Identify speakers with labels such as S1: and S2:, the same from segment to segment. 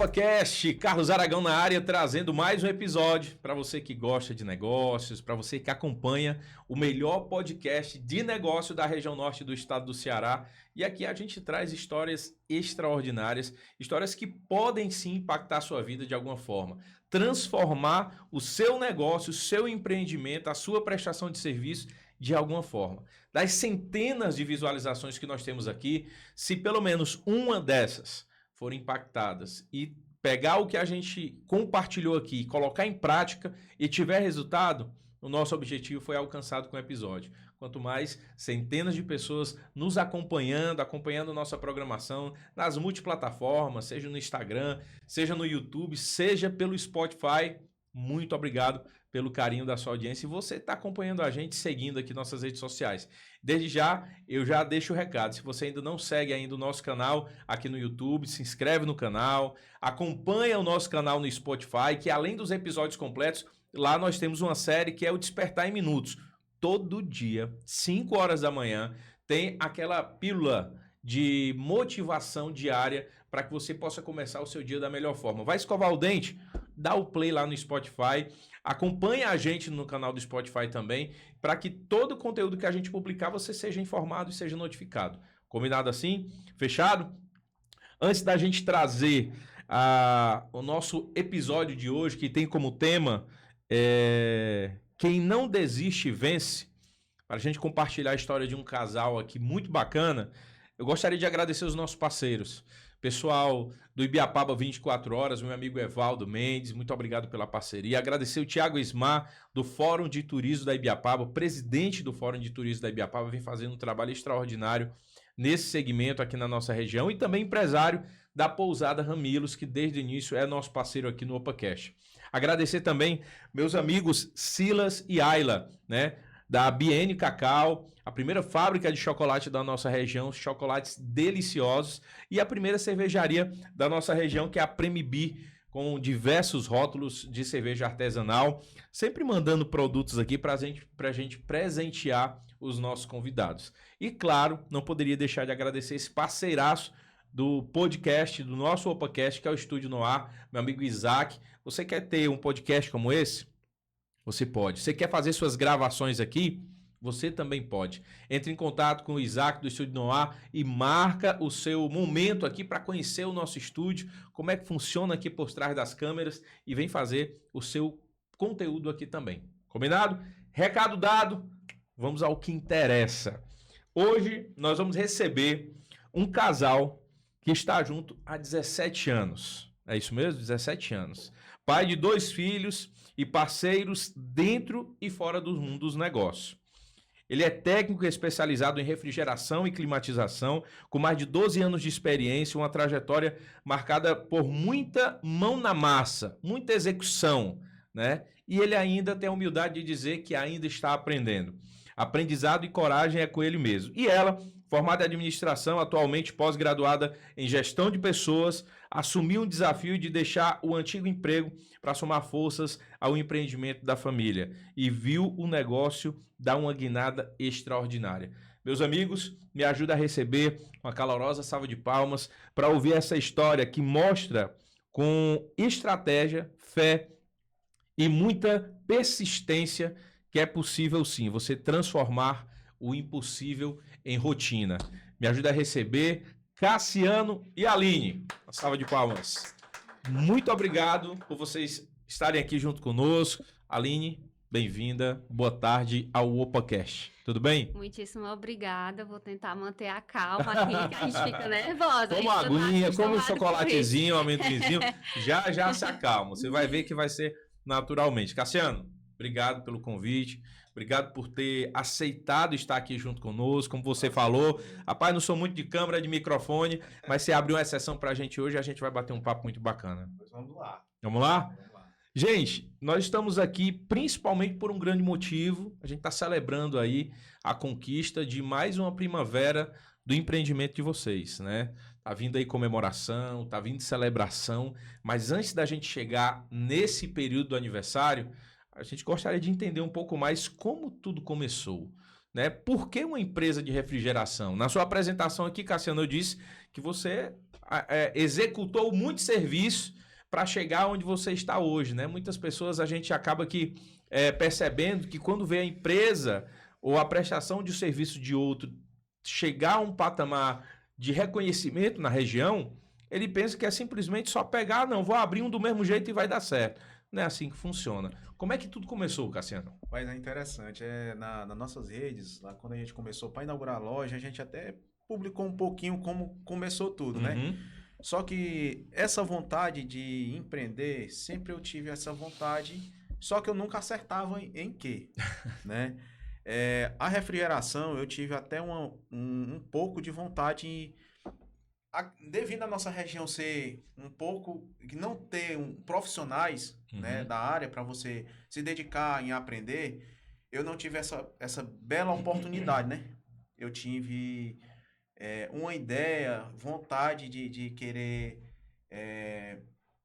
S1: OpaCast, Carlos Aragão na área, trazendo mais um episódio para você que gosta de negócios, para você que acompanha o melhor podcast de negócio da região norte do estado do Ceará. E aqui a gente traz histórias extraordinárias, histórias que podem sim impactar a sua vida de alguma forma, transformar o seu negócio, o seu empreendimento, a sua prestação de serviço de alguma forma. Das centenas de visualizações que nós temos aqui, se pelo menos uma dessas forem impactadas e pegar o que a gente compartilhou aqui, colocar em prática e tiver resultado, o nosso objetivo foi alcançado com o episódio. Quanto mais centenas de pessoas nos acompanhando nossa programação nas multiplataformas, seja no Instagram, seja no YouTube, seja pelo Spotify. Muito obrigado pelo carinho da sua audiência e você está acompanhando a gente, seguindo aqui nossas redes sociais. Desde já, eu já deixo o recado. Se você ainda não segue ainda o nosso canal aqui no YouTube, se inscreve no canal, acompanha o nosso canal no Spotify, que além dos episódios completos, lá nós temos uma série que é o Despertar em Minutos. Todo dia, 5 horas da manhã, tem aquela pílula de motivação diária para que você possa começar o seu dia da melhor forma. Vai escovar o dente? Dá o play lá no Spotify, acompanha a gente no canal do Spotify também, para que todo o conteúdo que a gente publicar você seja informado e seja notificado. Combinado assim? Fechado? Antes da gente trazer o nosso episódio de hoje, que tem como tema Quem não desiste vence, para a gente compartilhar a história de um casal aqui muito bacana, eu gostaria de agradecer os nossos parceiros. Pessoal do Ibiapaba 24 Horas, meu amigo Evaldo Mendes, muito obrigado pela parceria. Agradecer o Thiago Ismar, do Fórum de Turismo da Ibiapaba, presidente do Fórum de Turismo da Ibiapaba, vem fazendo um trabalho extraordinário nesse segmento aqui na nossa região, e também empresário da Pousada Ramilos, que desde o início é nosso parceiro aqui no OpaCast. Agradecer também meus amigos Silas e Ayla, né? Da BN Cacau, a primeira fábrica de chocolate da nossa região, chocolates deliciosos, e a primeira cervejaria da nossa região, que é a Premibi, com diversos rótulos de cerveja artesanal, sempre mandando produtos aqui para a gente presentear os nossos convidados. E claro, não poderia deixar de agradecer esse parceiraço do podcast, do nosso OpaCast, que é o Estúdio Noir, meu amigo Isaac. Você quer ter um podcast como esse? Você pode. Você quer fazer suas gravações aqui? Você também pode. Entre em contato com o Isaac do Estúdio Noir e marca o seu momento aqui para conhecer o nosso estúdio, como é que funciona aqui por trás das câmeras e vem fazer o seu conteúdo aqui também. Combinado? Recado dado, vamos ao que interessa. Hoje nós vamos receber um casal que está junto há 17 anos. É isso mesmo? 17 anos. Pai de 2 filhos e parceiros dentro e fora do mundo dos negócios. Ele é técnico especializado em refrigeração e climatização, com mais de 12 anos de experiência, uma trajetória marcada por muita mão na massa, muita execução, né? E ele ainda tem a humildade de dizer que ainda está aprendendo. Aprendizado e coragem é com ele mesmo. E ela, formada em administração, atualmente pós-graduada em gestão de pessoas, assumiu um desafio de deixar o antigo emprego para somar forças ao empreendimento da família e viu o negócio dar uma guinada extraordinária. Meus amigos, me ajuda a receber uma calorosa salva de palmas para ouvir essa história que mostra com estratégia, fé e muita persistência que é possível sim você transformar o impossível em rotina. Me ajuda a receber Cassiano e Aline. Uma salva de palmas. Muito obrigado por vocês estarem aqui junto conosco. Aline, bem-vinda. Boa tarde ao OpaCast. Tudo bem?
S2: Muitíssimo obrigada. Vou tentar manter a calma aqui, que a gente fica nervosa.
S1: Toma uma aguinha, come um chocolatezinho, um amendoinzinho. Já se acalma. Você vai ver que vai ser naturalmente. Cassiano, obrigado pelo convite, obrigado por ter aceitado estar aqui junto conosco, como você falou. Rapaz, não sou muito de câmera, de microfone, mas você abriu uma exceção pra gente hoje, a gente vai bater um papo muito bacana.
S3: Pois vamos lá.
S1: Vamos lá?
S3: Vamos lá.
S1: Gente, nós estamos aqui principalmente por um grande motivo. A gente está celebrando aí a conquista de mais uma primavera do empreendimento de vocês, né? Tá vindo aí comemoração, tá vindo celebração, mas antes da gente chegar nesse período do aniversário, a gente gostaria de entender um pouco mais como tudo começou, né? Por que uma empresa de refrigeração? Na sua apresentação aqui, Cassiano, eu disse que você executou muito serviço para chegar onde você está hoje, né? Muitas pessoas a gente acaba que percebendo que quando vê a empresa ou a prestação de serviço de outro chegar a um patamar de reconhecimento na região, ele pensa que é simplesmente só pegar, não, vou abrir um do mesmo jeito e vai dar certo. Não é assim que funciona. Como é que tudo começou, Cassiano?
S3: Mas é interessante, nas nossas redes, lá quando a gente começou para inaugurar a loja, a gente até publicou um pouquinho como começou tudo, né? Só que essa vontade de empreender, sempre eu tive essa vontade, só que eu nunca acertava em quê, né? A refrigeração, eu tive até um pouco de vontade devido à nossa região ser um pouco, não ter profissionais, né, da área para você se dedicar em aprender, eu não tive essa bela oportunidade, né? Eu tive uma ideia, vontade de querer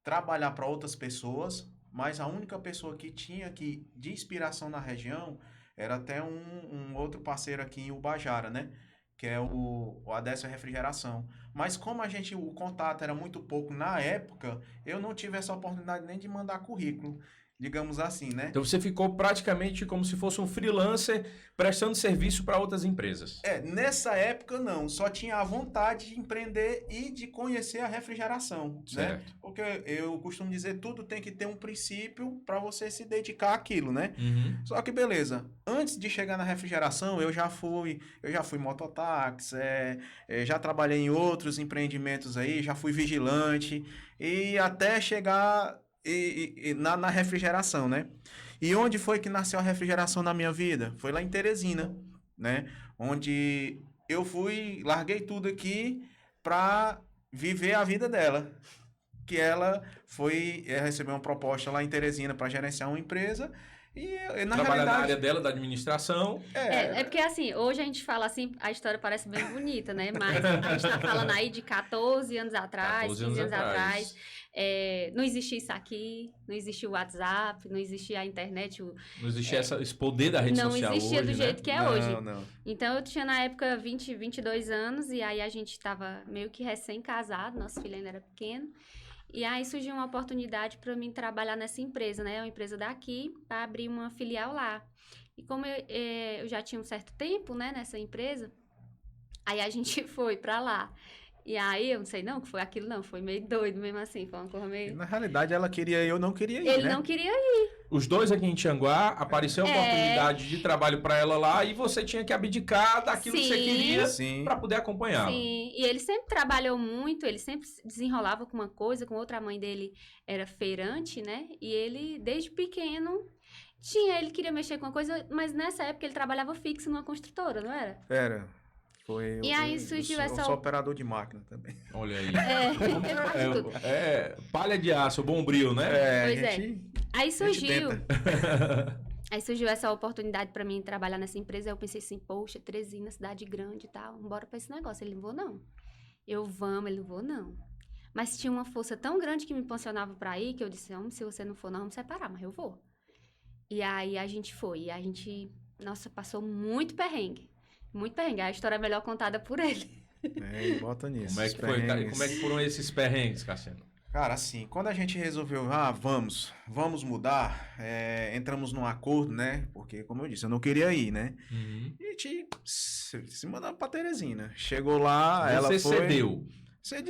S3: trabalhar para outras pessoas, mas a única pessoa que tinha de inspiração na região era até um outro parceiro aqui em Ubajara, né? Que é o Adécio Refrigeração. Mas como o contato era muito pouco na época, eu não tive essa oportunidade nem de mandar currículo, digamos assim, né?
S1: Então você ficou praticamente como se fosse um freelancer prestando serviço para outras empresas.
S3: Nessa época não, só tinha a vontade de empreender e de conhecer a refrigeração, né? Porque eu costumo dizer, tudo tem que ter um princípio para você se dedicar àquilo, né? Só que beleza, antes de chegar na refrigeração, eu já fui mototáxi, já trabalhei em outros empreendimentos aí, já fui vigilante e até chegar na refrigeração, né? E onde foi que nasceu a refrigeração na minha vida? Foi lá em Teresina, né? Onde eu larguei tudo aqui para viver a vida dela. Que ela recebeu uma proposta lá em Teresina para gerenciar uma empresa e na
S1: trabalhar
S3: realidade...
S1: na área dela, da administração.
S2: Porque assim, hoje a gente fala assim, a história parece bem bonita, né? Mas a gente tá falando aí de 14 anos atrás, 15 anos atrás. Não existia isso aqui, não existia o WhatsApp, não existia a internet.
S1: Não existia esse poder da rede social hoje,
S2: não existia do jeito que é hoje.
S3: Não.
S2: Então, eu tinha na época 22 anos e aí a gente tava meio que recém-casado, nosso filho ainda era pequeno. E aí surgiu uma oportunidade para mim trabalhar nessa empresa, né? Uma empresa daqui, para abrir uma filial lá. E como eu já tinha um certo tempo, né, nessa empresa, aí a gente foi para lá. E aí, eu não sei não, que foi aquilo não, foi meio doido mesmo assim, foi uma coisa meio...
S3: Na realidade, ela queria ir, eu não queria ir,
S2: Ele
S3: né?
S2: não queria ir.
S1: Os dois aqui em Tianguá, apareceu a oportunidade de trabalho para ela lá e você tinha que abdicar daquilo que você queria para poder acompanhá-la.
S2: Sim, e ele sempre trabalhou muito, ele sempre desenrolava com uma coisa, com outra. A mãe dele era feirante, né? E ele, desde pequeno, ele queria mexer com uma coisa, mas nessa época ele trabalhava fixo numa construtora, não era?
S3: Era.
S2: E aí surgiu essa...
S3: Eu sou operador de máquina também.
S1: Olha aí. Palha de aço, bombril, né?
S2: Aí surgiu... Aí surgiu essa oportunidade pra mim trabalhar nessa empresa. Eu pensei assim, poxa, Teresina, cidade grande e tal, bora pra esse negócio. Ele não vou, não. Ele não vou, não. Mas tinha uma força tão grande que me impulsionava pra ir, que eu disse, se você não for, não, vamos separar, mas eu vou. E aí a gente foi. E a gente, nossa, passou muito perrengue. Muito perrengue. A história é melhor contada por ele.
S3: Bota nisso.
S1: Como é que foi? Como é que foram esses perrengues, Cassiano?
S3: Cara, assim, quando a gente resolveu, vamos mudar, entramos num acordo, né? Porque, como eu disse, eu não queria ir, né? E a gente se mandou pra Teresina. Chegou lá, ela foi...
S1: Você cedeu.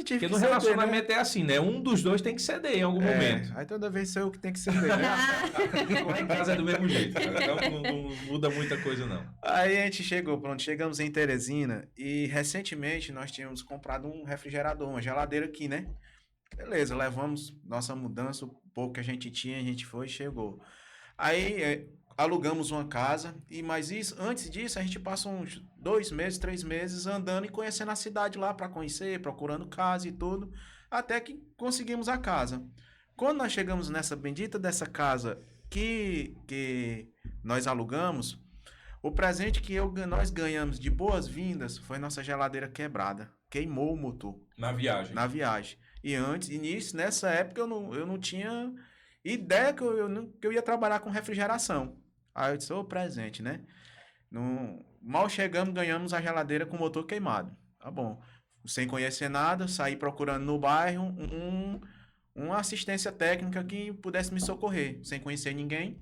S1: Porque no relacionamento é assim, né? Um dos dois tem que ceder em algum momento.
S3: Aí toda vez sou eu que tenho que ceder.
S1: Lá em casa é do mesmo jeito. Então não muda muita coisa, não.
S3: Aí a gente chegamos em Teresina e recentemente nós tínhamos comprado um refrigerador, uma geladeira aqui, né? Beleza, levamos nossa mudança, o pouco que a gente tinha, a gente foi e chegou. Aí alugamos uma casa, mas antes disso a gente passa uns 2 meses, 3 meses andando e conhecendo a cidade lá para conhecer, procurando casa e tudo, até que conseguimos a casa. Quando nós chegamos nessa bendita dessa casa que nós alugamos, o presente que nós ganhamos de boas-vindas foi nossa geladeira quebrada, queimou o motor.
S1: Na viagem.
S3: E nessa época eu não tinha ideia que eu ia trabalhar com refrigeração. Aí eu disse, presente, né? Mal chegamos, ganhamos a geladeira com o motor queimado. Tá bom. sem conhecer nada, saí procurando no bairro uma assistência técnica que pudesse me socorrer, sem conhecer ninguém.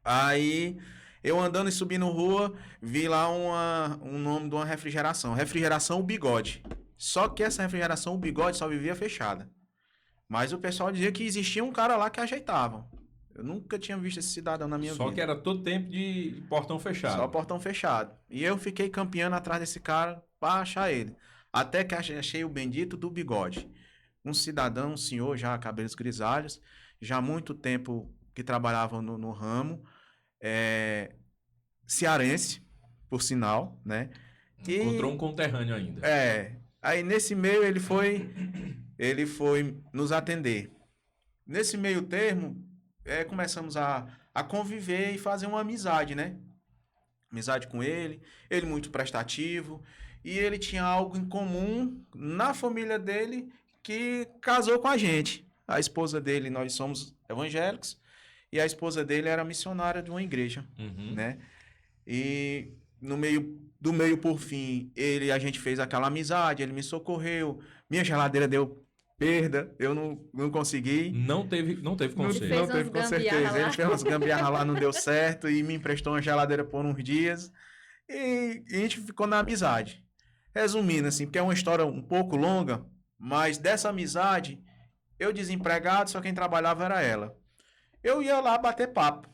S3: Aí, eu andando e subindo rua, vi lá um nome de uma refrigeração. Refrigeração O Bigode. Só que essa refrigeração O Bigode só vivia fechada. Mas o pessoal dizia que existia um cara lá que ajeitava. Eu nunca tinha visto esse cidadão na minha vida.
S1: Só que era todo tempo de portão fechado.
S3: Só portão fechado. E eu fiquei campeando atrás desse cara para achar ele. Até que achei o bendito do Bigode. Um cidadão, um senhor, já cabelos grisalhos, já há muito tempo que trabalhava no ramo. Cearense, por sinal, né?
S1: Encontrou um conterrâneo ainda.
S3: Aí nesse meio ele foi nos atender. Nesse meio termo, começamos a conviver e fazer uma amizade, né? Amizade com ele muito prestativo, e ele tinha algo em comum na família dele que casou com a gente. A esposa dele, nós somos evangélicos, e a esposa dele era missionária de uma igreja, né? E do meio por fim, a gente fez aquela amizade, ele me socorreu, minha geladeira deu perda, eu não consegui.
S1: Não teve conselho.
S3: Não teve com certeza. Ele fez umas gambiarra lá, não deu certo, e me emprestou uma geladeira por uns dias, e a gente ficou na amizade. Resumindo, assim, porque é uma história um pouco longa, mas dessa amizade, eu desempregado, só quem trabalhava era ela. Eu ia lá bater papo,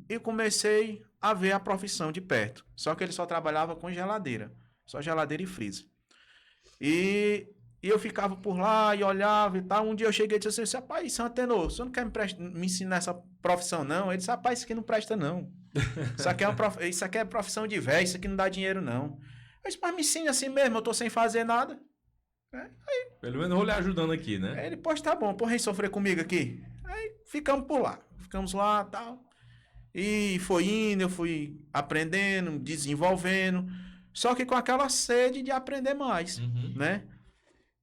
S3: e comecei a ver a profissão de perto. Só que ele só trabalhava com geladeira, só geladeira e freezer. E eu ficava por lá e olhava e tal. Um dia eu cheguei e disse assim: rapaz, seu Antenor, você não quer me ensinar essa profissão, não? Ele disse: rapaz, isso aqui não presta, não. Isso aqui é profissão de velho, isso aqui não dá dinheiro, não. Eu disse: mas me ensina assim mesmo, eu tô sem fazer nada.
S1: Aí, pelo menos eu vou lhe ajudando aqui, né?
S3: Aí ele: pois tá bom, porra, sofrer comigo aqui. Aí ficamos por lá. Ficamos lá e tal. E foi indo, eu fui aprendendo, desenvolvendo. Só que com aquela sede de aprender mais, né?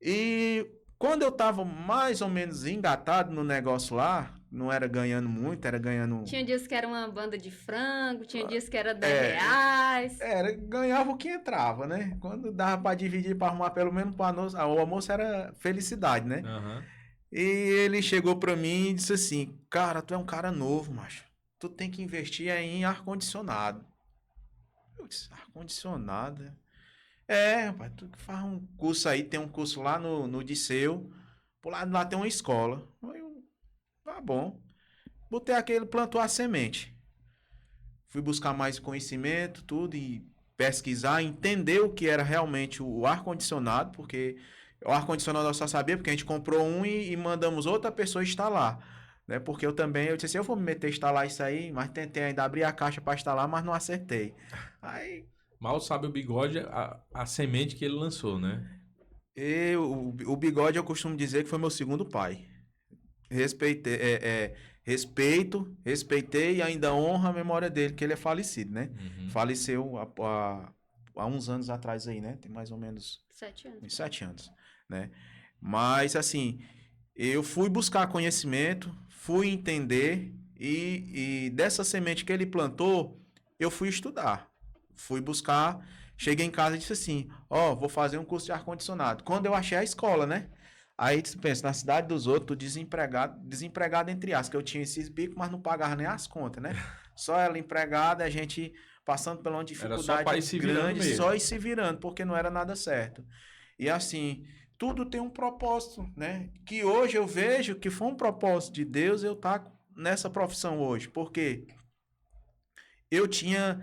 S3: E quando eu tava mais ou menos engatado no negócio lá, não era ganhando muito, era ganhando...
S2: Tinha dias que era uma banda de frango, tinha dias que era R$10.
S3: Ganhava o que entrava, né? Quando dava pra dividir, pra arrumar pelo menos para o almoço, era felicidade, né? E ele chegou pra mim e disse assim: cara, tu é um cara novo, macho. Tu tem que investir em ar-condicionado. Eu disse: ar-condicionado? Rapaz, tu faz um curso aí, tem um curso lá no Disseu, por lado lá tem uma escola. Tá bom. Botei plantou a semente. Fui buscar mais conhecimento, tudo, e pesquisar, entender o que era realmente o ar-condicionado, porque o ar-condicionado eu só sabia porque a gente comprou um e mandamos outra pessoa instalar, né? Porque eu disse assim: eu vou me meter a instalar isso aí, mas tentei ainda abrir a caixa para instalar, mas não acertei. Aí... Mal
S1: sabe o Bigode, a semente que ele lançou, né?
S3: O Bigode, eu costumo dizer que foi meu segundo pai. Respeitei e ainda honro a memória dele, que ele é falecido, né? Faleceu há uns anos atrás aí, né? Tem mais ou menos...
S2: 7 anos.
S3: 7 anos, né? Mas, assim, eu fui buscar conhecimento, fui entender, e dessa semente que ele plantou, eu fui estudar. Fui buscar, cheguei em casa e disse assim: vou fazer um curso de ar-condicionado. Quando eu achei a escola, né? Aí tu pensa, na cidade dos outros, desempregado entre aspas, que eu tinha esses bicos, mas não pagava nem as contas, né? Só ela empregada, a gente passando por uma dificuldade grande, só ir se virando, porque não era nada certo. E assim, tudo tem um propósito, né? Que hoje eu vejo que foi um propósito de Deus eu estar nessa profissão hoje, porque eu tinha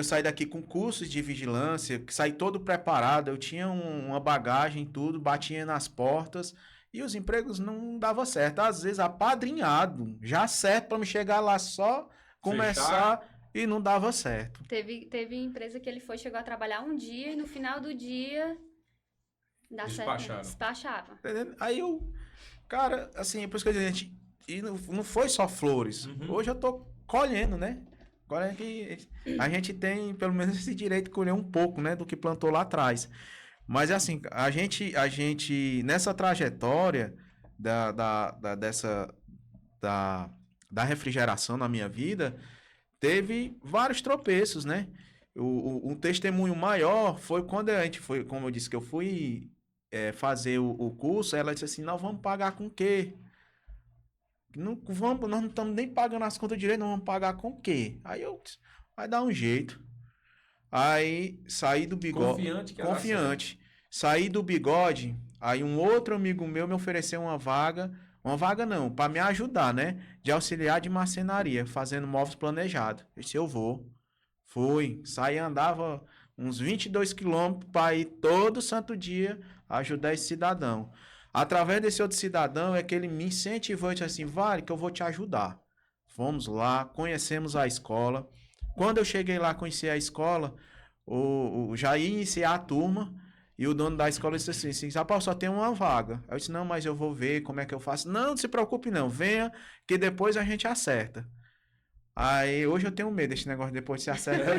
S3: saído daqui com cursos de vigilância, saí todo preparado, eu tinha uma bagagem, tudo, batia nas portas, e os empregos não davam certo. Às vezes apadrinhado, já certo para me chegar lá só, começar, e não dava certo.
S2: Teve empresa que ele chegou a trabalhar um dia, e no final do dia, despachava.
S3: Aí cara, assim, por isso que eu digo, e não foi só flores. Hoje eu tô colhendo, né? Agora é que a gente tem, pelo menos, esse direito de colher um pouco, né, do que plantou lá atrás. Mas, assim, a gente nessa trajetória da refrigeração na minha vida, teve vários tropeços, né? Um testemunho maior foi quando a gente foi, como eu disse, que eu fui fazer o curso, ela disse assim, nós vamos pagar com o quê? Não vamos, nós não estamos nem pagando as contas direito, nós vamos pagar com o quê? Aí eu disse, vai dar um jeito. Aí saí do bigode. Confiante. Saí do bigode, aí um outro amigo meu me ofereceu uma vaga não, para me ajudar, né? De auxiliar de marcenaria, fazendo móveis planejados. Eu disse, eu vou. Fui, saí, andava uns 22 quilômetros para ir todo santo dia ajudar esse cidadão. Através desse outro cidadão é que ele me incentivou e disse assim, vale que eu vou te ajudar. Fomos lá, conhecemos a escola. Quando eu cheguei lá, conheci a escola, já ia iniciar a turma e o dono da escola disse assim, rapaz, só tem uma vaga. Eu disse, não, mas eu vou ver como é que eu faço. Não se preocupe não, venha que depois a gente acerta. Aí hoje eu tenho medo desse negócio, depois de se acerta,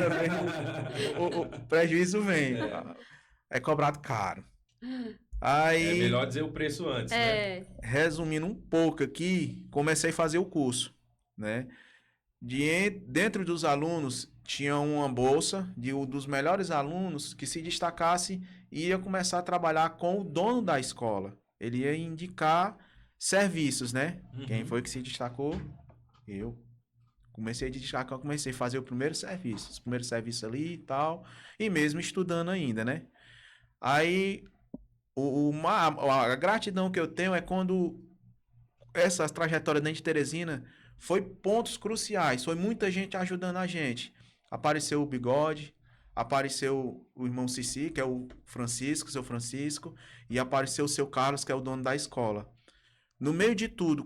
S3: o prejuízo vem. É cobrado caro. Aí,
S1: é melhor dizer o preço antes, né?
S3: Resumindo um pouco aqui, comecei a fazer o curso, né? Dentro dos alunos, tinha uma bolsa de um dos melhores alunos que se destacasse e ia começar a trabalhar com o dono da escola. Ele ia indicar serviços, né? Uhum. Quem foi que se destacou? Eu. Comecei a destacar, comecei a fazer o primeiro serviço, os primeiros serviços ali e tal, e mesmo estudando ainda, né? Aí, a gratidão que eu tenho é quando essa trajetória dentro de Teresina foi pontos cruciais, foi muita gente ajudando a gente. Apareceu o Bigode, apareceu o irmão Cici, que é o Francisco, seu Francisco, e apareceu o seu Carlos, que é o dono da escola. No meio de tudo,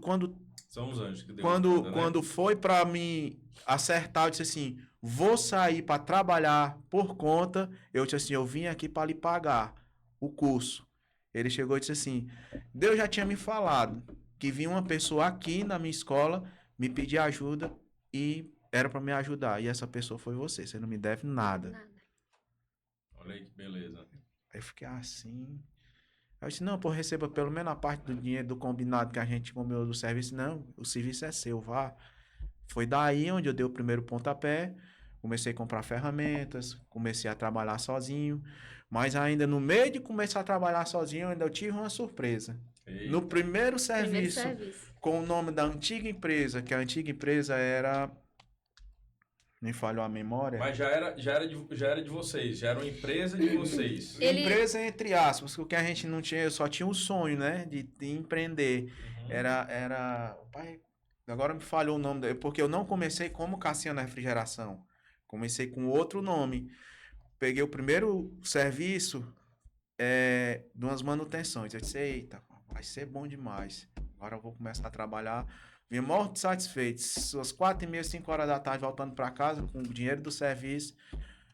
S1: são os anjos que deu
S3: quando foi para mim acertar, eu disse assim, vou sair para trabalhar por conta, eu disse assim, eu vim aqui para lhe pagar o curso. Ele chegou e disse assim, Deus já tinha me falado que vinha uma pessoa aqui na minha escola me pedir ajuda e era para me ajudar. E essa pessoa foi você não me deve nada.
S1: Olha aí que beleza.
S3: Aí eu fiquei assim... Eu disse, não, pô, receba pelo menos a parte do dinheiro do combinado que a gente combinou do serviço. Não, o serviço é seu, vá. Foi daí onde eu dei o primeiro pontapé, comecei a comprar ferramentas, comecei a trabalhar sozinho, mas ainda no meio de começar a trabalhar sozinho, eu tive uma surpresa. Eita. No primeiro serviço, com o nome da antiga empresa, que a antiga empresa era... Me falhou a memória.
S1: Mas já era de vocês, já era uma empresa de vocês.
S3: Empresa entre aspas, porque a gente não tinha, eu só tinha o sonho, né, de empreender. Uhum. Era, pai, agora me falhou o nome, porque eu não comecei como Cassiano Refrigeração. Comecei com outro nome. Peguei o primeiro serviço de umas manutenções. Eu disse, eita, vai ser bom demais. Agora eu vou começar a trabalhar. Vim morto satisfeito. Às 4h30, 5 horas da tarde, voltando para casa, com o dinheiro do serviço,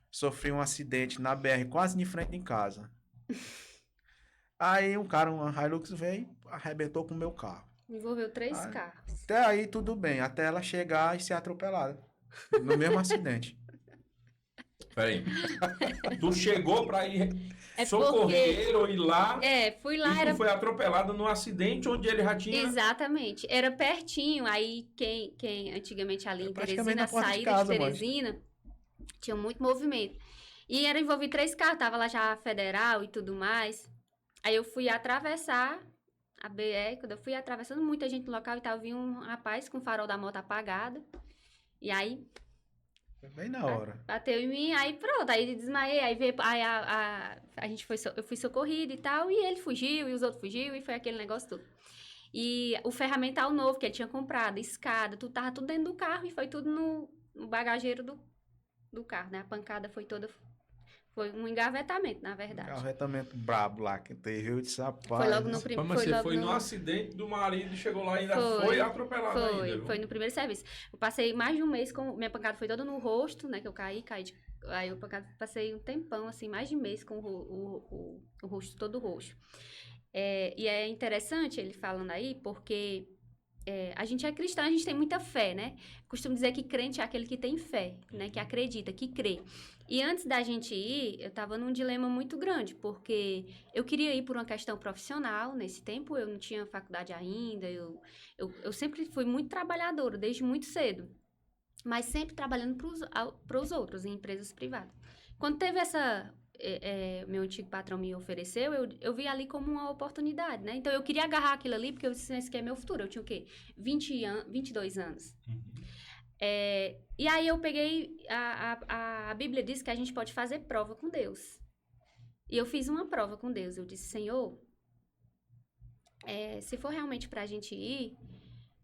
S3: sofri um acidente na BR, quase de frente em casa. Aí um Hilux veio, arrebentou com o meu carro.
S2: Envolveu 3 carros.
S3: Até aí tudo bem, até ela chegar e ser atropelada. No mesmo acidente.
S1: Peraí. Tu chegou pra ir socorrer ou ir lá.
S2: Fui lá.
S1: E tu foi atropelada num acidente onde ele já tinha.
S2: Exatamente. Era pertinho. Aí quem antigamente ali em Teresina, a saída de Teresina, tinha muito movimento. E era envolvido 3 carros. Tava lá já a Federal e tudo mais. Aí eu fui atravessar a BR. Quando eu fui atravessando, muita gente no local e tal, vi um rapaz com o farol da moto apagado. E aí.
S3: Bem na hora.
S2: Bateu em mim, aí pronto, aí desmaiei, aí veio, aí eu fui socorrida e tal, e ele fugiu, e os outros fugiu, e foi aquele negócio todo. E o ferramental novo que ele tinha comprado, escada, tava tudo dentro do carro, e foi tudo no bagageiro do carro, né? A pancada foi toda, foi um engavetamento, na verdade.
S3: Engavetamento brabo lá, que teve eu disse, rapaz.
S2: Foi logo no primeiro.
S1: Mas você foi no acidente do marido, chegou lá e ainda foi atropelado ainda.
S2: Foi no primeiro serviço. Eu passei mais de um mês com... Minha pancada foi toda no rosto, né? Que eu caí aí eu passei um tempão, assim, mais de mês com o rosto todo roxo. E é interessante ele falando aí, porque a gente é cristão, a gente tem muita fé, né? Costumo dizer que crente é aquele que tem fé, né? Que acredita, que crê. E antes da gente ir, eu estava num dilema muito grande, porque eu queria ir por uma questão profissional. Nesse tempo, eu não tinha faculdade ainda, eu sempre fui muito trabalhadora, desde muito cedo. mas sempre trabalhando para os outros, em empresas privadas. Quando teve meu antigo patrão me ofereceu, eu vi ali como uma oportunidade, né? Então, eu queria agarrar aquilo ali, porque eu disse, esse aqui é meu futuro. Eu tinha o quê? 22 anos. E aí, eu peguei, a Bíblia diz que a gente pode fazer prova com Deus. E eu fiz uma prova com Deus. Eu disse, Senhor, se for realmente pra gente ir,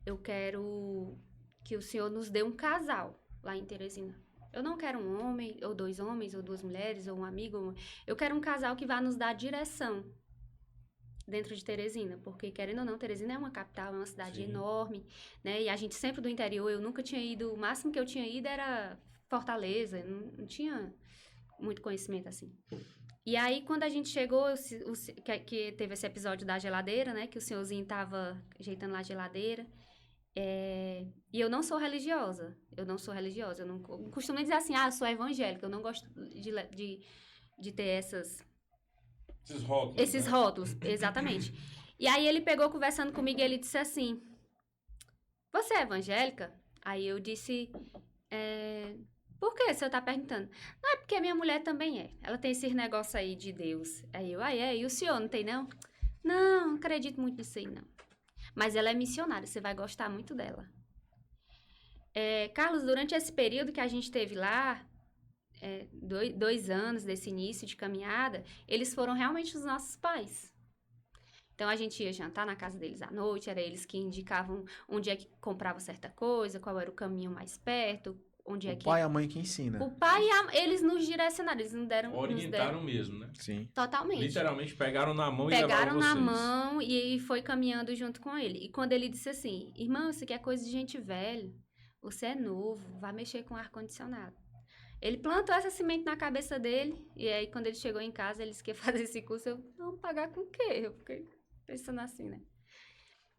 S2: eu quero que o Senhor nos dê um casal lá em Teresina. Eu não quero um homem, ou 2 homens, ou 2 mulheres, ou um amigo. Eu quero um casal que vá nos dar direção dentro de Teresina. Porque, querendo ou não, Teresina é uma capital, é uma cidade enorme, né? E a gente sempre do interior, eu nunca tinha ido... O máximo que eu tinha ido era Fortaleza. Não tinha muito conhecimento, assim. E aí, quando a gente chegou, que teve esse episódio da geladeira, né? Que o senhorzinho tava ajeitando lá a geladeira. E eu não sou religiosa. Eu não costumo dizer assim, eu sou evangélica. Eu não gosto de ter esses rótulos. Esses rótulos, exatamente. E aí ele pegou conversando comigo e ele disse assim, você é evangélica? Aí eu disse, por que o senhor tá perguntando? Não, é porque minha mulher também é. Ela tem esses negócios aí de Deus. Aí eu, e o senhor não tem não? Não acredito muito nisso aí, não. Mas ela é missionária, você vai gostar muito dela. Carlos, durante esse período que a gente teve lá, 2 anos desse início de caminhada, eles foram realmente os nossos pais. Então, a gente ia jantar na casa deles à noite, era eles que indicavam onde é que comprava certa coisa, qual era o caminho mais perto, onde é que...
S3: O pai e a mãe que ensina.
S2: O pai eles nos direcionaram, eles
S1: orientaram mesmo, né?
S3: Sim.
S2: Totalmente.
S1: Literalmente pegaram na mão
S2: e
S1: levaram vocês.
S2: Pegaram na mão e foi caminhando junto com ele. E quando ele disse assim, irmão, isso aqui é coisa de gente velha, você é novo, vai mexer com ar-condicionado. Ele plantou essa semente na cabeça dele, e aí quando ele chegou em casa, ele disse que ia fazer esse curso, eu, não, pagar com o quê? Eu fiquei pensando assim, né?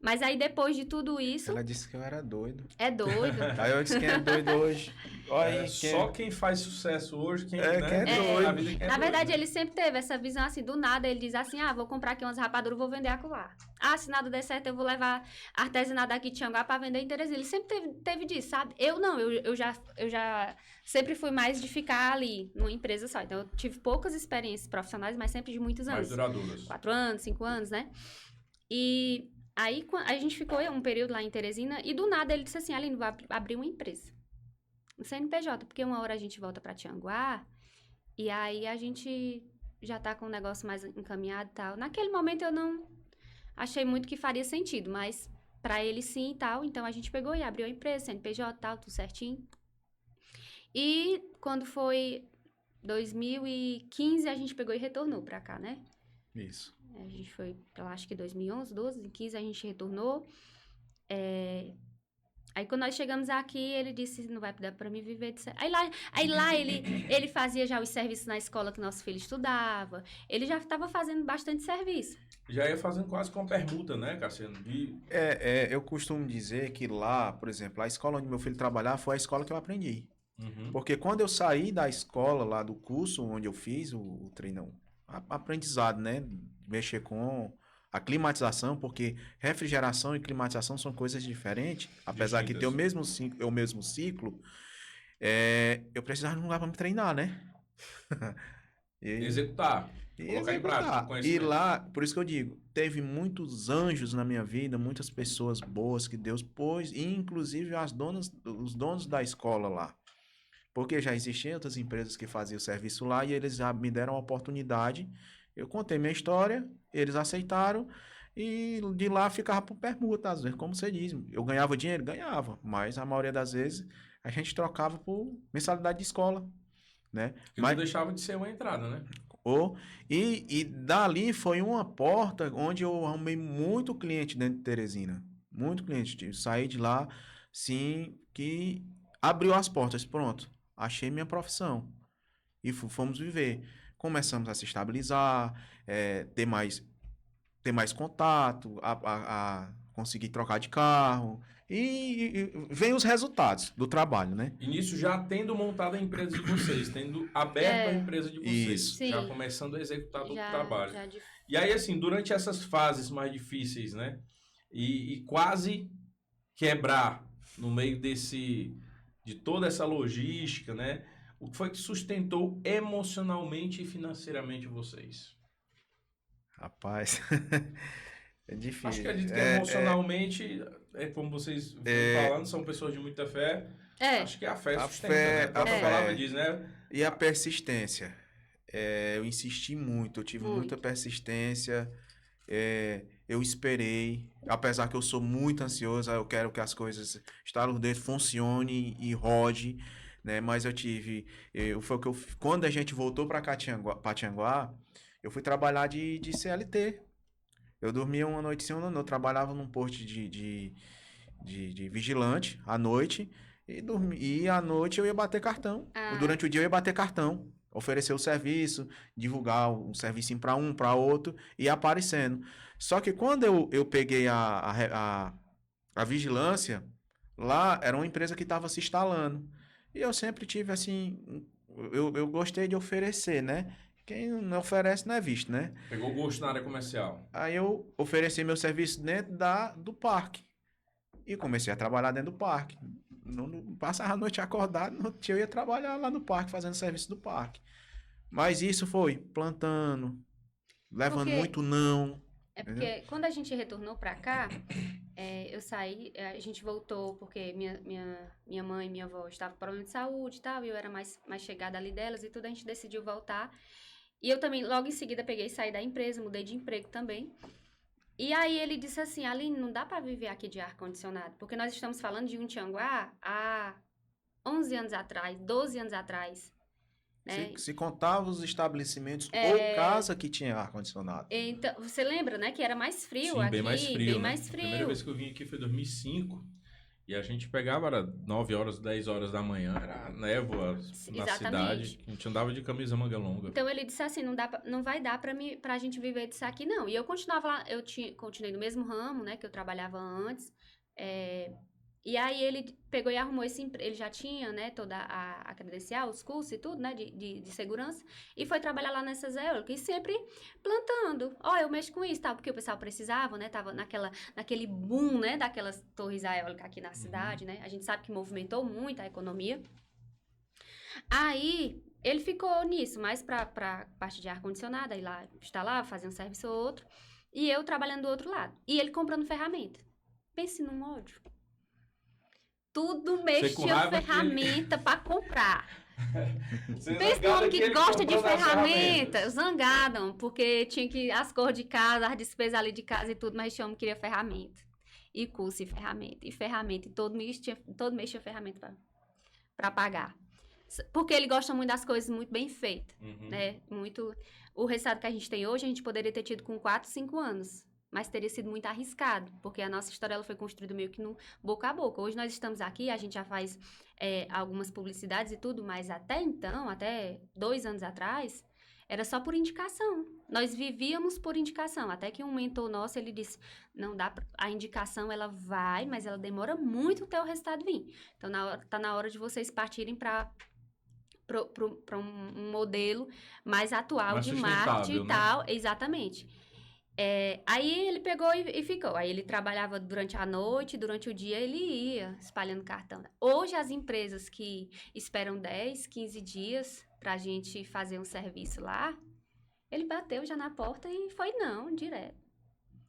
S2: Mas aí, depois de tudo isso...
S3: Ela disse que eu era doido.
S2: É doido.
S3: Aí eu disse, quem é doido hoje? Olha,
S1: só quem faz sucesso hoje, quem é
S3: doido.
S2: Na verdade, ele sempre teve essa visão assim, do nada, ele diz assim, vou comprar aqui umas rapaduras, vou vender acolá. Se nada der certo, eu vou levar artesanado aqui de Tianguá para vender em Teresina. Ele sempre teve disso, sabe? Eu não, eu já sempre fui mais de ficar ali, numa empresa só. Então, eu tive poucas experiências profissionais, mas sempre de muitos anos.
S1: Mais duradouras.
S2: 4 anos, 5 anos, né? E... Aí, a gente ficou um período lá em Teresina e do nada ele disse assim, Aline, vai abrir uma empresa. Um CNPJ, porque uma hora a gente volta para Tianguá e aí a gente já tá com o negócio mais encaminhado e tal. Naquele momento eu não achei muito que faria sentido, mas para ele sim e tal. Então a gente pegou e abriu a empresa, CNPJ e tal, tudo certinho. E quando foi 2015, a gente pegou e retornou para cá, né?
S3: Isso.
S2: A gente foi pra lá, acho que 2011, 12, 15 a gente retornou. Aí quando nós chegamos aqui, ele disse, não vai dar pra mim viver disso. Aí lá ele fazia já os serviços na escola que nosso filho estudava. Ele já estava fazendo bastante serviço.
S1: Já ia fazendo quase com uma permuta, né, Cassiano?
S3: Eu costumo dizer que lá, por exemplo, a escola onde meu filho trabalhava foi a escola que eu aprendi.
S1: Uhum.
S3: Porque quando eu saí da escola lá do curso onde eu fiz o treino, aprendizado, né? Mexer com a climatização, porque refrigeração e climatização são coisas diferentes, apesar que tem o mesmo ciclo, eu precisava de um lugar para me treinar, né?
S1: Executar. Colocar em prática.
S3: E lá, por isso que eu digo, teve muitos anjos na minha vida, muitas pessoas boas que Deus pôs, e inclusive os donos da escola lá. Porque já existiam outras empresas que faziam o serviço lá e eles já me deram a oportunidade. Eu contei minha história, eles aceitaram e de lá ficava por permuta, às vezes, como você diz. Eu ganhava dinheiro? Ganhava, mas a maioria das vezes a gente trocava por mensalidade de escola, né?
S1: Mas não deixava de ser uma entrada, né?
S3: E dali foi uma porta onde eu arrumei muito cliente dentro de Teresina. Muito cliente. Eu saí de lá, sim, que abriu as portas, pronto. Achei minha profissão. E fomos viver. Começamos a se estabilizar, ter mais contato, a conseguir trocar de carro. E vem os resultados do trabalho, né?
S1: E nisso já tendo montado a empresa de vocês, tendo aberto a empresa de vocês.
S3: Isso.
S1: Já começando a executar todo o trabalho. E aí, assim, durante essas fases mais difíceis, né? E quase quebrar no meio de toda essa logística, né? O que foi que sustentou emocionalmente e financeiramente vocês?
S3: Rapaz, é difícil.
S1: Acho que acredito que emocionalmente, como vocês foram falando, são pessoas de muita fé. Acho que a fé sustenta, né? A palavra diz, né?
S3: E a persistência. Eu insisti muito, eu tive muita persistência. Eu esperei, apesar que eu sou muito ansioso, eu quero que as coisas estalam dentro, funcione e rode, né? Mas quando a gente voltou para Tianguá, eu fui trabalhar de CLT. Eu dormia uma noite sim, uma noite. Eu trabalhava num posto de vigilante à noite e à noite eu ia bater cartão. Durante o dia eu ia bater cartão, oferecer o serviço, divulgar um serviço para um, para outro e ia aparecendo. Só que quando eu peguei a vigilância, lá era uma empresa que estava se instalando. E eu sempre tive assim, eu gostei de oferecer, né? Quem não oferece não é visto, né?
S1: Pegou gosto na área comercial.
S3: Aí eu ofereci meu serviço dentro do parque. E comecei a trabalhar dentro do parque. Não passava a noite acordado, no outro dia eu ia trabalhar lá no parque, fazendo serviço do parque. Mas isso foi plantando, levando muito não.
S2: É porque entendeu? Quando a gente retornou pra cá, eu saí, a gente voltou porque minha mãe e minha avó estavam com problema de saúde e tal, e eu era mais chegada ali delas e tudo, a gente decidiu voltar. E eu também, logo em seguida, peguei e saí da empresa, mudei de emprego também. E aí ele disse assim, Aline, não dá para viver aqui de ar-condicionado, porque nós estamos falando de um Tianguá há 11 anos atrás, 12 anos atrás. Né?
S3: Se contava os estabelecimentos ou casa que tinha ar-condicionado.
S2: Então, você lembra, né, que era mais frio. Sim, aqui,
S1: bem mais frio, né?
S2: mais frio.
S1: A primeira vez que eu vim aqui foi em 2005. E a gente pegava, era 9 horas, 10 horas da manhã, era névoa na cidade. A gente andava de camisa manga longa.
S2: Então ele disse assim, não vai dar pra gente viver disso aqui, não. E eu continuava lá, continuei no mesmo ramo, né, que eu trabalhava antes. E aí ele pegou e arrumou esse emprego, ele já tinha, né, toda a credencial, os cursos e tudo, né, de segurança, e foi trabalhar lá nessas eólicas, e sempre plantando. Eu mexo com isso, tal, porque o pessoal precisava, né, tava naquele boom, né, daquelas torres eólicas aqui na cidade, né, a gente sabe que movimentou muito a economia. Aí, ele ficou nisso, mais pra parte de ar-condicionado, aí lá, instalava, fazia um serviço ou outro, e eu trabalhando do outro lado, e ele comprando ferramenta. Pense num ódio. Tudo mexia ferramenta para comprar. Pensa no homem que gosta de ferramenta, zangado, porque tinha que as cores de casa, as despesas ali de casa e tudo, mas esse homem queria ferramenta. E curso e ferramenta, e todo mês tinha ferramenta para pagar. Porque ele gosta muito das coisas muito bem feitas, né? O resultado que a gente tem hoje, a gente poderia ter tido com 4, 5 anos. Mas teria sido muito arriscado, porque a nossa história ela foi construída meio que no boca a boca. Hoje nós estamos aqui, a gente já faz algumas publicidades e tudo, mas até então, até 2 anos atrás, era só por indicação. Nós vivíamos por indicação, até que um mentor nosso, ele disse, não dá a indicação ela vai, mas ela demora muito até o resultado vir. Então, tá na hora de vocês partirem para um modelo mais atual mais de marketing e tal. Né? Exatamente. Aí ele pegou e ficou. Aí ele trabalhava durante a noite, durante o dia ele ia espalhando cartão. Hoje as empresas que esperam 10, 15 dias pra gente fazer um serviço lá, ele bateu já na porta e foi não, direto.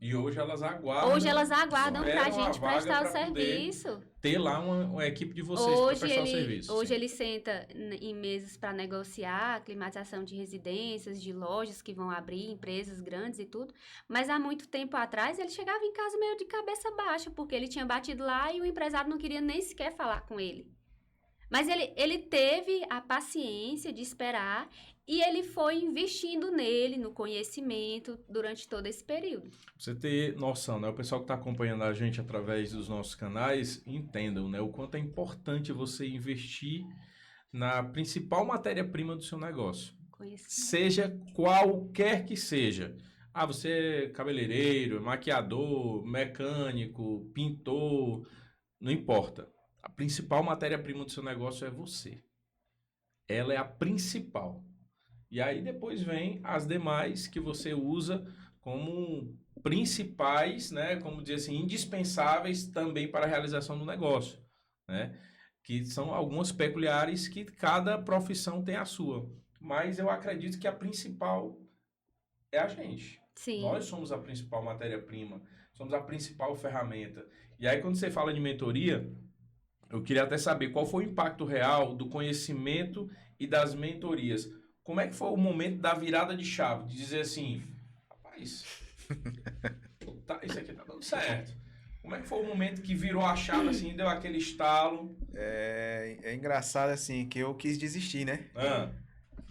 S1: E hoje elas aguardam
S2: pra gente prestar o serviço.
S1: Ter lá uma equipe de vocês para prestar o serviço.
S2: Hoje ele senta em mesas para negociar a climatização de residências, de lojas que vão abrir, empresas grandes e tudo. Mas há muito tempo atrás ele chegava em casa meio de cabeça baixa, porque ele tinha batido lá e o empresário não queria nem sequer falar com ele. Mas ele teve a paciência de esperar e ele foi investindo nele, no conhecimento, durante todo esse período.
S1: Você ter noção, né? O pessoal que está acompanhando a gente através dos nossos canais, entendam, né? O quanto é importante você investir na principal matéria-prima do seu negócio. Seja qualquer que seja. Você é cabeleireiro, maquiador, mecânico, pintor, não importa. A principal matéria-prima do seu negócio é você. Ela é a principal. E aí depois vem as demais que você usa como principais, né? Como dizer assim, indispensáveis também para a realização do negócio, né? que são algumas peculiares que cada profissão tem a sua. Mas eu acredito que a principal é a gente.
S2: Sim.
S1: Nós somos a principal matéria-prima, somos a principal ferramenta. E aí, quando você fala de mentoria, eu queria até saber qual foi o impacto real do conhecimento e das mentorias. Como é que foi o momento da virada de chave? De dizer assim, rapaz, isso aqui tá dando certo. Como é que foi o momento que virou a chave, assim, deu aquele estalo?
S3: É engraçado, assim, que eu quis desistir, né?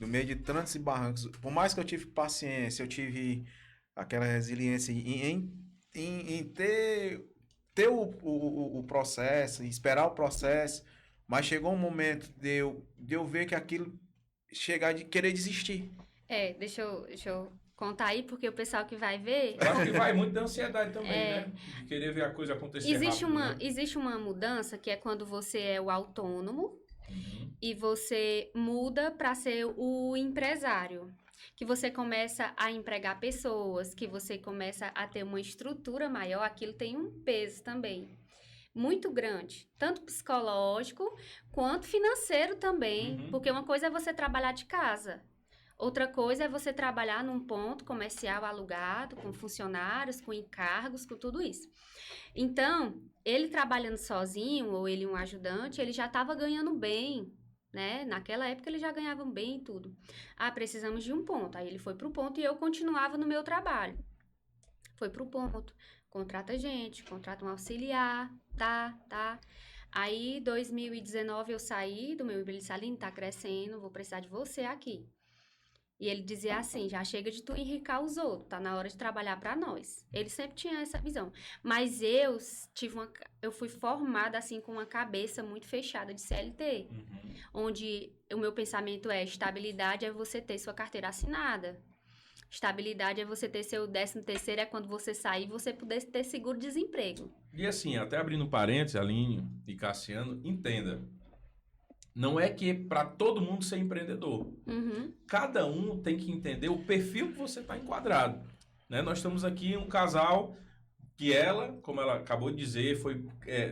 S3: No meio de trancos e barrancos. Por mais que eu tive paciência, eu tive aquela resiliência em ter o processo, esperar o processo, mas chegou um momento de eu ver que aquilo chegar de querer desistir.
S2: Deixa eu contar aí, porque o pessoal que vai ver...
S1: Eu acho que vai muito da ansiedade também, né? De querer ver a coisa acontecer rápido, né?
S2: Existe uma mudança que é quando você é o autônomo e você muda para ser o empresário. Que você começa a empregar pessoas, que você começa a ter uma estrutura maior, aquilo tem um peso também muito grande, tanto psicológico quanto financeiro também, porque uma coisa é você trabalhar de casa, outra coisa é você trabalhar num ponto comercial alugado, com funcionários, com encargos, com tudo isso. Então, ele trabalhando sozinho, ou ele um ajudante, ele já estava ganhando bem, né? Naquela época ele já ganhava bem e tudo. Precisamos de um ponto. Aí ele foi pro ponto e eu continuava no meu trabalho. Foi pro ponto. Contrata gente, contrata um auxiliar, tá. Aí, 2019, eu saí do meu Ibelice Aline, tá crescendo, vou precisar de você aqui. E ele dizia assim, já chega de tu enricar os outros, tá na hora de trabalhar para nós. Ele sempre tinha essa visão. Mas eu fui formada assim com uma cabeça muito fechada de CLT, onde o meu pensamento é estabilidade é você ter sua carteira assinada. Estabilidade é você ter seu 13º, é quando você sair você poder ter seguro-desemprego.
S1: E assim, até abrindo parênteses, Aline e Cassiano, entenda. Não é que para todo mundo ser empreendedor. Cada um tem que entender o perfil que você está enquadrado. Né? Nós estamos aqui um casal que ela, como ela acabou de dizer, foi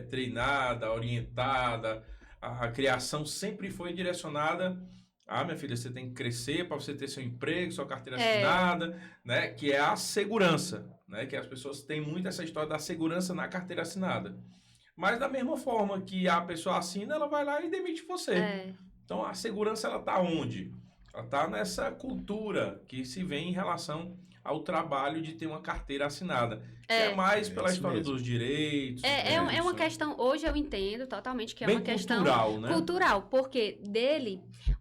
S1: treinada, orientada. A criação sempre foi direcionada minha filha, você tem que crescer para você ter seu emprego, sua carteira assinada, né? Que é a segurança, né? Que as pessoas têm muito essa história da segurança na carteira assinada. Mas da mesma forma que a pessoa assina, ela vai lá e demite você. Então, a segurança, ela está onde? Ela está nessa cultura que se vê em relação ao trabalho de ter uma carteira assinada. É mais pela história dos direitos.
S2: É uma questão, hoje eu entendo totalmente que é uma questão
S1: cultural, né?
S2: Cultural, porque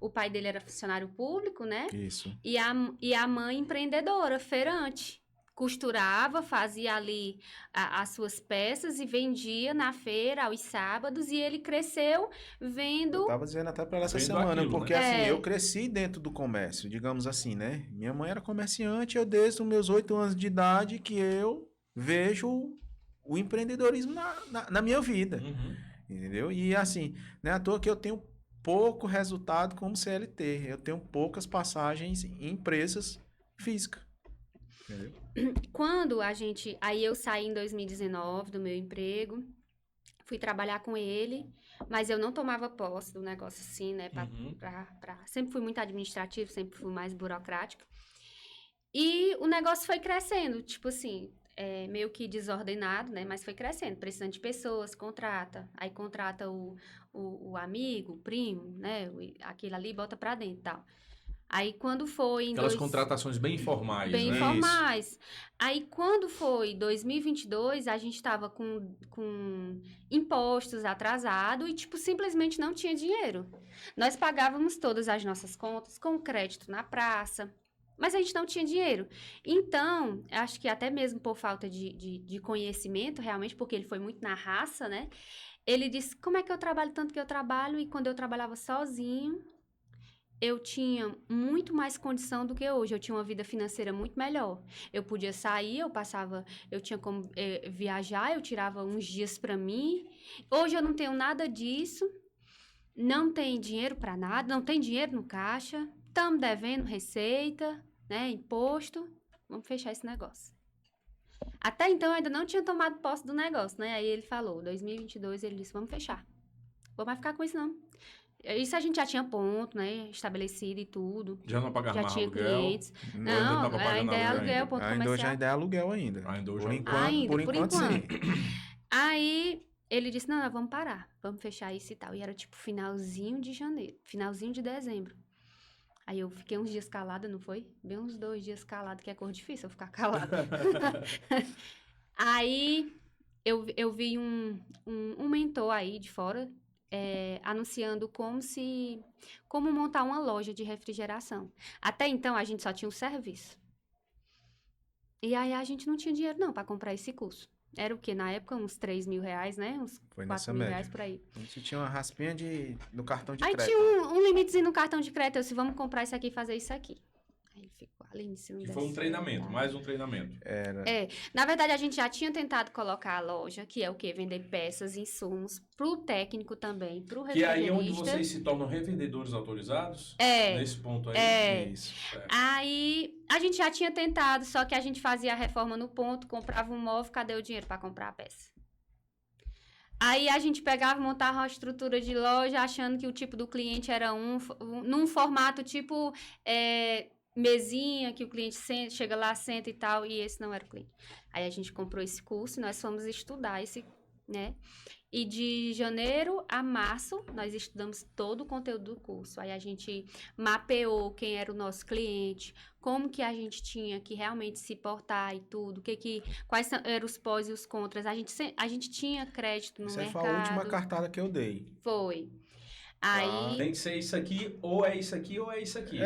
S2: o pai dele era funcionário público, né?
S3: Isso.
S2: E a mãe empreendedora, feirante. Costurava, fazia ali as suas peças e vendia na feira aos sábados, e ele cresceu vendo...
S3: Eu tava dizendo até para ela essa semana, aquilo, porque assim, eu cresci dentro do comércio, digamos assim, né? Minha mãe era comerciante, eu desde os meus 8 anos de idade que eu vejo o empreendedorismo na minha vida, entendeu? E assim, não é à toa que eu tenho pouco resultado como CLT, eu tenho poucas passagens em empresas físicas. Entendeu?
S2: Aí eu saí em 2019 do meu emprego, fui trabalhar com ele, mas eu não tomava posse do negócio assim, né? Sempre fui muito administrativo, sempre fui mais burocrática. E o negócio foi crescendo, tipo assim, meio que desordenado, né? Mas foi crescendo, precisando de pessoas, aí contrata o amigo, o primo, né? Aquele ali, bota pra dentro e tal. Aí quando foi...
S1: Aquelas contratações bem informais,
S2: bem informais. Aí quando foi 2022, a gente estava com impostos atrasados e, tipo, simplesmente não tinha dinheiro. Nós pagávamos todas as nossas contas com crédito na praça, mas a gente não tinha dinheiro. Então, acho que até mesmo por falta de conhecimento, realmente, porque ele foi muito na raça, né? Ele disse, como é que eu trabalho tanto que eu trabalho? E quando eu trabalhava sozinho... eu tinha muito mais condição do que hoje. Eu tinha uma vida financeira muito melhor. Eu podia sair, eu tinha como viajar, eu tirava uns dias para mim. Hoje eu não tenho nada disso. Não tem dinheiro para nada, não tem dinheiro no caixa. Estamos devendo receita, né, imposto. Vamos fechar esse negócio. Até então eu ainda não tinha tomado posse do negócio, né? Aí ele falou, 2022, ele disse, vamos fechar. vou mais ficar com isso, não. Isso a gente já tinha ponto, né? Estabelecido e tudo.
S1: Já não pagava
S2: já
S1: mais
S2: tinha
S1: aluguel?
S2: clientes. Não, ainda é aluguel, ponto comercial.
S3: Hoje ainda é aluguel ainda.
S1: Ainda hoje
S3: por enquanto, sim.
S2: Aí ele disse, não, vamos parar. Vamos fechar isso e tal. E era tipo finalzinho de janeiro. Finalzinho de dezembro. Aí eu fiquei uns dias calada, não foi? Bem uns 2 dias calada, que é cor difícil eu ficar calada. Aí eu vi um mentor aí de fora anunciando como montar uma loja de refrigeração. Até então a gente só tinha o serviço. E aí a gente não tinha dinheiro não para comprar esse curso. Era o quê? Na época, uns 3 mil reais, né? Uns 4 mil reais por aí.
S3: A gente tinha uma raspinha no cartão de crédito.
S2: Aí tinha um limitezinho no cartão de crédito. Eu disse, vamos comprar isso aqui e fazer isso aqui. Aí ele ficou ali, se não
S1: que
S2: der
S1: foi um
S2: certo,
S1: treinamento,
S2: tá?
S1: mais um treinamento.
S2: Na verdade, a gente já tinha tentado colocar a loja, que é o quê? Vender peças, insumos, pro técnico também, pro refrigerista.
S1: Que aí é onde vocês se tornam revendedores autorizados? Nesse ponto aí?
S2: Isso. Aí, a gente já tinha tentado, só que a gente fazia a reforma no ponto, comprava um móvel, cadê o dinheiro para comprar a peça? Aí, a gente pegava e montava uma estrutura de loja, achando que o tipo do cliente era num formato tipo mesinha, que o cliente chega lá, senta e tal, e esse não era o cliente. Aí, a gente comprou esse curso, nós fomos estudar esse, né? E de janeiro a março, nós estudamos todo o conteúdo do curso. Aí a gente mapeou quem era o nosso cliente, como que a gente tinha que realmente se portar e tudo, quais eram os pós e os contras. A gente tinha crédito no mercado.
S3: Essa foi a última cartada que eu dei.
S2: Foi. Aí...
S1: tem que ser isso aqui, ou é isso aqui, ou é isso aqui.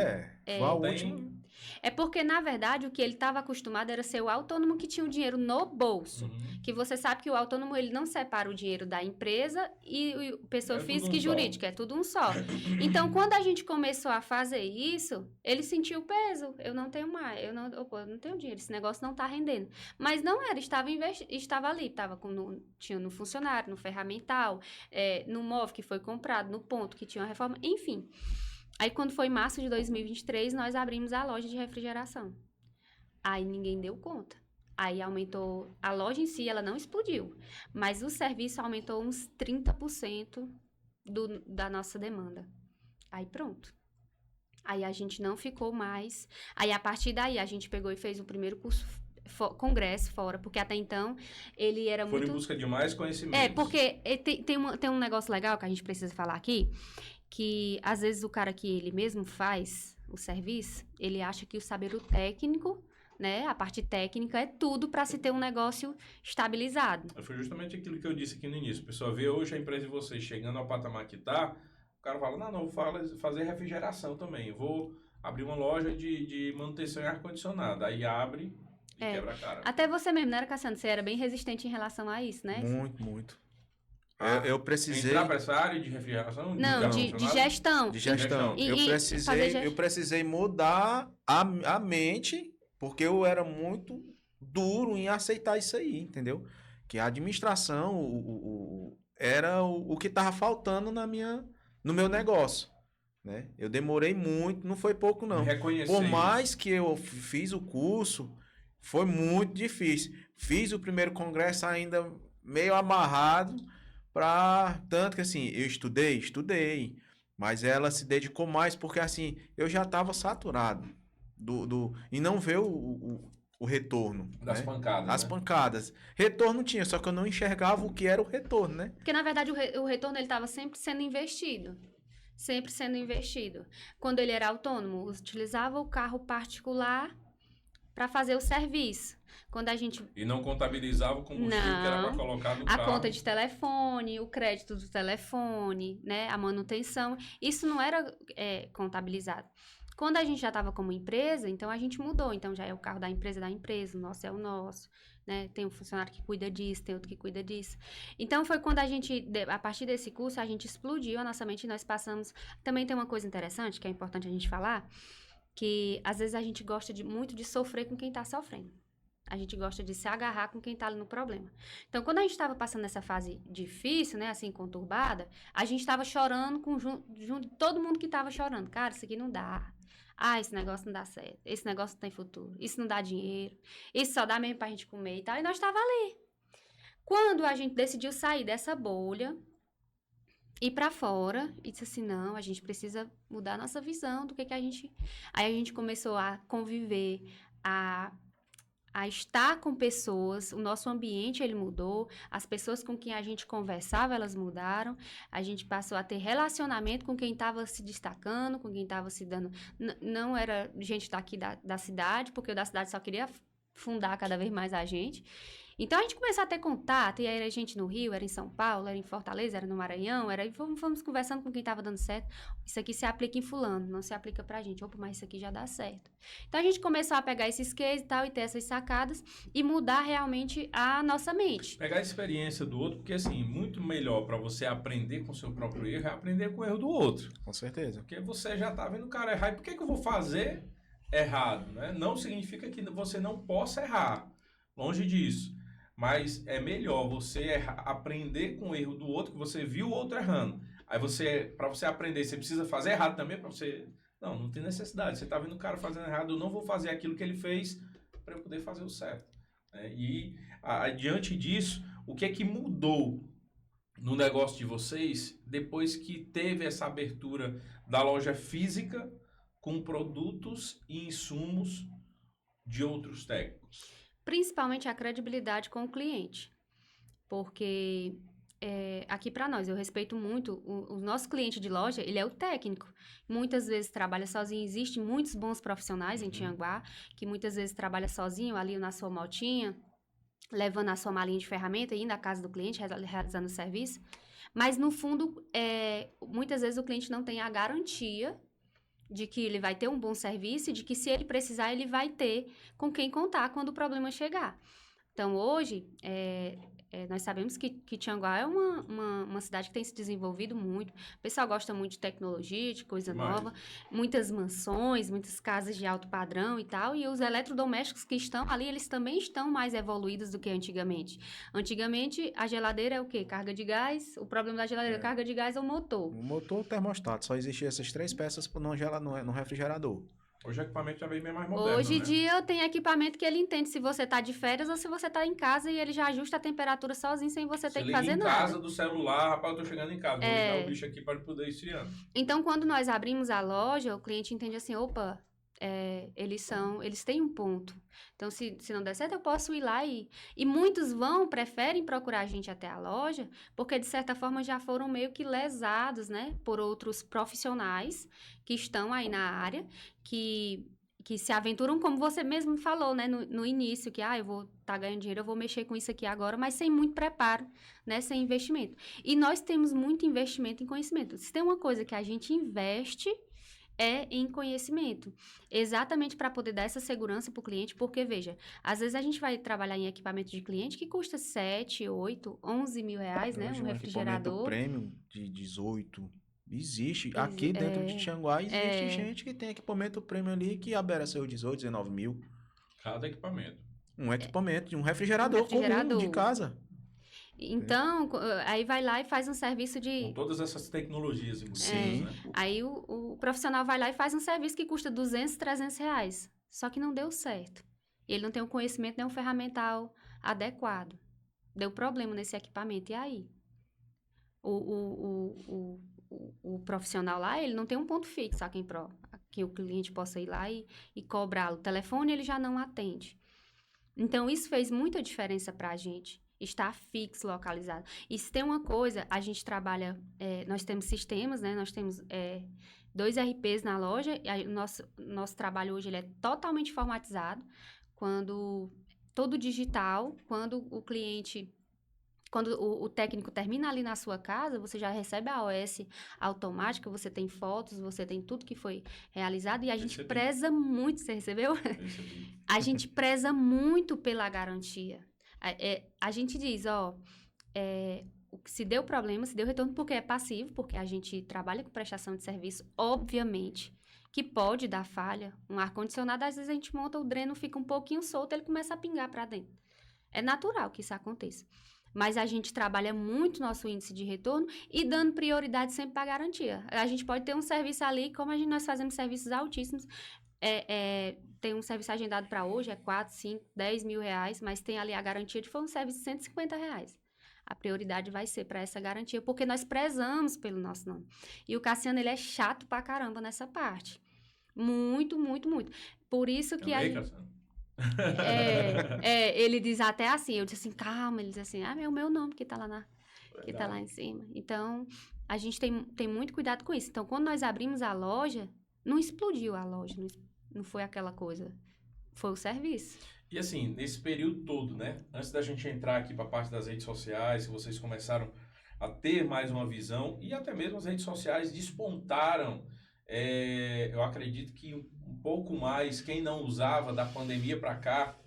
S3: Foi a última...
S2: É porque, na verdade, o que ele estava acostumado era ser o autônomo que tinha o dinheiro no bolso. Que você sabe que o autônomo, ele não separa o dinheiro da empresa e pessoa física e jurídica. É tudo um só. Então, quando a gente começou a fazer isso, ele sentiu o peso. Eu não tenho mais, eu não tenho dinheiro, esse negócio não está rendendo. Mas não era, estava ali, tinha no funcionário, no ferramental, no móvel que foi comprado, no ponto que tinha uma reforma, enfim. Aí, quando foi março de 2023, nós abrimos a loja de refrigeração. Aí, ninguém deu conta. Aí, aumentou... A loja em si, ela não explodiu. Mas o serviço aumentou uns 30% da nossa demanda. Aí, pronto. Aí, a gente não ficou mais... Aí, a partir daí, a gente pegou e fez o primeiro curso... congresso fora, porque até então ele era muito...
S1: Foi em busca de mais conhecimento.
S2: Porque tem um negócio legal que a gente precisa falar aqui, que às vezes o cara que ele mesmo faz o serviço, ele acha que o saber técnico, né, a parte técnica é tudo para se ter um negócio estabilizado.
S1: Foi justamente aquilo que eu disse aqui no início. A pessoa vê hoje a empresa de vocês chegando ao patamar que está, o cara fala, não, vou fazer refrigeração também, vou abrir uma loja de manutenção e ar-condicionado. Aí abre e quebra a cara.
S2: Até você mesmo, né, Cassiano? Você era bem resistente em relação a isso, né?
S3: Muito. Eu precisei...
S1: Entrar para essa área de refrigeração?
S2: Não, de gestão.
S3: De gestão. Eu precisei mudar a mente, porque eu era muito duro em aceitar isso aí, entendeu? Que a administração era o que estava faltando no meu negócio, né? Eu demorei muito, não foi pouco não. Por mais que eu fiz o curso, foi muito difícil. Fiz o primeiro congresso ainda meio amarrado, tanto que assim, eu estudei, mas ela se dedicou mais porque assim, eu já estava saturado e não ver o retorno.
S1: Das pancadas,
S2: né?
S3: As pancadas. Retorno tinha, só que eu não enxergava o que era o retorno, né?
S2: Porque na verdade o retorno ele estava sempre sendo investido. Quando ele era autônomo, utilizava o carro particular para fazer o serviço. Quando a gente...
S1: E não contabilizava o combustível que era para colocar no carro.
S2: A conta de telefone, o crédito do telefone, né? A manutenção. Isso não era contabilizado. Quando a gente já estava como empresa, então a gente mudou. Então já é o carro da empresa, o nosso é o nosso. Né? Tem um funcionário que cuida disso, tem outro que cuida disso. Então foi quando a partir desse curso, a gente explodiu a nossa mente e nós passamos... Também tem uma coisa interessante, que é importante a gente falar, que às vezes a gente gosta muito de sofrer com quem está sofrendo. A gente gosta de se agarrar com quem está ali no problema. Então, quando a gente estava passando essa fase difícil, né, assim, conturbada, a gente estava chorando junto todo mundo que estava chorando. Cara, isso aqui não dá. Ah, esse negócio não dá certo. Esse negócio não tem futuro. Isso não dá dinheiro. Isso só dá mesmo pra gente comer e tal. E nós estávamos ali. Quando a gente decidiu sair dessa bolha, ir para fora e disse assim, não, a gente precisa mudar a nossa visão do que a gente... Aí a gente começou a conviver, a estar com pessoas, o nosso ambiente, ele mudou, as pessoas com quem a gente conversava, elas mudaram, a gente passou a ter relacionamento com quem estava se destacando, com quem estava se dando... Não era gente daqui da cidade, porque o da cidade só queria fundar cada vez mais a gente. Então, a gente começou a ter contato, e aí era gente no Rio, era em São Paulo, era em Fortaleza, era no Maranhão, e fomos conversando com quem estava dando certo. Isso aqui se aplica em fulano, não se aplica pra gente. Opa, mas isso aqui já dá certo. Então, a gente começou a pegar esses cases e tal, e ter essas sacadas, e mudar realmente a nossa mente.
S1: Pegar a experiência do outro, porque assim, muito melhor para você aprender com o seu próprio erro é aprender com o erro do outro.
S3: Com certeza.
S1: Porque você já tá vendo o cara errar, e por que eu vou fazer errado, né? Não significa que você não possa errar. Longe disso. Mas é melhor você aprender com o erro do outro, que você viu o outro errando. Aí para você aprender, você precisa fazer errado também para você... Não tem necessidade. Você tá vendo o cara fazendo errado, eu não vou fazer aquilo que ele fez para eu poder fazer o certo. E diante disso, o que é que mudou no negócio de vocês depois que teve essa abertura da loja física com produtos e insumos de outros técnicos?
S2: Principalmente a credibilidade com o cliente. Porque aqui para nós, eu respeito muito, o nosso cliente de loja, ele é o técnico. Muitas vezes trabalha sozinho, existem muitos bons profissionais em Tianguá, que muitas vezes trabalha sozinho, ali na sua motinha, levando a sua malinha de ferramenta, indo à casa do cliente, realizando o serviço. Mas, no fundo, muitas vezes o cliente não tem a garantia de que ele vai ter um bom serviço e de que, se ele precisar, ele vai ter com quem contar quando o problema chegar. Então, hoje, nós sabemos que Tianguá é uma cidade que tem se desenvolvido muito. O pessoal gosta muito de tecnologia, de coisa nova. Muitas mansões, muitas casas de alto padrão e tal. E os eletrodomésticos que estão ali, eles também estão mais evoluídos do que antigamente. Antigamente, a geladeira é o quê? Carga de gás. O problema da geladeira, carga de gás, é o motor.
S3: O motor, o termostato. Só existiam essas 3 peças no refrigerador.
S1: Hoje o equipamento já vem bem mais moderno,
S2: Hoje em dia tem equipamento que ele entende se você tá de férias ou se você tá em casa, e ele já ajusta a temperatura sozinho sem você ter que fazer nada.
S1: Em casa do celular, rapaz, eu tô chegando em casa, vou ligar o bicho aqui para poder ir esfriando.
S2: Então, quando nós abrimos a loja, o cliente entende assim, opa, eles têm um ponto. Então, se não der certo, eu posso ir lá e muitos preferem procurar a gente até a loja, porque, de certa forma, já foram meio que lesados, né, por outros profissionais que estão aí na área, que se aventuram, como você mesmo falou, né, no início, que, eu vou estar ganhando dinheiro, eu vou mexer com isso aqui agora, mas sem muito preparo, né, sem investimento. E nós temos muito investimento em conhecimento. Se tem uma coisa que a gente investe, em conhecimento, exatamente para poder dar essa segurança para o cliente, porque, veja, às vezes a gente vai trabalhar em equipamento de cliente que custa 7, 8, 11 mil reais, né, um refrigerador.
S3: Premium de 18, existe, aqui dentro de Tianguá, existe gente que tem equipamento premium ali que abera seus 18, 19 mil.
S1: Cada equipamento.
S3: Um equipamento de um refrigerador comum de casa.
S2: Então, aí vai lá e faz um serviço de...
S1: Com todas essas tecnologias embutidas, né?
S2: Aí o profissional vai lá e faz um serviço que custa 200, 300 reais. Só que não deu certo. Ele não tem o conhecimento nem um ferramental adequado. Deu problema nesse equipamento. E aí? O profissional lá, ele não tem um ponto fixo que o cliente possa ir lá e cobrá-lo. O telefone, ele já não atende. Então, isso fez muita diferença para a gente. Estar fixo, localizado. E se tem uma coisa, a gente trabalha... nós temos sistemas, né? Nós temos 2 RPs na loja. E nosso trabalho hoje ele é totalmente informatizado. Todo digital. Quando o cliente... Quando o técnico termina ali na sua casa, você já recebe a OS automática, você tem fotos, você tem tudo que foi realizado. E a gente preza muito... Você recebeu?
S1: Recebi.
S2: A gente preza muito pela garantia. A gente diz, se deu problema, se deu retorno, porque é passivo, porque a gente trabalha com prestação de serviço, obviamente, que pode dar falha. Um ar-condicionado, às vezes a gente monta, o dreno fica um pouquinho solto, ele começa a pingar para dentro. É natural que isso aconteça. Mas a gente trabalha muito nosso índice de retorno e dando prioridade sempre para a garantia. A gente pode ter um serviço ali, como nós fazemos serviços altíssimos, tem um serviço agendado para hoje, 4, 5, 10 mil reais, mas tem ali a garantia de foi um serviço de 150 reais. a prioridade vai ser para essa garantia, porque nós prezamos pelo nosso nome. E o Cassiano, ele é chato pra caramba nessa parte. Muito, muito, muito. Por isso que ele diz até assim, eu disse assim, calma, ele diz assim, é o meu nome que tá lá em cima. Então, a gente tem muito cuidado com isso. Então, quando nós abrimos a loja, não explodiu a loja, não foi aquela coisa, foi o serviço.
S1: E assim, nesse período todo, né? Antes da gente entrar aqui para a parte das redes sociais, que vocês começaram a ter mais uma visão, e até mesmo as redes sociais despontaram, eu acredito que um pouco mais, quem não usava da pandemia para cá,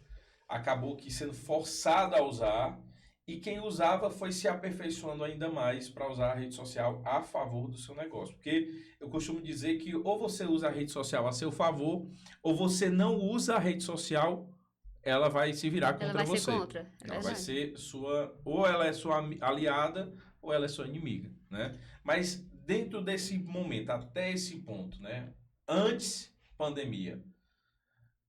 S1: acabou que sendo forçado a usar, e quem usava foi se aperfeiçoando ainda mais para usar a rede social a favor do seu negócio. Porque eu costumo dizer que ou você usa a rede social a seu favor, ou você não usa a rede social, ela vai se virar contra você. Ela vai ser ou ela é sua aliada, ou ela é sua inimiga, né? Mas dentro desse momento, até esse ponto, né? Antes pandemia,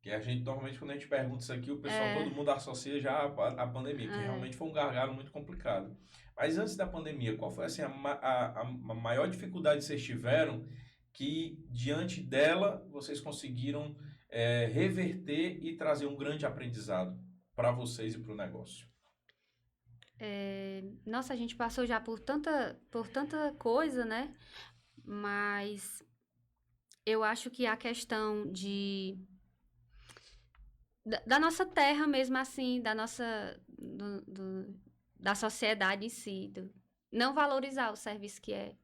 S1: que a gente, normalmente, quando a gente pergunta isso aqui, o pessoal, todo mundo associa já a pandemia, que realmente foi um gargalo muito complicado. Mas antes da pandemia, qual foi, assim, a maior dificuldade que vocês tiveram que, diante dela, vocês conseguiram reverter e trazer um grande aprendizado para vocês e para o negócio?
S2: Nossa, a gente passou já por tanta coisa, né? Mas eu acho que a questão da nossa terra mesmo assim, da nossa da sociedade em si, não valorizar o serviço que é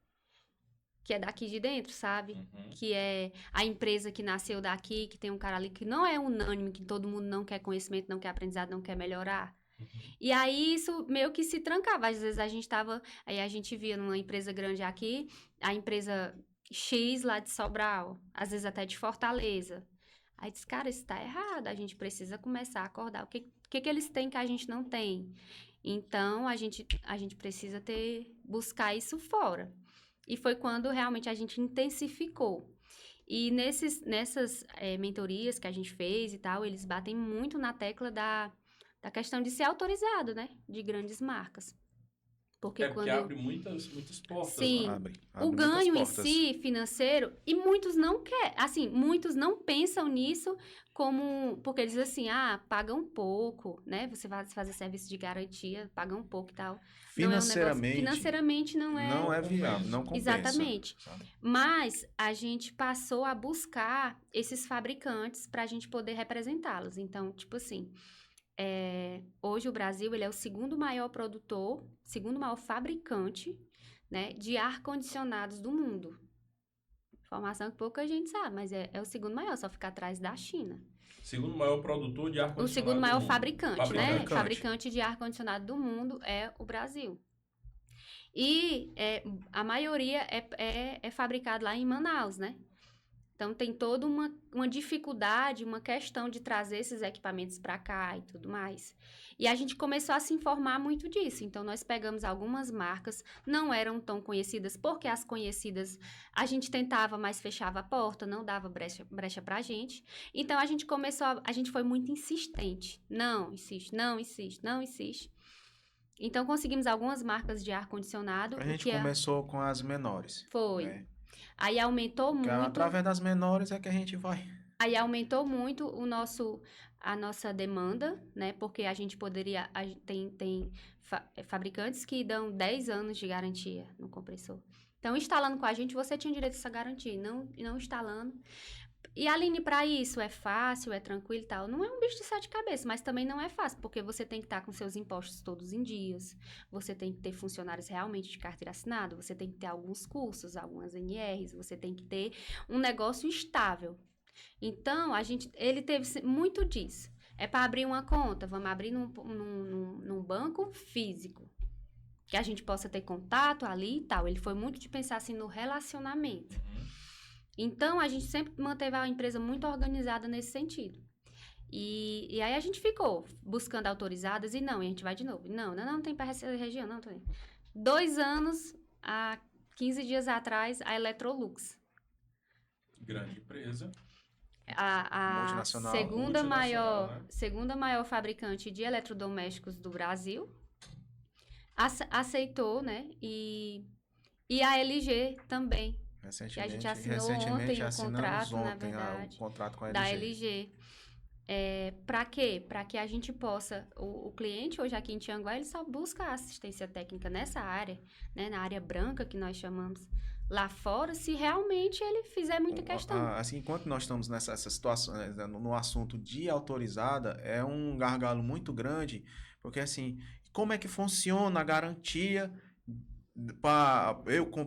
S2: daqui de dentro, sabe?
S1: Uhum.
S2: Que é a empresa que nasceu daqui, que tem um cara ali que não é unânime, que todo mundo não quer conhecimento, não quer aprendizado, não quer melhorar.
S1: Uhum.
S2: E aí isso meio que se trancava. Às vezes aí a gente via numa empresa grande aqui, a empresa X lá de Sobral, às vezes até de Fortaleza. Aí diz, cara, isso tá errado, a gente precisa começar a acordar. O que eles têm que a gente não tem? Então, a gente precisa buscar isso fora. E foi quando realmente a gente intensificou. E nessas mentorias que a gente fez e tal, eles batem muito na tecla da questão de ser autorizado, né? De grandes marcas.
S1: Porque abre muitas portas.
S2: Sim,
S3: abre
S2: o ganho em si, financeiro, e muitos não querem, assim, muitos não pensam nisso como, porque eles dizem assim, paga um pouco, né? Você vai fazer serviço de garantia, paga um pouco e tal.
S3: Financeiramente
S2: não
S3: é viável, não compensa.
S2: Exatamente.
S3: Sabe?
S2: Mas a gente passou a buscar esses fabricantes para a gente poder representá-los. Então, tipo assim, hoje o Brasil ele é o segundo maior produtor, segundo maior fabricante, né, de ar-condicionados do mundo. Informação que pouca gente sabe, mas é o segundo maior, só fica atrás da China.
S1: Segundo maior produtor de ar-condicionado.
S2: O segundo maior
S1: do mundo.
S2: fabricante, né? Fabricante de ar-condicionado do mundo é o Brasil. E a maioria é fabricado lá em Manaus, né? Então, tem toda uma dificuldade, uma questão de trazer esses equipamentos para cá e tudo mais. E a gente começou a se informar muito disso. Então, nós pegamos algumas marcas, não eram tão conhecidas, porque as conhecidas a gente tentava, mas fechava a porta, não dava brecha para a gente. Então, a gente a gente foi muito insistente. Não insiste, não insiste, não insiste. Então, conseguimos algumas marcas de ar-condicionado.
S3: A gente começou com as menores.
S2: Foi. Né? Aí aumentou muito.
S3: Através das menores é que a gente vai.
S2: Aí aumentou muito a nossa demanda, né? Porque a gente poderia. Tem fabricantes que dão 10 anos de garantia no compressor. Então, instalando com a gente, você tinha direito a essa garantia. Não instalando. E, Aline, para isso, é fácil, é tranquilo e tal? Não é um bicho de sete cabeças, mas também não é fácil, porque você tem que estar com seus impostos todos em dias, você tem que ter funcionários realmente de carteira assinada, você tem que ter alguns cursos, algumas NRs, você tem que ter um negócio estável. Então, ele teve muito disso. É para abrir uma conta, vamos abrir num banco físico, que a gente possa ter contato ali e tal. Ele foi muito de pensar assim no relacionamento. Então, a gente sempre manteve a empresa muito organizada nesse sentido. E aí a gente ficou buscando autorizadas e a gente vai de novo. Não tem para essa região, não tem. 2 anos, há 15 dias atrás, a Electrolux.
S1: Grande empresa.
S2: A segunda maior fabricante de eletrodomésticos do Brasil. aceitou, né? E a LG também. Que a gente assinou ontem o contrato, na verdade,
S3: o contrato com a LG.
S2: Da LG. Para quê? Para que a gente possa... O cliente hoje aqui em Tianguá, ele só busca assistência técnica nessa área, né? Na área branca, que nós chamamos. Lá fora, se realmente ele fizer muita questão.
S3: Assim, enquanto nós estamos nessa situação, né, no assunto de autorizada, é um gargalo muito grande, porque assim, como é que funciona a garantia?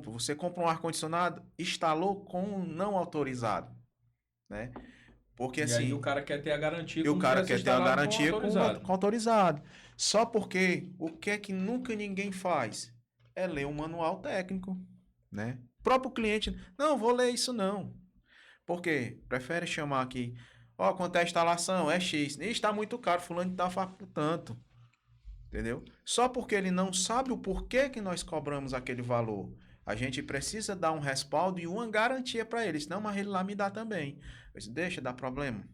S3: Você compra um ar-condicionado, instalou com não autorizado, né? Porque assim,
S1: aí o cara quer ter a garantia
S3: com autorizado. Só porque o que é que nunca ninguém faz? É ler um manual técnico, né? O próprio cliente, não, vou ler isso não. Por quê? Prefere chamar aqui, quanto é a instalação? É X. Está muito caro, fulano está por tanto. Entendeu? Só porque ele não sabe o porquê que nós cobramos aquele valor. A gente precisa dar um respaldo e uma garantia para ele. Senão, mas ele lá me dá também. Eu disse, deixa, dá problema.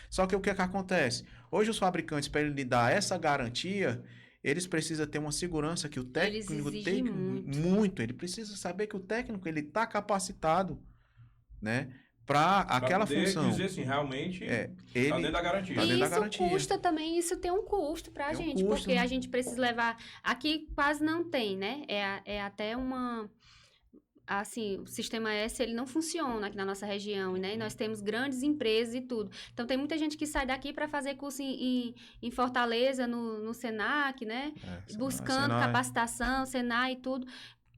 S3: Só que o que acontece? Hoje os fabricantes, para ele lhe dar essa garantia, eles precisam ter uma segurança que o técnico tem muito. Ele precisa saber que o técnico ele está capacitado, né? Para aquela função.
S1: Dizer assim, realmente está dentro da garantia.
S2: E isso custa também, isso tem um custo para a gente, porque a gente precisa levar... Aqui quase não tem, né? É até uma... Assim, o Sistema S, ele não funciona aqui na nossa região, né? E nós temos grandes empresas e tudo. Então, tem muita gente que sai daqui para fazer curso em Fortaleza, no Senac, né? Buscando capacitação, Senai e tudo.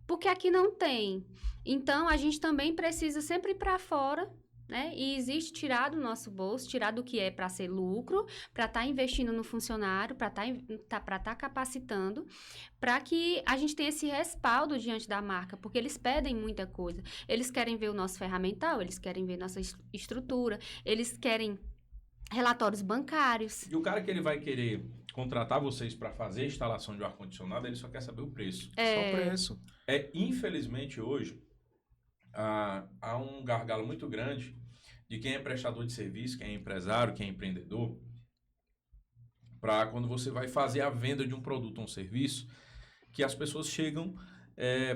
S2: Porque aqui não tem. Então, a gente também precisa sempre ir para fora, né? E existe tirar do nosso bolso, tirar do que é para ser lucro, para estar investindo no funcionário, para estar capacitando, para que a gente tenha esse respaldo diante da marca, porque eles pedem muita coisa. Eles querem ver o nosso ferramental, eles querem ver nossa estrutura, eles querem relatórios bancários.
S1: E o cara que ele vai querer contratar vocês para fazer a instalação de um ar-condicionado, ele só quer saber o preço.
S3: Só o preço.
S1: Infelizmente, hoje, há um gargalo muito grande de quem é prestador de serviço, quem é empresário, quem é empreendedor, para quando você vai fazer a venda de um produto ou um serviço, que as pessoas chegam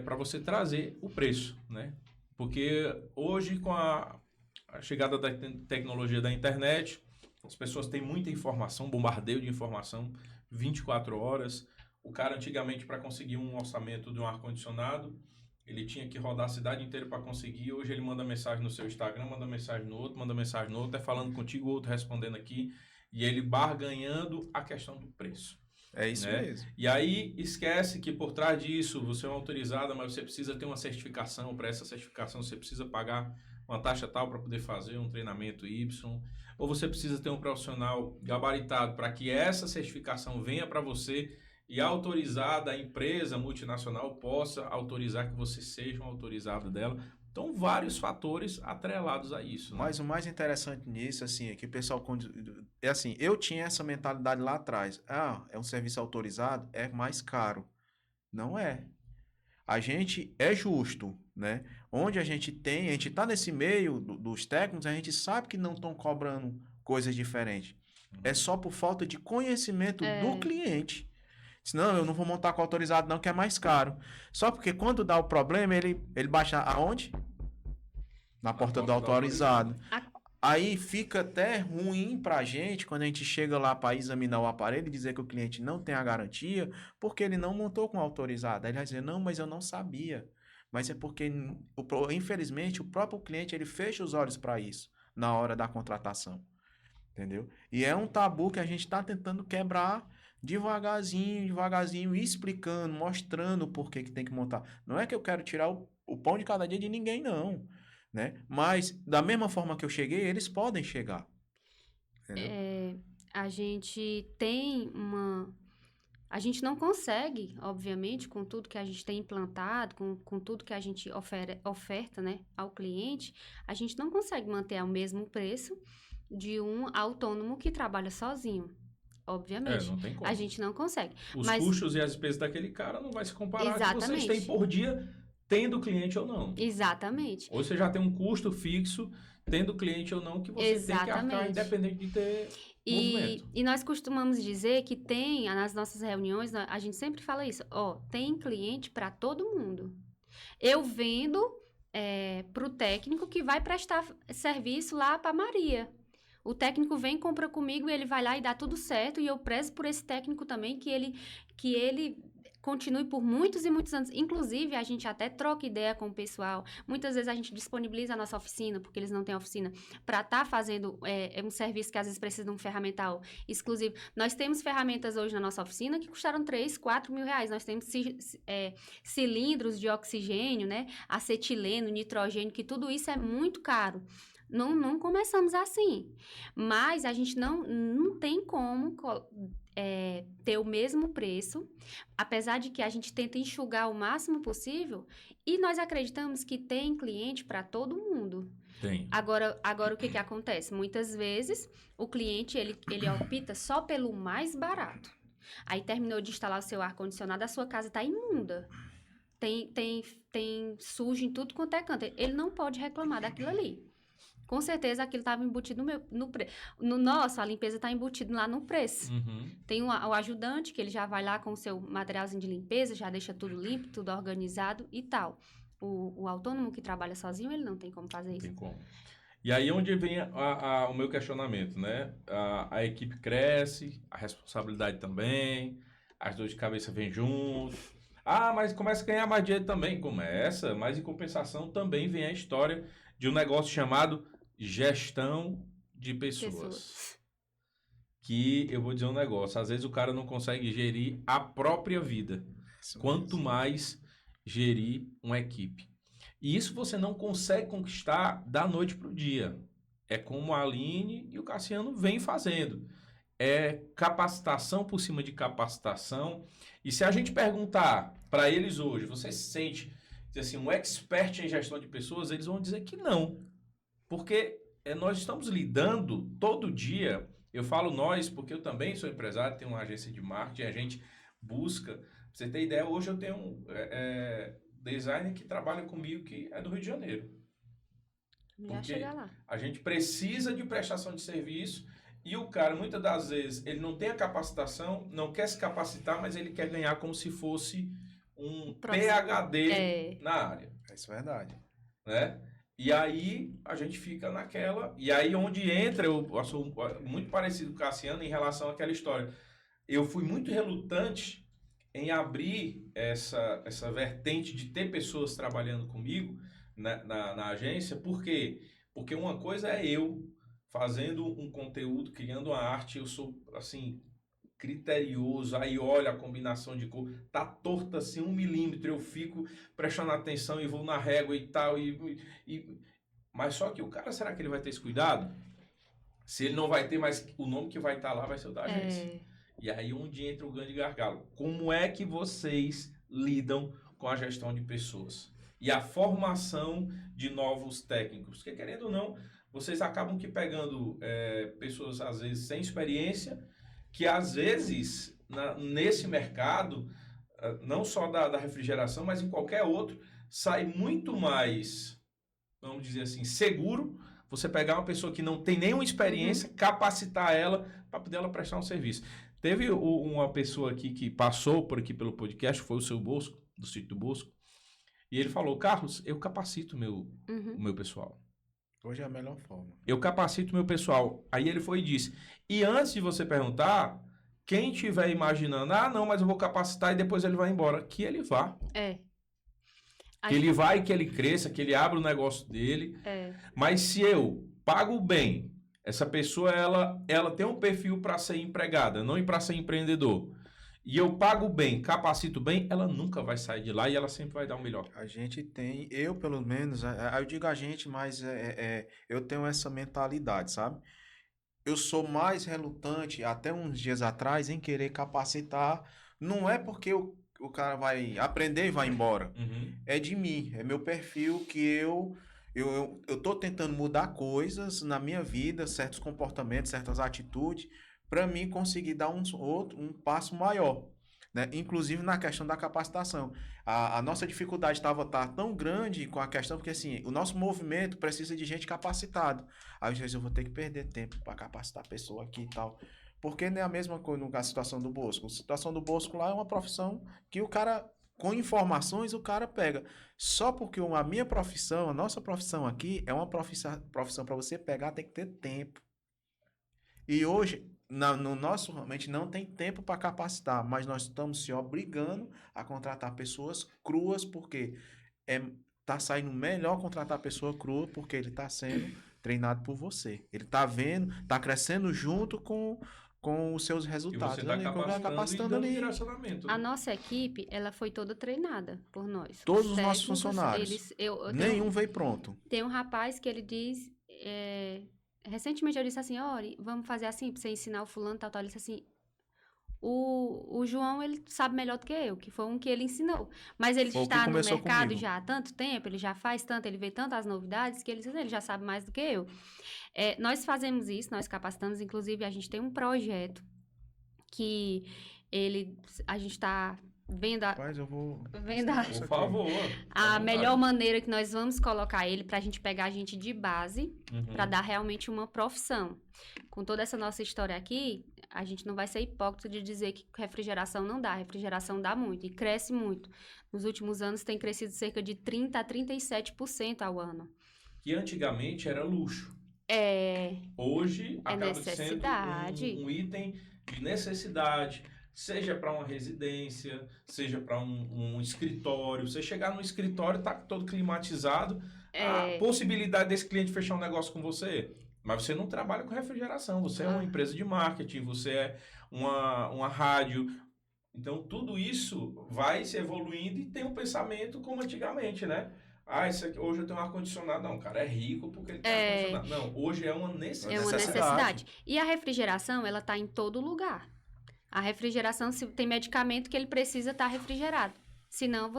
S1: para você trazer o preço, né? Porque hoje, com a chegada da tecnologia da internet, as pessoas têm muita informação, bombardeio de informação, 24 horas. O cara, antigamente, para conseguir um orçamento de um ar-condicionado, ele tinha que rodar a cidade inteira para conseguir. Hoje ele manda mensagem no seu Instagram, manda mensagem no outro, é falando contigo, o outro respondendo aqui, e ele barganhando a questão do preço.
S3: É isso mesmo.
S1: E aí esquece que por trás disso você é uma autorizada, mas você precisa ter uma certificação. Para essa certificação você precisa pagar uma taxa tal para poder fazer um treinamento Y, ou você precisa ter um profissional gabaritado para que essa certificação venha para você e autorizada, a empresa multinacional possa autorizar que você seja um autorizado dela. Então, vários fatores atrelados a isso. Né?
S3: Mas o mais interessante nisso, assim, é que o pessoal... É assim, eu tinha essa mentalidade lá atrás. É um serviço autorizado, é mais caro. Não é. A gente é justo, né? Onde a gente está nesse meio dos técnicos, a gente sabe que não estão cobrando coisas diferentes. É só por falta de conhecimento do cliente. Não, eu não vou montar com autorizado não, que é mais caro. Só porque quando dá o problema, ele baixa aonde? Na porta do autorizado. Aí fica até ruim pra gente quando a gente chega lá para examinar o aparelho e dizer que o cliente não tem a garantia porque ele não montou com autorizado. Aí ele vai dizer, não, mas eu não sabia. Mas é porque, infelizmente, o próprio cliente ele fecha os olhos para isso na hora da contratação. Entendeu? E é um tabu que a gente está tentando quebrar devagarzinho, explicando, mostrando por que tem que montar. Não é que eu quero tirar o pão de cada dia de ninguém, não. Né? Mas, da mesma forma que eu cheguei, eles podem chegar.
S2: A gente tem uma... A gente não consegue, obviamente, com tudo que a gente tem implantado, com tudo que a gente oferta, né, ao cliente, a gente não consegue manter ao mesmo preço de um autônomo que trabalha sozinho. Obviamente.
S1: Não tem como.
S2: A gente não consegue.
S1: Os custos e as despesas daquele cara não vai se comparar
S2: Exatamente.
S1: Que vocês têm por dia, tendo cliente ou não.
S2: Exatamente.
S1: Ou você já tem um custo fixo, tendo cliente ou não, que você tem que arcar, independente de ter
S2: E nós costumamos dizer que nas nossas reuniões, a gente sempre fala isso, tem cliente para todo mundo. Eu vendo para o técnico que vai prestar serviço lá para Maria. O técnico vem, compra comigo e ele vai lá e dá tudo certo. E eu prezo por esse técnico também que ele continue por muitos e muitos anos. Inclusive, a gente até troca ideia com o pessoal. Muitas vezes a gente disponibiliza a nossa oficina, porque eles não têm oficina, para estar fazendo um serviço que às vezes precisa de um ferramental exclusivo. Nós temos ferramentas hoje na nossa oficina que custaram 3, 4 mil reais. Nós temos cilindros de oxigênio, né? Acetileno, nitrogênio, que tudo isso é muito caro. Não começamos assim, mas a gente não tem como ter o mesmo preço, apesar de que a gente tenta enxugar o máximo possível, e nós acreditamos que tem cliente para todo mundo.
S1: Tem.
S2: Agora o que acontece? Muitas vezes o cliente ele opta só pelo mais barato. Aí terminou de instalar o seu ar-condicionado, a sua casa está imunda. Tem sujo em tudo quanto é canto. Ele não pode reclamar daquilo ali. Com certeza aquilo estava embutido no preço. No nosso, a limpeza está embutida lá no preço.
S1: Uhum.
S2: Tem o ajudante, que ele já vai lá com o seu materialzinho de limpeza, já deixa tudo limpo, tudo organizado e tal. O autônomo que trabalha sozinho, ele não tem como fazer isso.
S1: Tem como. E aí onde vem o meu questionamento, né? A equipe cresce, a responsabilidade também, as dores de cabeça vêm junto. Mas começa a ganhar mais dinheiro também. Começa, mas em compensação também vem a história de um negócio chamado gestão de pessoas. Que eu vou dizer um negócio, às vezes o cara não consegue gerir a própria vida, quanto mais gerir uma equipe. E isso você não consegue conquistar da noite para o dia. É como a Aline e o Cassiano vêm fazendo. É capacitação por cima de capacitação. E se a gente perguntar para eles hoje, você se sente assim, um expert em gestão de pessoas, eles vão dizer que não. Porque nós estamos lidando todo dia, eu falo nós, porque eu também sou empresário, tenho uma agência de marketing, a gente busca, pra você ter ideia, hoje eu tenho um designer que trabalha comigo que é do Rio de Janeiro.
S2: Já chegar lá.
S1: A gente precisa de prestação de serviço e o cara, muitas das vezes, ele não tem a capacitação, não quer se capacitar, mas ele quer ganhar como se fosse um PhD na área.
S3: Isso é verdade.
S1: Né? E aí a gente fica naquela... E aí onde entra, eu sou muito parecido com o Cassiano em relação àquela história. Eu fui muito relutante em abrir essa vertente de ter pessoas trabalhando comigo na agência. Por quê? Porque uma coisa é eu fazendo um conteúdo, criando uma arte, eu sou, assim, criterioso, aí olha a combinação de cor, tá torta assim 1 milímetro, eu fico prestando atenção e vou na régua e tal, mas só que o cara, será que ele vai ter esse cuidado? Se ele não vai ter, mas o nome que vai estar lá vai ser o da agência. E aí onde entra o grande gargalo. Como é que vocês lidam com a gestão de pessoas? E a formação de novos técnicos? Porque querendo ou não, vocês acabam que pegando pessoas, às vezes, sem experiência, que às vezes, nesse mercado, não só da refrigeração, mas em qualquer outro, sai muito mais, vamos dizer assim, seguro você pegar uma pessoa que não tem nenhuma experiência, capacitar ela para poder ela prestar um serviço. Teve uma pessoa aqui que passou por aqui pelo podcast, foi o seu Bosco, do Sítio do Bosco, e ele falou, Carlos, eu capacito o meu pessoal.
S3: Hoje é a melhor forma.
S1: Eu capacito o meu pessoal. Aí ele foi e disse, e antes de você perguntar, quem estiver imaginando, não, mas eu vou capacitar e depois ele vai embora, que ele vá. Que ele vá e que ele cresça, que ele abra o negócio dele. Mas se eu pago bem, essa pessoa, ela tem um perfil para ser empregada, não para ser empreendedor. E eu pago bem, capacito bem, ela nunca vai sair de lá e ela sempre vai dar o melhor.
S3: A gente tem, eu pelo menos, eu digo a gente, mas eu tenho essa mentalidade, sabe? Eu sou mais relutante, até uns dias atrás, em querer capacitar. Não é porque o cara vai aprender e vai embora. É de mim, é meu perfil que eu tô tentando mudar coisas na minha vida, certos comportamentos, certas atitudes, para mim conseguir dar um passo maior. né? Inclusive na questão da capacitação. A nossa dificuldade estava tão grande com a questão, porque assim, o nosso movimento precisa de gente capacitada. Aí às vezes eu vou ter que perder tempo para capacitar a pessoa aqui e tal. Porque não é a mesma coisa na situação do Bosco. A situação do Bosco lá é uma profissão que o cara, com informações, o cara pega. Só porque a minha profissão, a nossa profissão aqui, é uma profissão para você pegar, tem que ter tempo. E hoje, no nosso realmente não tem tempo para capacitar, mas nós estamos se obrigando a contratar pessoas cruas, porque tá saindo melhor contratar pessoa crua, porque ele está sendo treinado por você. Ele está vendo, está crescendo junto com os seus resultados.
S1: E você está capacitando ali. Direcionamento, né?
S2: A nossa equipe, ela foi toda treinada por nós.
S3: Todos os nossos funcionários. Nenhum veio pronto.
S2: Tem um rapaz que ele diz... recentemente eu disse assim, Ori, vamos fazer assim, pra você ensinar o fulano, tal. Ele disse assim, o João, ele sabe melhor do que eu, que foi um que ele ensinou. Mas ele está no mercado já há tanto tempo, ele já faz tanto, ele vê tantas novidades, que ele já sabe mais do que eu. Nós fazemos isso, nós capacitamos, inclusive a gente tem um projeto que a gente está vendo
S3: Rapaz, eu vou...
S1: Por favor.
S2: A melhor maneira que nós vamos colocar ele pra gente pegar a gente de base, pra dar realmente uma profissão. Com toda essa nossa história aqui, a gente não vai ser hipócrita de dizer que refrigeração não dá. Refrigeração dá muito e cresce muito. Nos últimos anos tem crescido cerca de 30% a 37% ao ano.
S1: Que antigamente era luxo. Hoje acaba sendo um item de necessidade. Seja para uma residência, seja para um escritório. Você chegar no escritório, está todo climatizado. A possibilidade desse cliente fechar um negócio com você. Mas você não trabalha com refrigeração. Você é uma empresa de marketing, você é uma rádio. Então, tudo isso vai se evoluindo e tem um pensamento como antigamente, né? Isso aqui, hoje eu tenho um ar-condicionado. Não, o cara é rico porque ele tem ar-condicionado. Não, hoje é uma necessidade.
S2: É uma necessidade. E a refrigeração, ela está em todo lugar. A refrigeração, se tem medicamento que ele precisa estar refrigerado. Senão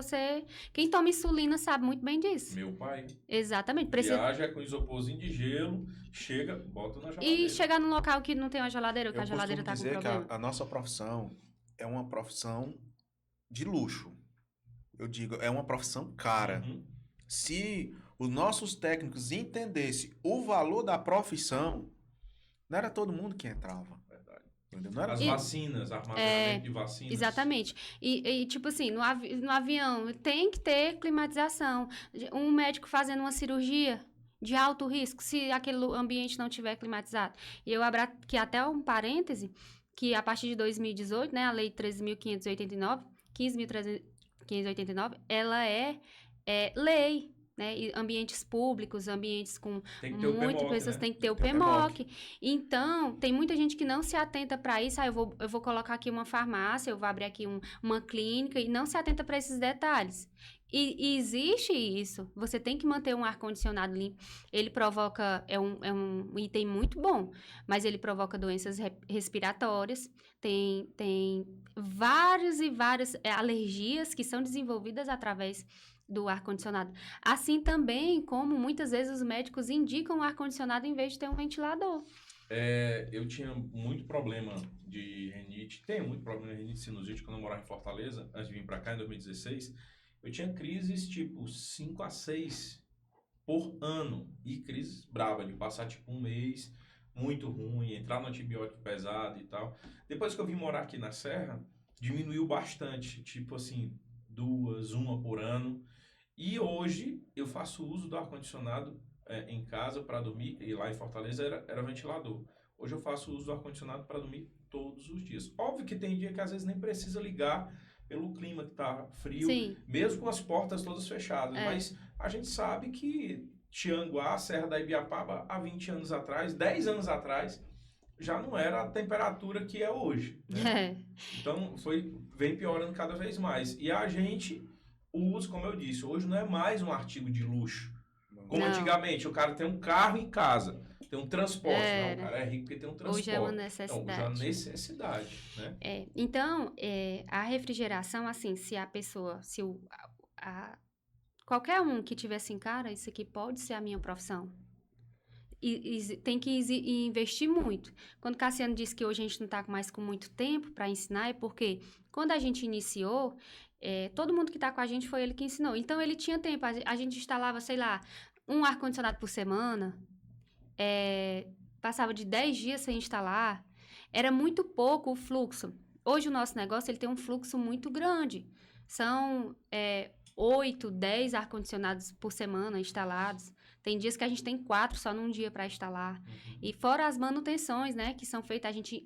S2: quem toma insulina sabe muito bem disso.
S1: Meu pai.
S2: Exatamente.
S1: Viaja com isoporzinho de gelo, chega, bota na geladeira.
S2: E chegar num local que não tem uma geladeira, ou que a geladeira tá com problema.
S3: Eu costumo dizer que a nossa profissão é uma profissão de luxo. Eu digo, é uma profissão cara. Se os nossos técnicos entendessem o valor da profissão, não era todo mundo que entrava.
S1: As vacinas, armazenamento de vacinas.
S2: Exatamente. E tipo assim, no avião tem que ter climatização. Um médico fazendo uma cirurgia de alto risco, se aquele ambiente não tiver climatizado. E eu abro aqui até um parêntese, que a partir de 2018, né, a Lei 15.589, ela é lei. Né? E ambientes públicos, ambientes com muitas pessoas, tem que ter o PMOC. Então, tem muita gente que não se atenta para isso. Eu vou colocar aqui uma farmácia, eu vou abrir aqui uma clínica e não se atenta para esses detalhes. E existe isso. Você tem que manter um ar-condicionado limpo. Ele provoca, é um item muito bom, mas ele provoca doenças respiratórias. Tem várias e várias alergias que são desenvolvidas através do ar-condicionado. Assim também como muitas vezes os médicos indicam o ar-condicionado em vez de ter um ventilador.
S1: Eu tinha muito problema de rinite, tenho muito problema de rinite sinusite quando eu morava em Fortaleza, antes de vir para cá em 2016. Eu tinha crises tipo 5 a 6 por ano, e crises bravas, de passar tipo um mês muito ruim, entrar no antibiótico pesado e tal. Depois que eu vim morar aqui na Serra, diminuiu bastante, tipo assim, 2, 1 por ano. E hoje eu faço uso do ar-condicionado em casa para dormir, e lá em Fortaleza era ventilador. Hoje eu faço uso do ar-condicionado para dormir todos os dias. Óbvio que tem dia que às vezes nem precisa ligar pelo clima que tá frio,
S2: Sim.
S1: Mesmo com as portas todas fechadas. Mas a gente sabe que Tianguá, Serra da Ibiapaba, há 20 anos atrás, 10 anos atrás, já não era a temperatura que é hoje. Né? Então vem piorando cada vez mais. E a gente usa, como eu disse, hoje não é mais um artigo de luxo. Como antigamente, o cara tem um carro em casa, tem um transporte. Não, o cara é rico porque tem um transporte.
S2: Hoje é uma necessidade.
S1: Então, hoje é uma necessidade, né?
S2: Então, a refrigeração, assim, se a pessoa, qualquer um que tivesse em cara, isso aqui pode ser a minha profissão. tem que investir muito. Quando o Cassiano disse que hoje a gente não está mais com muito tempo para ensinar, é porque quando a gente iniciou, todo mundo que está com a gente foi ele que ensinou. Então, ele tinha tempo. A gente instalava, sei lá, um ar-condicionado por semana, passava de 10 dias sem instalar. Era muito pouco o fluxo. Hoje, o nosso negócio ele tem um fluxo muito grande. São 8, 10 ar-condicionados por semana instalados. Tem dias que a gente tem 4 só num dia para instalar. Uhum. E fora as manutenções, né, que são feitas, a gente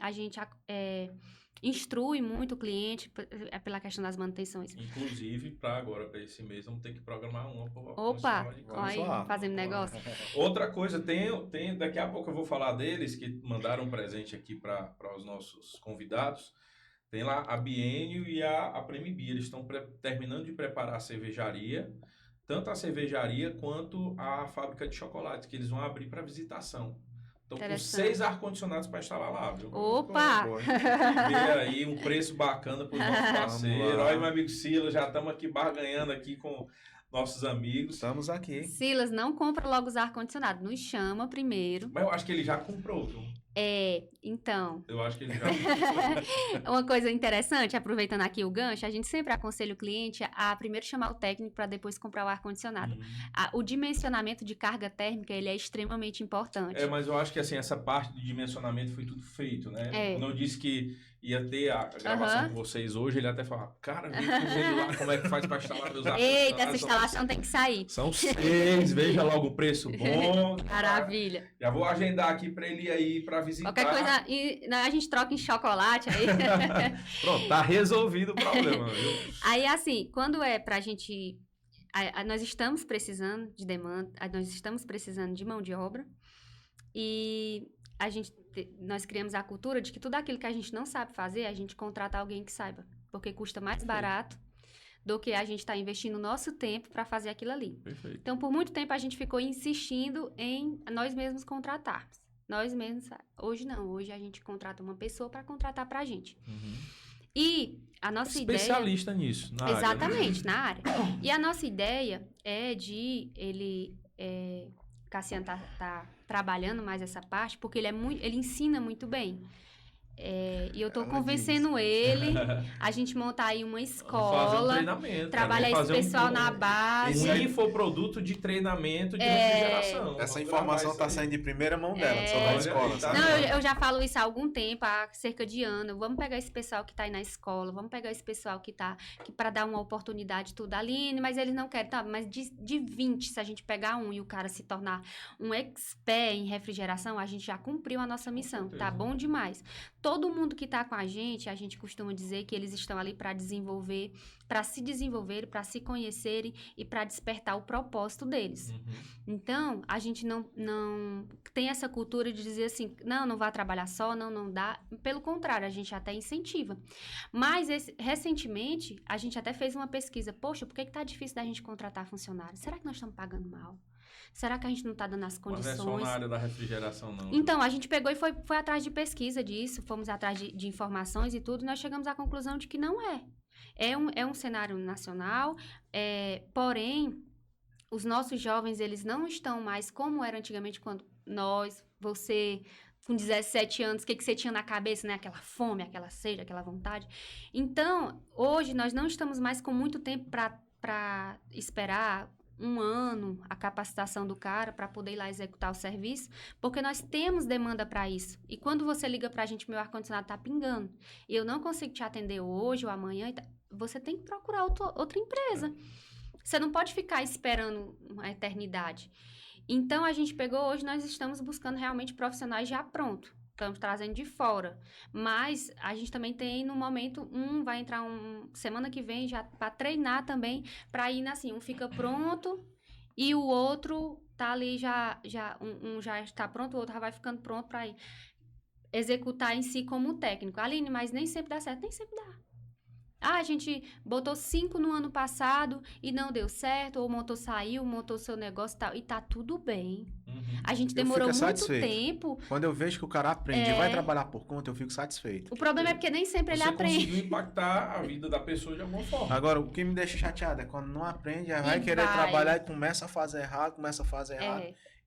S2: instrui muito o cliente pela questão das manutenções.
S1: Inclusive, para esse mês, vamos ter que programar uma.
S2: Opa, aí, fazendo negócio.
S1: Outra coisa, daqui a pouco eu vou falar deles, que mandaram um presente aqui para os nossos convidados. Tem lá a Bienio e a Premibi. Eles estão terminando de preparar a cervejaria, tanto a cervejaria quanto a fábrica de chocolate, que eles vão abrir para visitação. Então, com 6 ar-condicionados para instalar lá, viu?
S2: Opa!
S1: Ver aí um preço bacana para os nossos parceiros. Olha, meu amigo Silas, já estamos aqui barganhando aqui com nossos amigos.
S3: Estamos aqui.
S2: Silas, não compra logo os ar-condicionados. Nos chama primeiro.
S1: Mas eu acho que ele já comprou, viu?
S2: Então...
S1: Eu acho que ele já comprou.
S2: Uma coisa interessante, aproveitando aqui o gancho, a gente sempre aconselha o cliente a primeiro chamar o técnico para depois comprar o ar-condicionado. O dimensionamento de carga térmica, ele é extremamente importante.
S1: Mas eu acho que assim, essa parte do dimensionamento foi tudo feito, né? Quando eu disse que ia ter a gravação com vocês hoje, ele até falava, cara, vem lá como é que faz para instalar meus ar-condicionados.
S2: Eita, essa instalação tem que sair.
S1: São 6, veja logo o preço bom.
S2: Maravilha.
S1: Cara. Já vou agendar aqui para ele ir aí para visitar.
S2: Qualquer coisa, a gente troca em chocolate aí.
S1: Pronto, tá resolvido o problema, viu?
S2: Aí, assim, quando é pra gente... Nós estamos precisando de demanda, nós estamos precisando de mão de obra e nós criamos a cultura de que tudo aquilo que a gente não sabe fazer, a gente contrata alguém que saiba, porque custa mais barato do que a gente está investindo o nosso tempo para fazer aquilo ali.
S1: Perfeito.
S2: Então, por muito tempo, a gente ficou insistindo em nós mesmos contratarmos. Nós mesmos, hoje não, hoje a gente contrata uma pessoa para contratar para a gente. E a nossa ideia...
S1: Especialista nisso, na área.
S2: Exatamente, na área. E a nossa ideia é Cassiano tá trabalhando mais essa parte, porque ele ensina muito bem. E eu tô convencendo ele, a gente montar aí uma escola,
S1: fazer um treinamento,
S2: trabalhar esse pessoal na base.
S1: Um infoproduto de treinamento de refrigeração.
S3: Essa informação está saindo de primeira mão dela, sobre a escola.
S1: Tá?
S2: Não, eu já falo isso há algum tempo, há cerca de ano. Vamos pegar esse pessoal que tá aí na escola, vamos pegar esse pessoal que tá aqui para dar uma oportunidade tudo, Aline, mas eles não querem, tá? Mas de 20, se a gente pegar um e o cara se tornar um expert em refrigeração, a gente já cumpriu a nossa missão, tá bom demais. Todo mundo que está com a gente costuma dizer que eles estão ali para desenvolver, para se desenvolver, para se conhecerem e para despertar o propósito deles. Então, a gente não tem essa cultura de dizer assim, não vai trabalhar só, não dá. Pelo contrário, a gente até incentiva. Mas, recentemente, a gente até fez uma pesquisa. Poxa, por que está difícil da gente contratar funcionários? Será que nós estamos pagando mal? Será que a gente não está dando as condições?
S1: Mas não é só na área da refrigeração, não.
S2: Então, a gente pegou e foi atrás de pesquisa disso, fomos atrás de informações e tudo, e nós chegamos à conclusão de que não é. É um cenário nacional, porém, os nossos jovens, eles não estão mais como era antigamente, quando você, com 17 anos, o que você tinha na cabeça, né? Aquela fome, aquela sede, aquela vontade. Então, hoje, nós não estamos mais com muito tempo para esperar um ano a capacitação do cara para poder ir lá executar o serviço, porque nós temos demanda para isso. E quando você liga para a gente, meu ar-condicionado tá pingando, e eu não consigo te atender hoje ou amanhã, você tem que procurar outra empresa. Você não pode ficar esperando uma eternidade. Então, a gente pegou hoje, nós estamos buscando realmente profissionais já prontos. Estamos trazendo de fora. Mas a gente também tem, no momento, vai entrar semana que vem já para treinar também, para ir assim, um fica pronto e o outro tá ali um já está pronto, o outro já vai ficando pronto para ir executar em si como técnico. Aline, mas nem sempre dá certo. Nem sempre dá. A gente botou 5 no ano passado e não deu certo, ou o motor saiu, montou seu negócio e tal, e tá tudo bem. A gente demorou muito tempo.
S3: Quando eu vejo que o cara aprende e vai trabalhar por conta, eu fico satisfeito.
S2: O problema é porque nem sempre ele aprende.
S1: Você conseguiu impactar a vida da pessoa de alguma forma.
S3: Agora, o que me deixa chateado é quando não aprende, aí vai querer trabalhar e começa a fazer errado.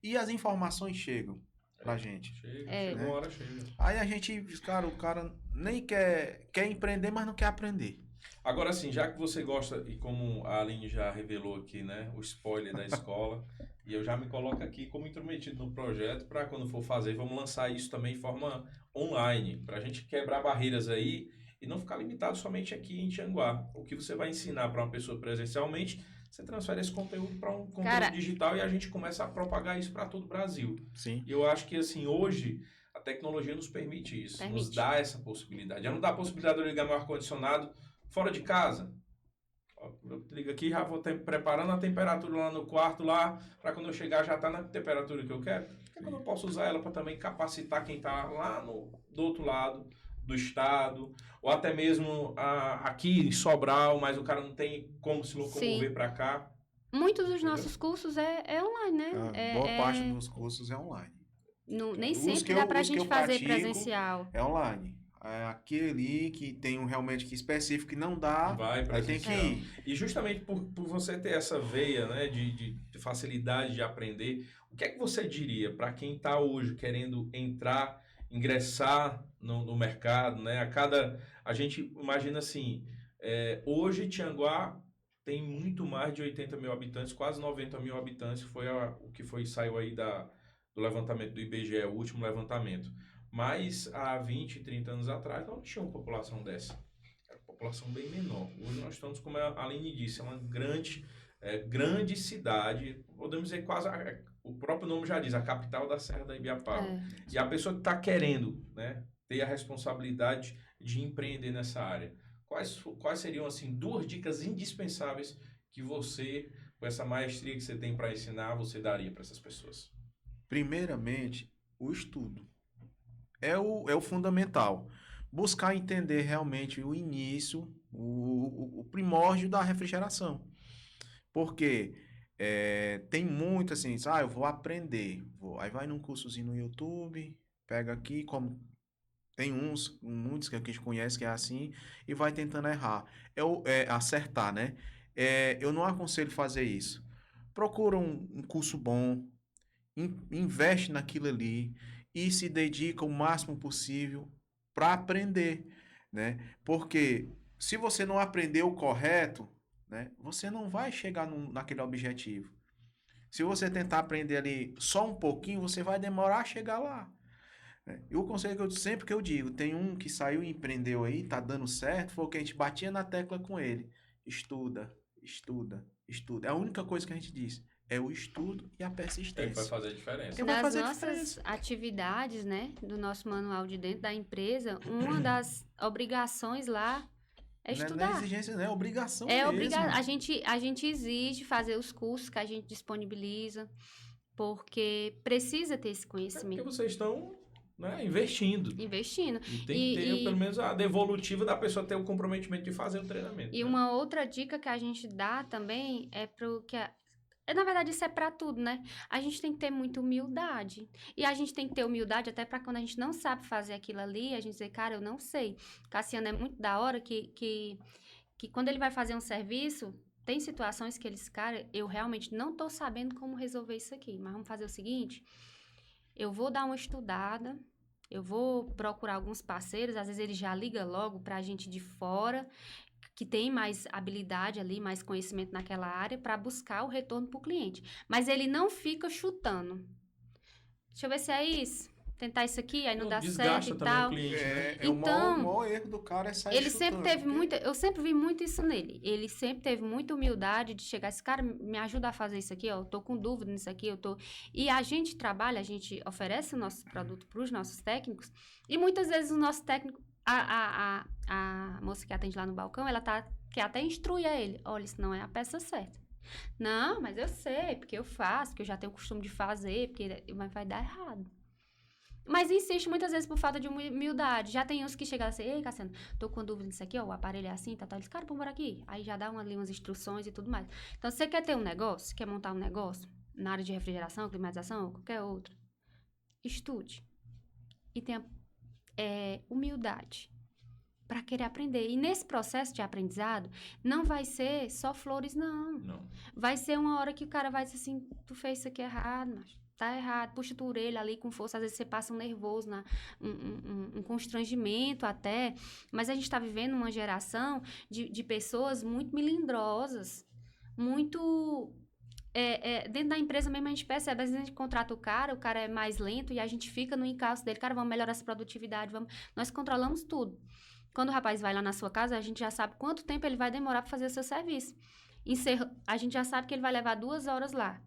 S3: E as informações chegam pra gente.
S1: Chega uma hora, chega.
S3: Aí a gente, cara, o cara nem quer empreender, mas não quer aprender.
S1: Agora, assim, já que você gosta, e como a Aline já revelou aqui, né, o spoiler da escola, e eu já me coloco aqui como intrometido no projeto, para quando for fazer, vamos lançar isso também de forma online, para a gente quebrar barreiras aí e não ficar limitado somente aqui em Tianguá. O que você vai ensinar para uma pessoa presencialmente, você transfere esse conteúdo para um conteúdo digital e a gente começa a propagar isso para todo o Brasil.
S3: Sim.
S1: E eu acho que, assim, hoje a tecnologia nos permite isso, nos dá essa possibilidade. Já não dá a possibilidade de eu ligar meu ar-condicionado fora de casa. Eu ligo aqui, já vou preparando a temperatura lá no quarto, lá, para quando eu chegar já tá na temperatura que eu quero. Porque eu não posso usar ela para também capacitar quem tá lá do outro lado do estado, ou até mesmo aqui em Sobral, mas o cara não tem como se locomover para cá.
S2: Muitos dos nossos cursos é online, né?
S3: Boa parte dos cursos é online.
S2: Nem sempre dá pra gente fazer presencial.
S3: É online. Aquele que tem realmente que específico que não dá, aí tem que ir.
S1: E justamente por você ter essa veia, né, de facilidade de aprender, o que é que você diria para quem está hoje querendo ingressar no mercado, né? A gente imagina assim, hoje Tianguá tem muito mais de 80 mil habitantes, quase 90 mil habitantes, foi o que saiu aí do levantamento do IBGE, o último levantamento. Mas há 20, 30 anos atrás não tinha uma população dessa. Era uma população bem menor. Hoje nós estamos, como a Aline disse, é uma grande cidade, podemos dizer quase, o próprio nome já diz, a capital da Serra da Ibiapaba. E a pessoa que está querendo, né, ter a responsabilidade de empreender nessa área. Quais seriam, assim, 2 dicas indispensáveis que você, com essa maestria que você tem para ensinar, você daria para essas pessoas?
S3: Primeiramente, o estudo. É o fundamental. Buscar entender realmente o início, o primórdio da refrigeração. Porque tem muito assim, eu vou aprender. Aí vai num cursozinho no YouTube, pega aqui, como tem muitos que a gente conhece que é assim, e vai tentando errar. Acertar, né? Eu não aconselho fazer isso. Procura um curso bom, investe naquilo ali, e se dedica o máximo possível para aprender, né? Porque se você não aprender o correto, né, você não vai chegar naquele objetivo. Se você tentar aprender ali só um pouquinho, você vai demorar a chegar lá. Né? E o conselho que eu digo, tem um que saiu e empreendeu aí, tá dando certo, foi o que a gente batia na tecla com ele. Estuda, estuda, estuda. É a única coisa que a gente diz. É o estudo e a persistência.
S1: Que vai fazer a diferença.
S2: Nas nossas atividades, né, do nosso manual de dentro da empresa, uma das obrigações lá é estudar.
S3: Não é exigência, não é obrigação
S2: A gente exige fazer os cursos que a gente disponibiliza, porque precisa ter esse conhecimento.
S1: Porque vocês estão, né, investindo.
S2: E tem
S1: que ter, pelo menos, a devolutiva da pessoa ter o comprometimento de fazer o treinamento.
S2: E uma outra dica que a gente dá também é pro que na verdade, isso é para tudo, né? A gente tem que ter muita humildade. E a gente tem que ter humildade até para quando a gente não sabe fazer aquilo ali, a gente dizer, cara, eu não sei. Cassiano é muito da hora que quando ele vai fazer um serviço, tem situações que eles, cara, eu realmente não tô sabendo como resolver isso aqui. Mas vamos fazer o seguinte, eu vou dar uma estudada, eu vou procurar alguns parceiros, às vezes ele já liga logo pra gente de fora, que tem mais habilidade ali, mais conhecimento naquela área, para buscar o retorno para o cliente. Mas ele não fica chutando. Deixa eu ver se é isso. Tentar isso aqui, aí não dá certo e tal.
S1: O cliente, né?
S3: Então, o maior erro do cara é sair
S2: ele chutando. Eu sempre vi muito isso nele. Ele sempre teve muita humildade de chegar, esse cara me ajuda a fazer isso aqui, ó, eu tô com dúvida nisso aqui, E a gente trabalha, a gente oferece o nosso produto para os nossos técnicos, e muitas vezes o nosso técnico, a moça que atende lá no balcão, ela quer até instruir a ele. Olha, isso não é a peça certa. Não, mas eu sei, porque eu faço, porque eu já tenho o costume de fazer, mas vai dar errado. Mas insiste muitas vezes por falta de humildade. Já tem uns que chegam assim, ei, Cassiano, tô com dúvida nisso aqui, ó, o aparelho é assim, tá. Eles, cara, vamos por aqui. Aí já dá ali umas instruções e tudo mais. Então, se você quer ter um negócio, quer montar um negócio na área de refrigeração, climatização, qualquer outro, estude. E tenha humildade para querer aprender. E nesse processo de aprendizado, não vai ser só flores, não. Vai ser uma hora que o cara vai dizer assim, tu fez isso aqui errado, mas tá errado. Puxa tua orelha ali com força. Às vezes você passa um nervoso, um constrangimento até. Mas a gente está vivendo uma geração de pessoas muito melindrosas, muito... dentro da empresa mesmo a gente percebe, às vezes a gente contrata o cara é mais lento e a gente fica no encalço dele, cara, vamos melhorar essa produtividade, nós controlamos tudo. Quando o rapaz vai lá na sua casa, a gente já sabe quanto tempo ele vai demorar para fazer o seu serviço. A gente já sabe que ele vai levar 2 horas lá.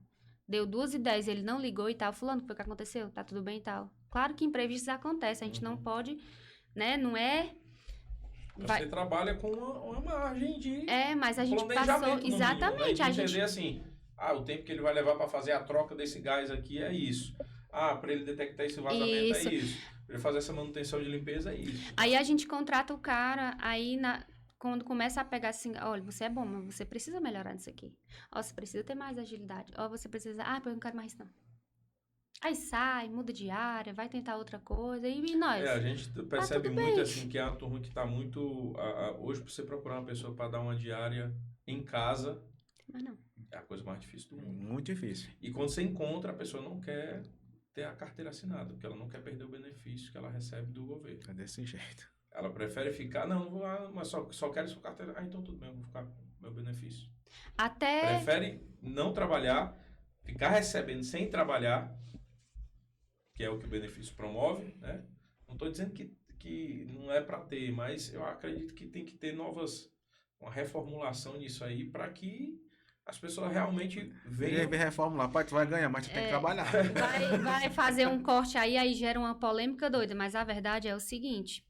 S2: Deu 2h10, ele não ligou e tal, fulano, o que aconteceu? Tá tudo bem e tal. Claro que imprevistos acontecem, a gente não pode, né, não é...
S1: Você trabalha com uma margem de
S2: mas a gente passou... Exatamente.
S1: A gente entender assim... o tempo que ele vai levar para fazer a troca desse gás aqui é isso. Para ele detectar esse vazamento é isso. Para ele fazer essa manutenção de limpeza é isso.
S2: Aí a gente contrata o cara, quando começa a pegar assim, olha, você é bom, mas você precisa melhorar nisso aqui. Você precisa ter mais agilidade. Você precisa... eu não quero mais não. Aí sai, muda de área, vai tentar outra coisa e nós...
S1: a gente percebe muito assim, que é uma turma que está muito... hoje, para você procurar uma pessoa para dar uma diária em casa...
S2: Mas não.
S1: É a coisa mais difícil do mundo.
S3: Muito difícil.
S1: E quando você encontra, a pessoa não quer ter a carteira assinada, porque ela não quer perder o benefício que ela recebe do governo.
S3: É desse jeito.
S1: Ela prefere ficar, não vou lá, mas só quero sua carteira. Então tudo bem, eu vou ficar com meu benefício. Prefere não trabalhar, ficar recebendo sem trabalhar, que é o que o benefício promove, né? Não estou dizendo que não é para ter, mas eu acredito que tem que ter uma reformulação nisso aí para que as pessoas realmente venham...
S3: reformular. Pai, tu vai ganhar, mas tu tem que trabalhar.
S2: Vai fazer um corte aí gera uma polêmica doida, mas a verdade é o seguinte,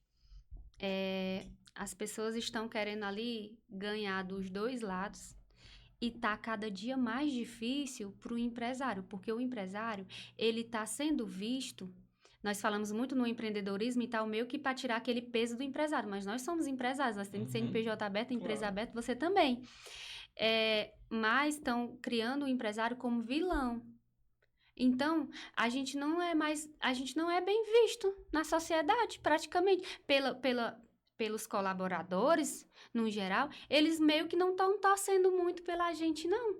S2: as pessoas estão querendo ali ganhar dos dois lados e tá cada dia mais difícil para o empresário, porque o empresário, ele tá sendo visto... Nós falamos muito no empreendedorismo e tal, meio que para tirar aquele peso do empresário, mas nós somos empresários, nós temos CNPJ aberto, empresa aberta, você também. Mas estão criando o empresário como vilão. Então, a gente não é bem visto na sociedade, praticamente. Pelos colaboradores, no geral, eles meio que não estão torcendo muito pela gente, não.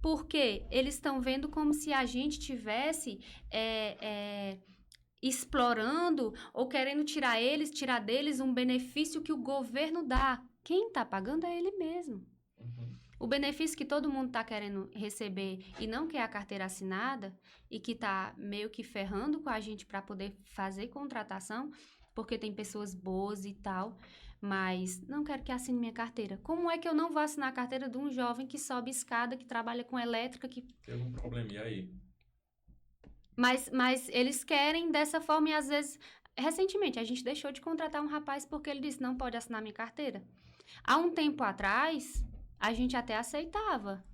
S2: Porque eles estão vendo como se a gente tivesse... explorando ou querendo tirar deles um benefício que o governo dá. Quem está pagando é ele mesmo. O benefício que todo mundo está querendo receber e não quer a carteira assinada e que está meio que ferrando com a gente para poder fazer contratação, porque tem pessoas boas e tal, mas não quero que assine minha carteira. Como é que eu não vou assinar a carteira de um jovem que sobe escada, que trabalha com elétrica, que...
S1: Teve um problema, e aí?
S2: Mas eles querem dessa forma e às vezes... Recentemente, a gente deixou de contratar um rapaz porque ele disse, não pode assinar minha carteira. Há um tempo atrás, a gente até aceitava.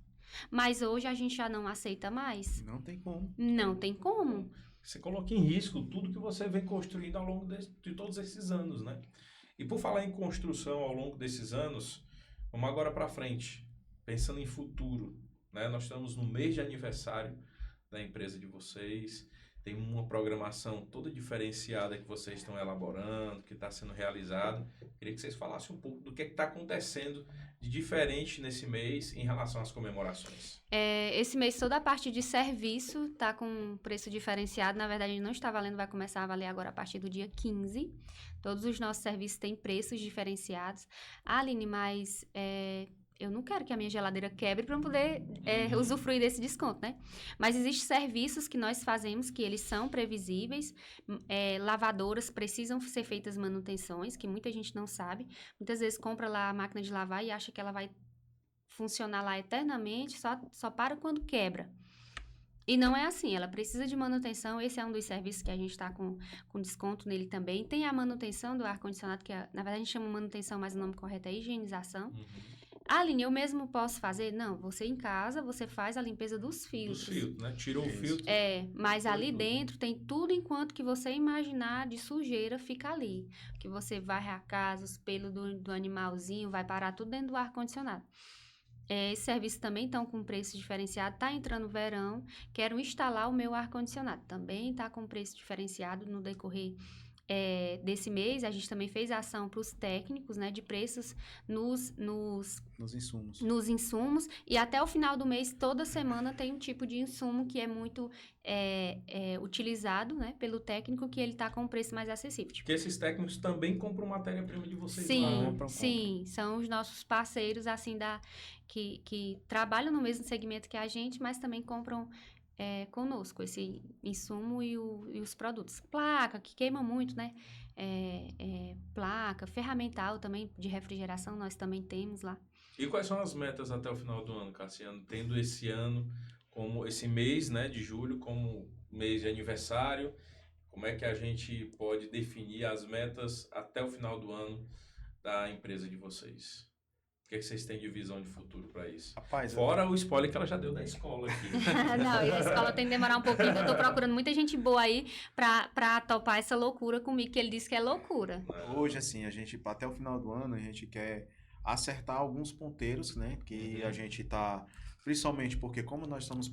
S2: Mas hoje a gente já não aceita mais.
S3: Não tem como.
S2: Não tem como.
S1: Você coloca em risco tudo que você vem construindo ao longo de todos esses anos, né? E por falar em construção ao longo desses anos, vamos agora para frente, pensando em futuro, né? Nós estamos no mês de aniversário da empresa de vocês, tem uma programação toda diferenciada que vocês estão elaborando, que está sendo realizado. Queria que vocês falassem um pouco do que está acontecendo de diferente nesse mês em relação às comemorações.
S2: Esse mês toda a parte de serviço está com preço diferenciado. Na verdade, não está valendo, vai começar a valer agora a partir do dia 15. Todos os nossos serviços têm preços diferenciados. Aline, mas... eu não quero que a minha geladeira quebre para eu poder usufruir desse desconto, né? Mas existem serviços que nós fazemos que eles são previsíveis. Lavadoras precisam ser feitas manutenções, que muita gente não sabe. Muitas vezes compra lá a máquina de lavar e acha que ela vai funcionar lá eternamente, só para quando quebra. E não é assim, ela precisa de manutenção. Esse é um dos serviços que a gente está com desconto nele também. Tem a manutenção do ar-condicionado, que na verdade a gente chama manutenção, mas o nome correto é higienização. Aline, eu mesmo posso fazer? Não, você em casa, você faz a limpeza dos filtros.
S1: Dos filtros, né? Tirou o filtro.
S2: Mas ali dentro tem tudo enquanto que você imaginar de sujeira fica ali. Que você varre a casa, os pelos do animalzinho, vai parar tudo dentro do ar-condicionado. Esse serviço também estão com preço diferenciado. Está entrando o verão, quero instalar o meu ar-condicionado. Também está com preço diferenciado no decorrer desse mês. A gente também fez ação para os técnicos, né, de preços nos insumos. E até o final do mês, toda semana tem um tipo de insumo que é muito utilizado, né, pelo técnico, que ele está com um preço mais acessível.
S1: Porque esses técnicos também compram matéria-prima de vocês
S2: lá, né? Sim, são os nossos parceiros, assim, que trabalham no mesmo segmento que a gente, mas também compram conosco esse insumo e os produtos. Placa, que queima muito, né? Placa, ferramental também de refrigeração, nós também temos lá.
S1: E quais são as metas até o final do ano, Cassiano? Tendo esse ano, como esse mês, né, de julho, como mês de aniversário, como é que a gente pode definir as metas até o final do ano da empresa de vocês? O que é que vocês têm de visão de futuro para isso?
S3: Rapaz,
S1: fora o spoiler que ela já deu da escola aqui.
S2: Não, e a escola tem que demorar um pouquinho. Eu tô procurando muita gente boa aí pra topar essa loucura comigo, que ele disse que é loucura.
S3: Hoje, assim, a gente, até o final do ano, a gente quer acertar alguns ponteiros, né? Que a gente tá... Principalmente porque como nós estamos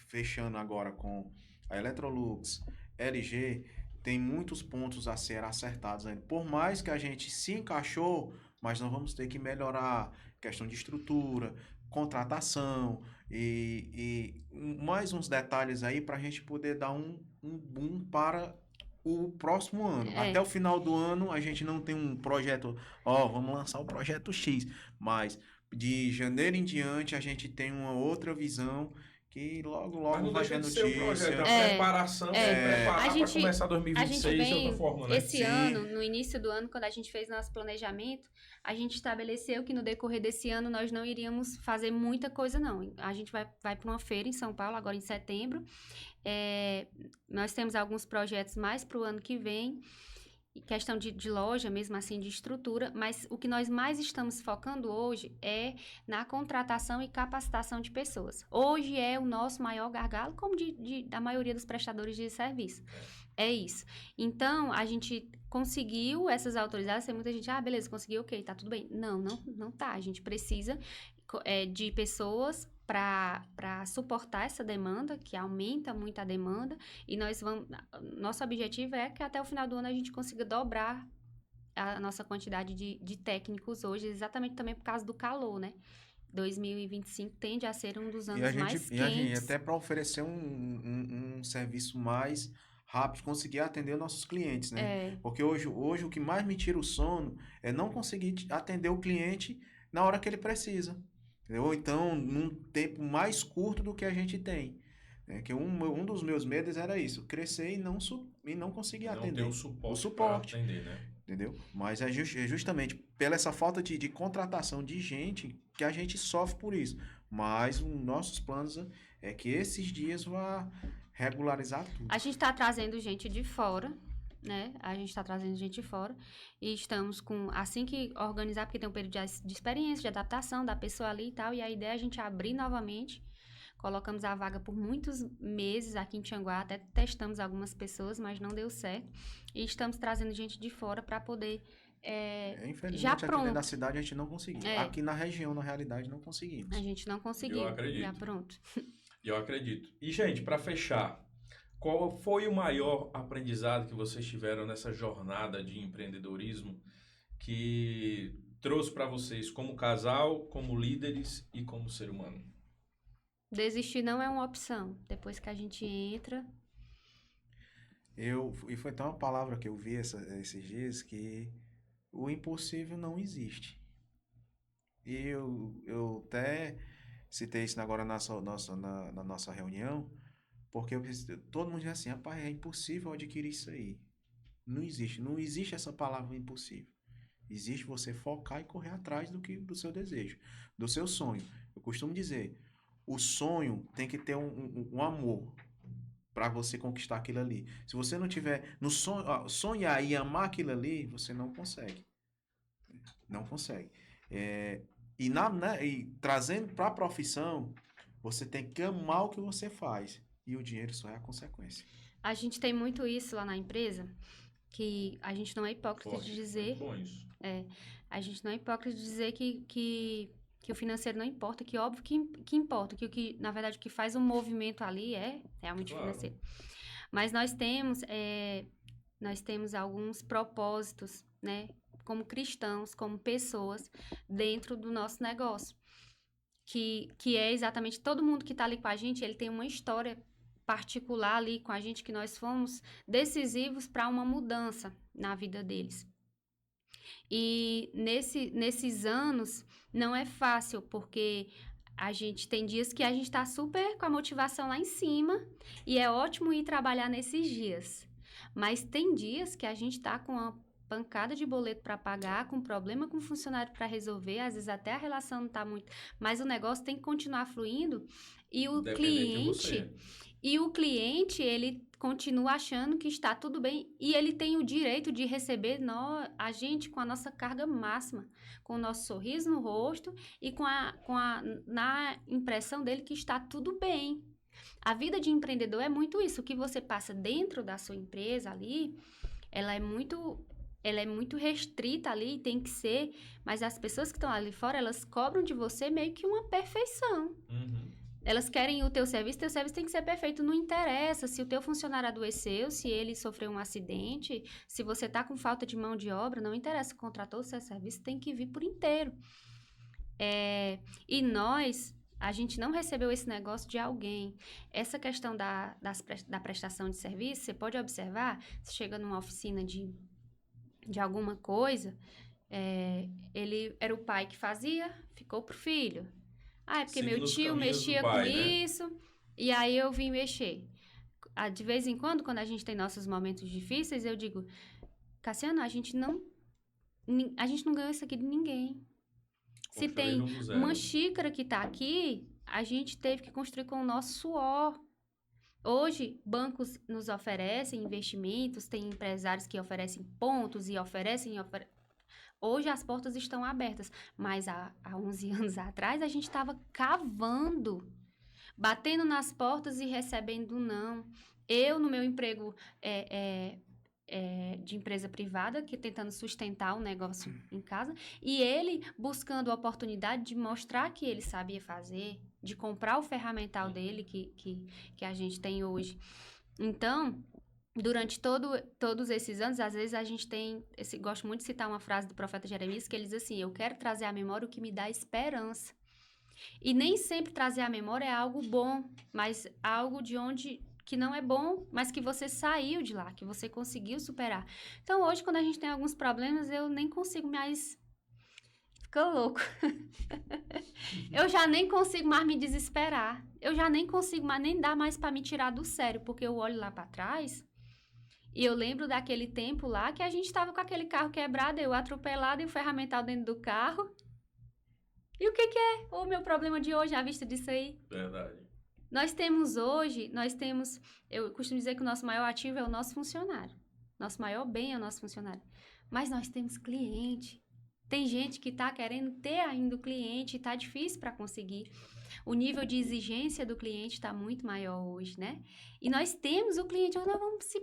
S3: fechando agora com a Electrolux, LG, tem muitos pontos a ser acertados ainda. Por mais que a gente se encaixou, mas nós vamos ter que melhorar questão de estrutura, contratação e mais uns detalhes aí para a gente poder dar um boom para o próximo ano. Até o final do ano a gente não tem um projeto, vamos lançar o projeto X, mas de janeiro em diante a gente tem uma outra visão que logo vai ter notícia.
S1: Um projeto, a preparação, preparar para começar 2026 de outra forma, né?
S2: Esse ano, no início do ano, quando a gente fez nosso planejamento, a gente estabeleceu que no decorrer desse ano nós não iríamos fazer muita coisa, não. A gente vai para uma feira em São Paulo, agora em setembro. Nós temos alguns projetos mais para o ano que vem, questão de loja, mesmo assim, de estrutura, mas o que nós mais estamos focando hoje é na contratação e capacitação de pessoas. Hoje é o nosso maior gargalo, como da maioria dos prestadores de serviço. É isso. Então, a gente conseguiu essas autorizações, tem muita gente, beleza, conseguiu, ok, tá tudo bem. Não tá. A gente precisa de pessoas para suportar essa demanda, que aumenta muito a demanda, e nosso objetivo é que até o final do ano a gente consiga dobrar a nossa quantidade de técnicos hoje, exatamente também por causa do calor, né? 2025 tende a ser um dos anos mais quentes.
S3: E a gente, até para oferecer um serviço mais rápido, conseguir atender nossos clientes, né? Porque hoje o que mais me tira o sono é não conseguir atender o cliente na hora que ele precisa. Ou então, num tempo mais curto do que a gente tem. Que um dos meus medos era isso, crescer e não conseguir atender.
S1: Não ter o suporte para atender, né?
S3: Entendeu? Mas é justamente pela essa falta de contratação de gente que a gente sofre por isso. Mas os nossos planos é que esses dias vá regularizar tudo.
S2: A gente está trazendo gente de fora, né? A gente está trazendo gente de fora e estamos assim que organizar, porque tem um período de experiência, de adaptação da pessoa ali e tal, e a ideia é a gente abrir novamente. Colocamos a vaga por muitos meses aqui em Tianguá, até testamos algumas pessoas, mas não deu certo. E estamos trazendo gente de fora para poder
S3: infelizmente,
S2: já
S3: aqui
S2: pronto.
S3: dentro da cidade a gente não conseguiu. Aqui na região, na realidade, não conseguimos.
S2: A gente não conseguiu.
S1: Eu acredito.
S2: Já pronto.
S1: Eu acredito. E, gente, para fechar, qual foi o maior aprendizado que vocês tiveram nessa jornada de empreendedorismo que trouxe para vocês como casal, como líderes e como ser humano?
S2: Desistir não é uma opção. Depois que a gente entra...
S3: E foi até uma palavra que eu vi esses dias, que o impossível não existe. E eu até citei isso agora na nossa reunião, porque todo mundo diz assim, rapaz, é impossível adquirir isso aí. Não existe essa palavra impossível. Existe você focar e correr atrás do seu desejo, do seu sonho. Eu costumo dizer, o sonho tem que ter um amor para você conquistar aquilo ali. Se você não tiver no sonhar e amar aquilo ali, você não consegue. Não consegue. E trazendo para a profissão, você tem que amar o que você faz. E o dinheiro só é a consequência.
S2: A gente tem muito isso lá na empresa, que a gente não é hipócrita de dizer...
S1: Bom isso.
S2: A gente não é hipócrita de dizer que o financeiro não importa, que óbvio que importa, que na verdade o que faz um movimento ali é realmente financeiro. Mas nós temos alguns propósitos, né, como cristãos, como pessoas, dentro do nosso negócio. Que é exatamente todo mundo que está ali com a gente, ele tem uma história particular ali com a gente, que nós fomos decisivos para uma mudança na vida deles. E nesses anos não é fácil, porque a gente tem dias que a gente está super com a motivação lá em cima e é ótimo ir trabalhar nesses dias. Mas tem dias que a gente está com uma pancada de boleto para pagar, com problema com o funcionário para resolver, às vezes até a relação não está muito, mas o negócio tem que continuar fluindo e o cliente, ele continua achando que está tudo bem e ele tem o direito de receber a gente com a nossa carga máxima, com o nosso sorriso no rosto e na impressão dele que está tudo bem. A vida de empreendedor é muito isso. O que você passa dentro da sua empresa ali, ela é muito restrita ali, tem que ser, mas as pessoas que estão ali fora, elas cobram de você meio que uma perfeição. Elas querem o teu serviço tem que ser perfeito, não interessa se o teu funcionário adoeceu, se ele sofreu um acidente, se você está com falta de mão de obra, não interessa, contratou o seu serviço, tem que vir por inteiro. E a gente não recebeu esse negócio de alguém. Essa questão da prestação de serviço, você pode observar, você chega numa oficina de alguma coisa, ele era o pai que fazia, ficou pro filho. É porque meu tio mexia com isso, e aí eu vim mexer. De vez em quando a gente tem nossos momentos difíceis, eu digo, Cassiano, a gente não ganhou isso aqui de ninguém. Se tem uma xícara que tá aqui, a gente teve que construir com o nosso suor. Hoje, bancos nos oferecem investimentos, tem empresários que oferecem pontos e oferecem... Hoje as portas estão abertas, mas há 11 anos atrás a gente estava cavando, batendo nas portas e recebendo não. Eu, no meu emprego de empresa privada, que tentando sustentar o negócio em casa, e ele buscando a oportunidade de mostrar que ele sabia fazer, de comprar o ferramental dele que a gente tem hoje. Então... Durante todos esses anos, às vezes a gente gosto muito de citar uma frase do profeta Jeremias, que ele diz assim, eu quero trazer à memória o que me dá esperança. E nem sempre trazer à memória é algo bom, mas algo que não é bom, mas que você saiu de lá, que você conseguiu superar. Então, hoje, quando a gente tem alguns problemas, eu nem consigo mais... Ficou louco. Eu já nem consigo mais me desesperar. Eu já nem consigo mais, nem dar mais para me tirar do sério, porque eu olho lá para trás... E eu lembro daquele tempo lá que a gente estava com aquele carro quebrado, eu atropelada e o ferramental dentro do carro. E o que é o meu problema de hoje à vista disso aí?
S1: Verdade.
S2: Eu costumo dizer que o nosso maior ativo é o nosso funcionário. Nosso maior bem é o nosso funcionário. Mas nós temos cliente. Tem gente que está querendo ter ainda o cliente e está difícil para conseguir. O nível de exigência do cliente está muito maior hoje, né? E nós temos o cliente, nós vamos se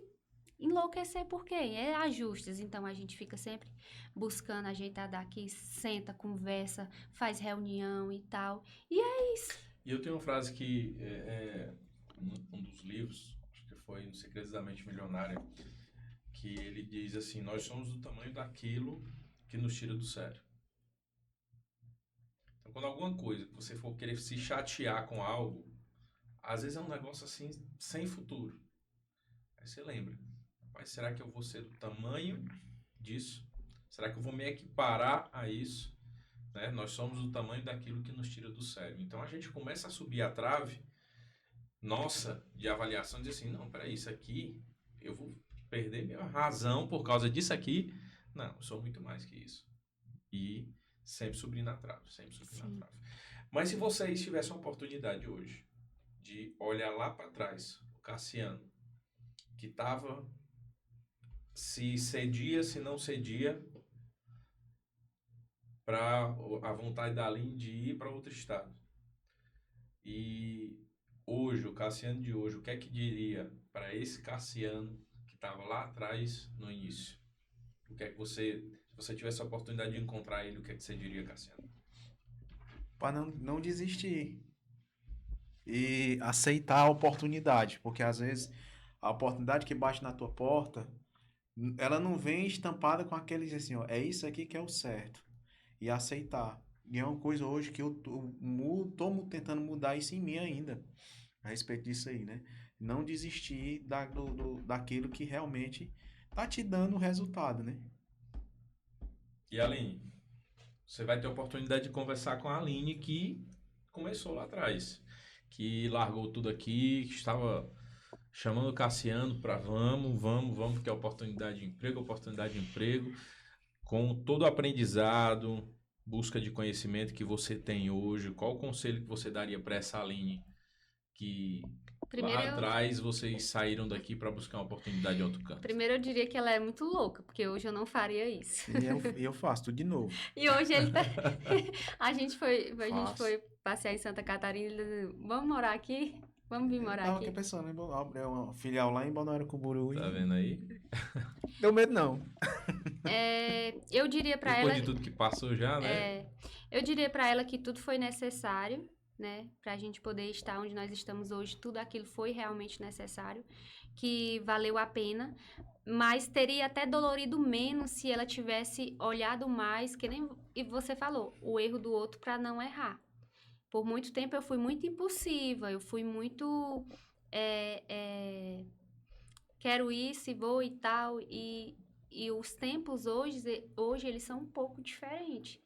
S2: enlouquecer por quê? É ajustes, então a gente fica sempre buscando ajeitar daqui, senta, conversa, faz reunião e tal, e é isso.
S1: E eu tenho uma frase que um dos livros, acho que foi No Segredos da Mente Milionária, que ele diz assim, nós somos do tamanho daquilo que nos tira do sério. Então, quando alguma coisa que você for querer se chatear com algo, às vezes é um negócio assim, sem futuro. Aí você lembra, mas será que eu vou ser do tamanho disso? Será que eu vou me equiparar a isso? Né? Nós somos do tamanho daquilo que nos tira do sério. Então a gente começa a subir a trave nossa de avaliação e dizer assim, não, peraí, isso aqui, eu vou perder minha razão por causa disso aqui. Não, eu sou muito mais que isso. E sempre subir na trave, sempre subir na trave. Mas se vocês tivessem a oportunidade hoje de olhar lá para trás, o Cassiano, que estava... se cedia, se não cedia, para a vontade da Aline de ir para outro estado. E hoje, o Cassiano de hoje, o que é que diria para esse Cassiano que estava lá atrás no início? O que é que você, se você tivesse a oportunidade de encontrar ele, o que é que você diria, Cassiano?
S3: Para não desistir e aceitar a oportunidade, porque às vezes a oportunidade que bate na tua porta, ela não vem estampada com aqueles assim, ó, é isso aqui que é o certo. E aceitar. E é uma coisa hoje que eu tô tentando mudar isso em mim ainda, a respeito disso aí, né? Não desistir daquilo que realmente tá te dando o resultado, né?
S1: E Aline, você vai ter a oportunidade de conversar com a Aline que começou lá atrás, que largou tudo aqui, que estava chamando o Cassiano para vamos, porque é oportunidade de emprego, com todo o aprendizado, busca de conhecimento que você tem hoje. Qual o conselho que você daria para essa Aline que
S2: Primeiro
S1: lá atrás vocês saíram daqui para buscar uma oportunidade em outro canto?
S2: Primeiro eu diria que ela é muito louca, porque hoje eu não faria isso.
S3: E eu faço tudo de novo.
S2: E hoje ele tá... a gente foi passear em Santa Catarina e ele disse, vamos morar aqui? Vamos vir morar
S3: Tava
S2: aqui?
S3: aqui pensando em abrir uma filial lá em Balneário Camboriú.
S1: Tá vendo aí?
S3: Deu medo não.
S2: Eu diria pra
S1: Depois
S2: ela...
S1: de tudo que passou já, né?
S2: Eu diria pra ela que tudo foi necessário, né? Pra gente poder estar onde nós estamos hoje, tudo aquilo foi realmente necessário, que valeu a pena, mas teria até dolorido menos se ela tivesse olhado mais, que nem e você falou, o erro do outro pra não errar. Por muito tempo eu fui muito impulsiva, eu fui muito... quero isso e vou e tal, e os tempos hoje eles são um pouco diferentes,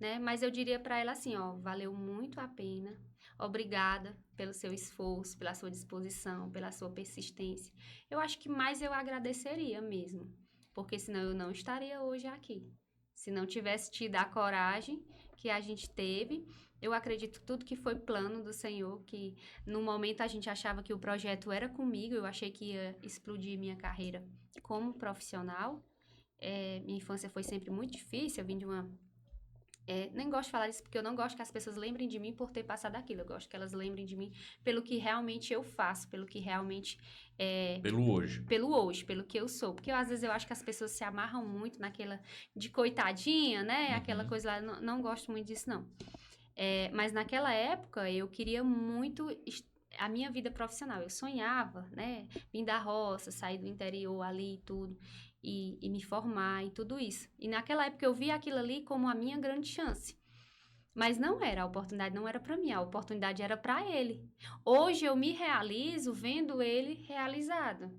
S2: né? Mas eu diria para ela assim, ó, valeu muito a pena, obrigada pelo seu esforço, pela sua disposição, pela sua persistência. Eu acho que mais eu agradeceria mesmo, porque senão eu não estaria hoje aqui. Se não tivesse tido a coragem que a gente teve, eu acredito tudo que foi plano do Senhor, que no momento a gente achava que o projeto era comigo, eu achei que ia explodir minha carreira como profissional. Minha infância foi sempre muito difícil, eu vim de uma... nem gosto de falar isso porque eu não gosto que as pessoas lembrem de mim por ter passado aquilo, eu gosto que elas lembrem de mim pelo que realmente eu faço, pelo que realmente...
S1: Pelo hoje.
S2: Pelo hoje, pelo que eu sou. Porque às vezes eu acho que as pessoas se amarram muito naquela de coitadinha, né? Aquela coisa lá, não gosto muito disso, não. Mas naquela época eu queria muito a minha vida profissional. Eu sonhava, né? Vim da roça, sair do interior ali e tudo, e me formar e tudo isso. E naquela época eu via aquilo ali como a minha grande chance. Mas não era, a oportunidade não era para mim, a oportunidade era para ele. Hoje eu me realizo vendo ele realizado.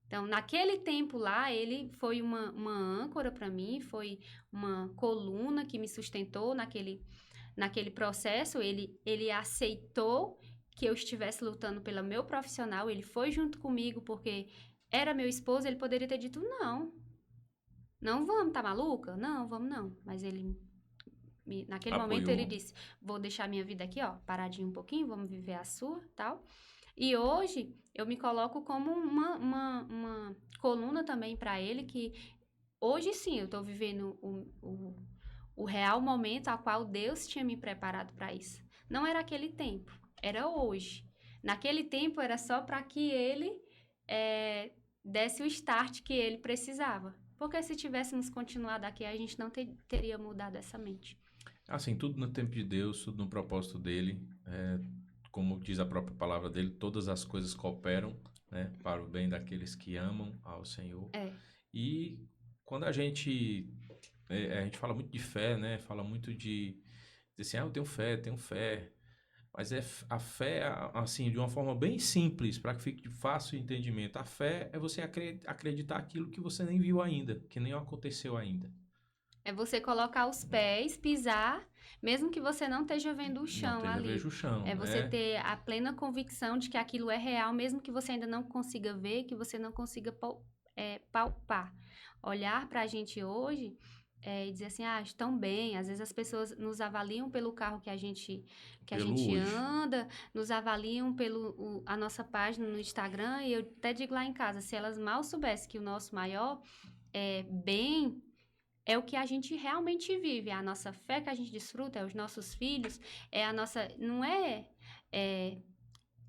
S2: Então, naquele tempo lá, ele foi uma âncora para mim, foi uma coluna que me sustentou naquele processo. Ele aceitou que eu estivesse lutando pelo meu profissional, ele foi junto comigo porque era meu esposo, ele poderia ter dito não vamos, tá maluca? Não, vamos não. Mas ele, naquele momento ele disse, vou deixar minha vida aqui, ó, paradinho um pouquinho, vamos viver a sua, tal. E hoje eu me coloco como uma coluna também para ele, que hoje sim eu tô vivendo o real momento a qual Deus tinha me preparado para isso. Não era aquele tempo, era hoje. Naquele tempo era só para que ele desse o start que ele precisava. Porque se tivéssemos continuado aqui, a gente não teria mudado essa mente.
S1: Assim, tudo no tempo de Deus, tudo no propósito dele. Como diz a própria palavra dele, todas as coisas cooperam, né, para o bem daqueles que amam ao Senhor. E quando a gente fala muito de fé, né? Fala muito de assim, eu tenho fé. Mas a fé, assim, de uma forma bem simples, para que fique de fácil entendimento. A fé é você acreditar aquilo que você nem viu ainda, que nem aconteceu ainda.
S2: É você colocar os pés, pisar, mesmo que você não esteja vendo o chão ali.
S1: Veja o chão.
S2: É você ter a plena convicção de que aquilo é real, mesmo que você ainda não consiga ver, que você não consiga palpar. Olhar pra gente hoje e dizer assim, estão bem. Às vezes as pessoas nos avaliam pelo carro que a gente anda, nos avaliam a nossa página no Instagram, e eu até digo lá em casa, se elas mal soubessem que o nosso maior bem é o que a gente realmente vive, é a nossa fé que a gente desfruta, é os nossos filhos, é a nossa... Não é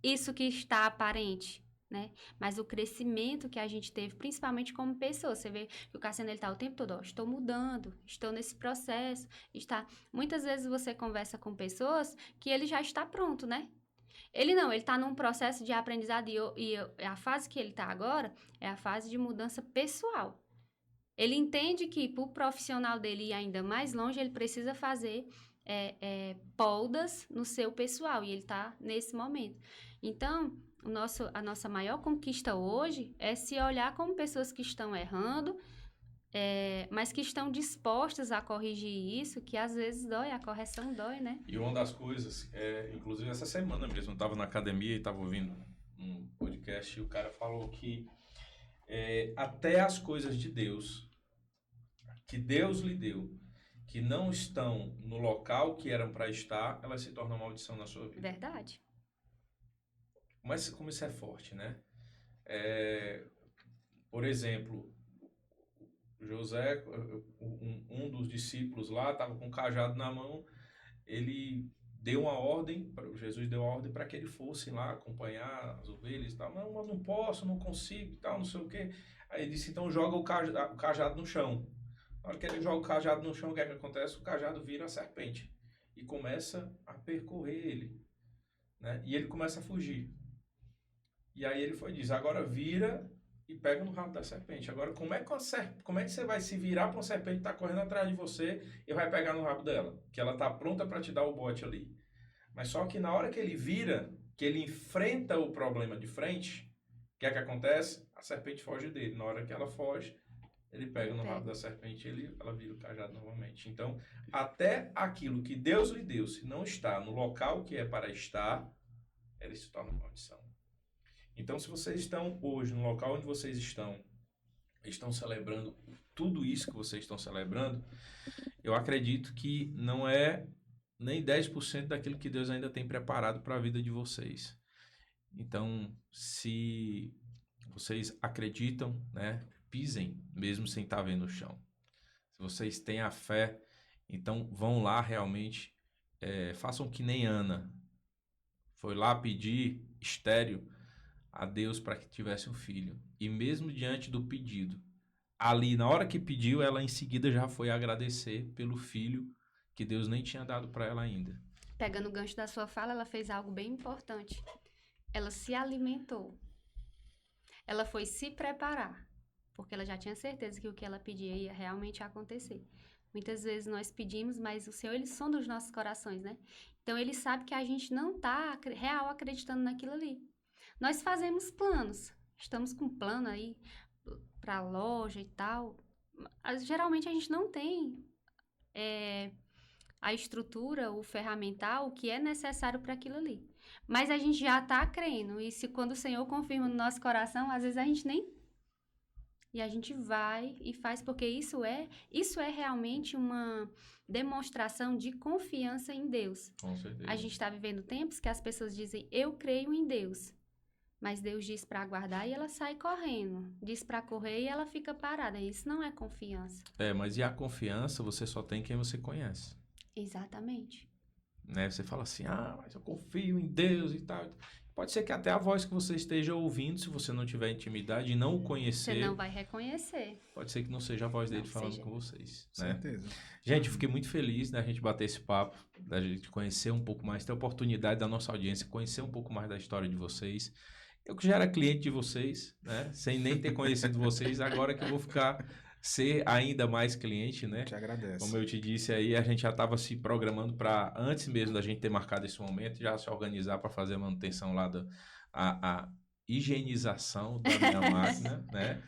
S2: isso que está aparente, né? Mas o crescimento que a gente teve, principalmente como pessoa. Você vê que o Cassiano, ele tá o tempo todo, ó, estou mudando, estou nesse processo, está... Muitas vezes você conversa com pessoas que ele já está pronto, né? Ele não, ele tá num processo de aprendizado e a fase que ele tá agora é a fase de mudança pessoal. Ele entende que pro profissional dele ir ainda mais longe, ele precisa fazer poldas no seu pessoal, e ele tá nesse momento. Então, a nossa maior conquista hoje é se olhar como pessoas que estão errando, mas que estão dispostas a corrigir isso, que às vezes dói, a correção dói, né?
S1: E uma das coisas, inclusive essa semana mesmo, eu estava na academia e estava ouvindo um podcast e o cara falou que até as coisas de Deus, que Deus lhe deu, que não estão no local que eram para estar, elas se tornam maldição na sua vida.
S2: Verdade.
S1: Mas como isso é forte, né? Por exemplo, José, um dos discípulos lá, estava com um cajado na mão, ele deu uma ordem, Jesus deu uma ordem para que ele fosse lá acompanhar as ovelhas e tal. Não, mas não posso, não consigo e tal, não sei o quê. Aí ele disse, então joga o cajado no chão. Na hora que ele joga o cajado no chão, o que é que acontece? O cajado vira a serpente e começa a percorrer ele, né? E ele começa a fugir. E aí ele diz, agora vira e pega no rabo da serpente. Agora, como é que você vai se virar para uma serpente que está correndo atrás de você e vai pegar no rabo dela? Que ela está pronta para te dar o bote ali. Mas só que na hora que ele vira, que ele enfrenta o problema de frente, o que é que acontece? A serpente foge dele. Na hora que ela foge, ele pega no rabo da serpente e ela vira o cajado novamente. Então, até aquilo que Deus lhe deu, se não está no local que é para estar, ele se torna maldição. Então, se vocês estão hoje no local onde vocês estão celebrando tudo isso que vocês estão celebrando, eu acredito que não é nem 10% daquilo que Deus ainda tem preparado para a vida de vocês. Então, se vocês acreditam, né, pisem mesmo sem estar vendo o chão. Se vocês têm a fé, então vão lá realmente, façam que nem Ana. Foi lá pedir estéril a Deus para que tivesse um filho. E mesmo diante do pedido, ali na hora que pediu, ela em seguida já foi agradecer pelo filho que Deus nem tinha dado para ela ainda.
S2: Pegando o gancho da sua fala, ela fez algo bem importante. Ela se alimentou. Ela foi se preparar, porque ela já tinha certeza que o que ela pedia ia realmente acontecer. Muitas vezes nós pedimos, mas o Senhor, Ele sonda os nossos corações, né? Então, Ele sabe que a gente não está real acreditando naquilo ali. Nós fazemos planos, estamos com um plano aí para a loja e tal. Geralmente a gente não tem a estrutura, o ferramental, o que é necessário para aquilo ali. Mas a gente já está crendo, e quando o Senhor confirma no nosso coração, às vezes a gente nem... E a gente vai e faz, porque isso é realmente uma demonstração de confiança em Deus.
S1: Com certeza.
S2: A gente está vivendo tempos que as pessoas dizem, eu creio em Deus. Mas Deus diz para aguardar e ela sai correndo. Diz para correr e ela fica parada. Isso não é confiança.
S1: Mas e a confiança você só tem quem você conhece.
S2: Exatamente.
S1: Né? Você fala assim, mas eu confio em Deus e tal. Pode ser que até a voz que você esteja ouvindo, se você não tiver intimidade e não o conhecer...
S2: Você não vai reconhecer.
S1: Pode ser que não seja a voz dele falando com vocês. Né?
S3: Certeza.
S1: Gente, eu fiquei muito feliz da gente bater esse papo, da gente conhecer um pouco mais, ter a oportunidade da nossa audiência, conhecer um pouco mais da história de vocês. Eu que já era cliente de vocês, né? Sem nem ter conhecido vocês, agora que eu vou ser ainda mais cliente, né?
S3: Te agradeço.
S1: Como eu te disse aí, a gente já estava se programando para, antes mesmo da gente ter marcado esse momento, já se organizar para fazer a manutenção lá a higienização da minha máquina, né?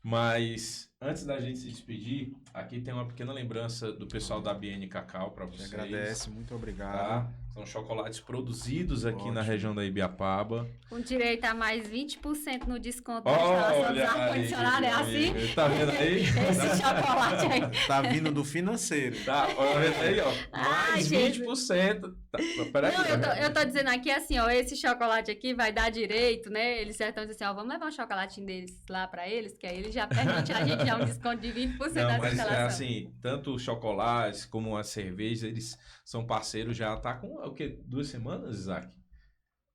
S1: Mas antes da gente se despedir, aqui tem uma pequena lembrança do pessoal da BN Cacau para vocês.
S3: Te agradece, muito obrigado.
S1: Tá? São chocolates produzidos aqui na região da Ibiapaba.
S2: Com direito a mais 20% no desconto
S1: da
S2: instalação do ar-condicionado, é assim?
S1: Tá vendo aí?
S2: Esse chocolate aí.
S3: Tá vindo do financeiro.
S1: Tá, olha aí, ó. Mais 20%. Tá, peraí,
S2: não, eu tô dizendo aqui assim, ó, esse chocolate aqui vai dar direito, né? Eles estão dizendo assim, ó, vamos levar um chocolatinho deles lá pra eles, que aí eles já perguntam, a gente dá um desconto de 20%
S1: Não,
S2: da
S1: mas
S2: instalação.
S1: assim, tanto os chocolates como as cervejas, eles são parceiros já, tá com o quê? 2 semanas, Isaac?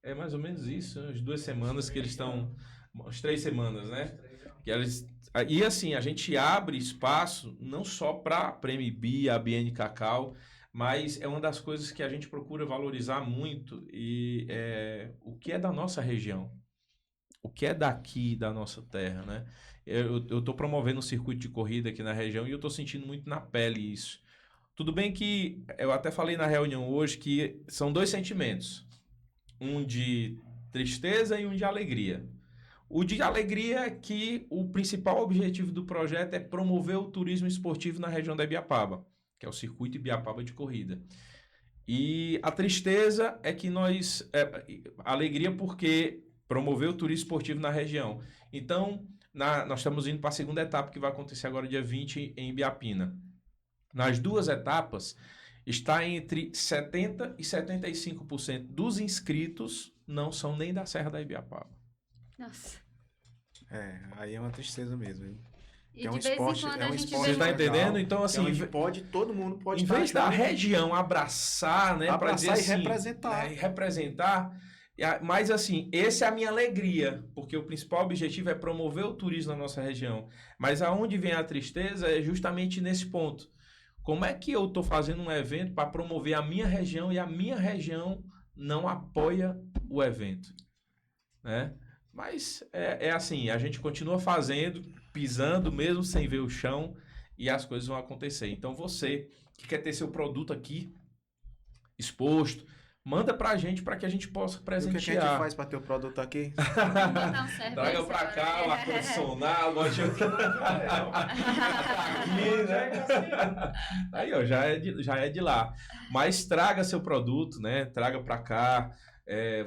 S1: É mais ou menos isso, as 2 semanas que eles estão, as 3 semanas, né? Que eles, e assim, a gente abre espaço não só para a Prêmio B, a BN Cacau, mas é uma das coisas que a gente procura valorizar muito e o que é da nossa região, o que é daqui da nossa terra, né? Eu estou promovendo um circuito de corrida aqui na região e eu estou sentindo muito na pele isso. Tudo bem que eu até falei na reunião hoje que são 2 sentimentos, um de tristeza e um de alegria. O de alegria é que o principal objetivo do projeto é promover o turismo esportivo na região da Ibiapaba, que é o Circuito Ibiapaba de Corrida. E a tristeza é que a alegria porque promover o turismo esportivo na região. Então, nós estamos indo para a segunda etapa, que vai acontecer agora dia 20 em Ibiapina. Nas 2 etapas, está entre 70% e 75% dos inscritos não são nem da Serra da Ibiapaba.
S2: Nossa.
S3: Aí é uma tristeza mesmo, hein?
S2: E
S3: É
S2: de
S3: um
S2: vez em
S3: esporte,
S2: quando
S3: é
S2: a
S3: um
S2: gente
S3: esporte
S1: Você está
S2: vê...
S1: entendendo? Então, assim,
S3: todo mundo pode
S1: em vez da região abraçar, né, para dizer assim,
S3: representar.
S1: Representar, mas assim, essa é a minha alegria, porque o principal objetivo é promover o turismo na nossa região. Mas aonde vem a tristeza é justamente nesse ponto. Como é que eu estou fazendo um evento para promover a minha região e a minha região não apoia o evento, né? Mas é assim, a gente continua fazendo, pisando mesmo sem ver o chão e as coisas vão acontecer. Então você que quer ter seu produto aqui exposto, manda pra gente para que a gente possa presentear.
S3: E o que a gente faz para ter o produto aqui?
S2: Vamos botar um serviço.
S1: Traga pra cá o ar-condicionado, aí, ó, já é de lá. Mas traga seu produto, né? Traga pra cá.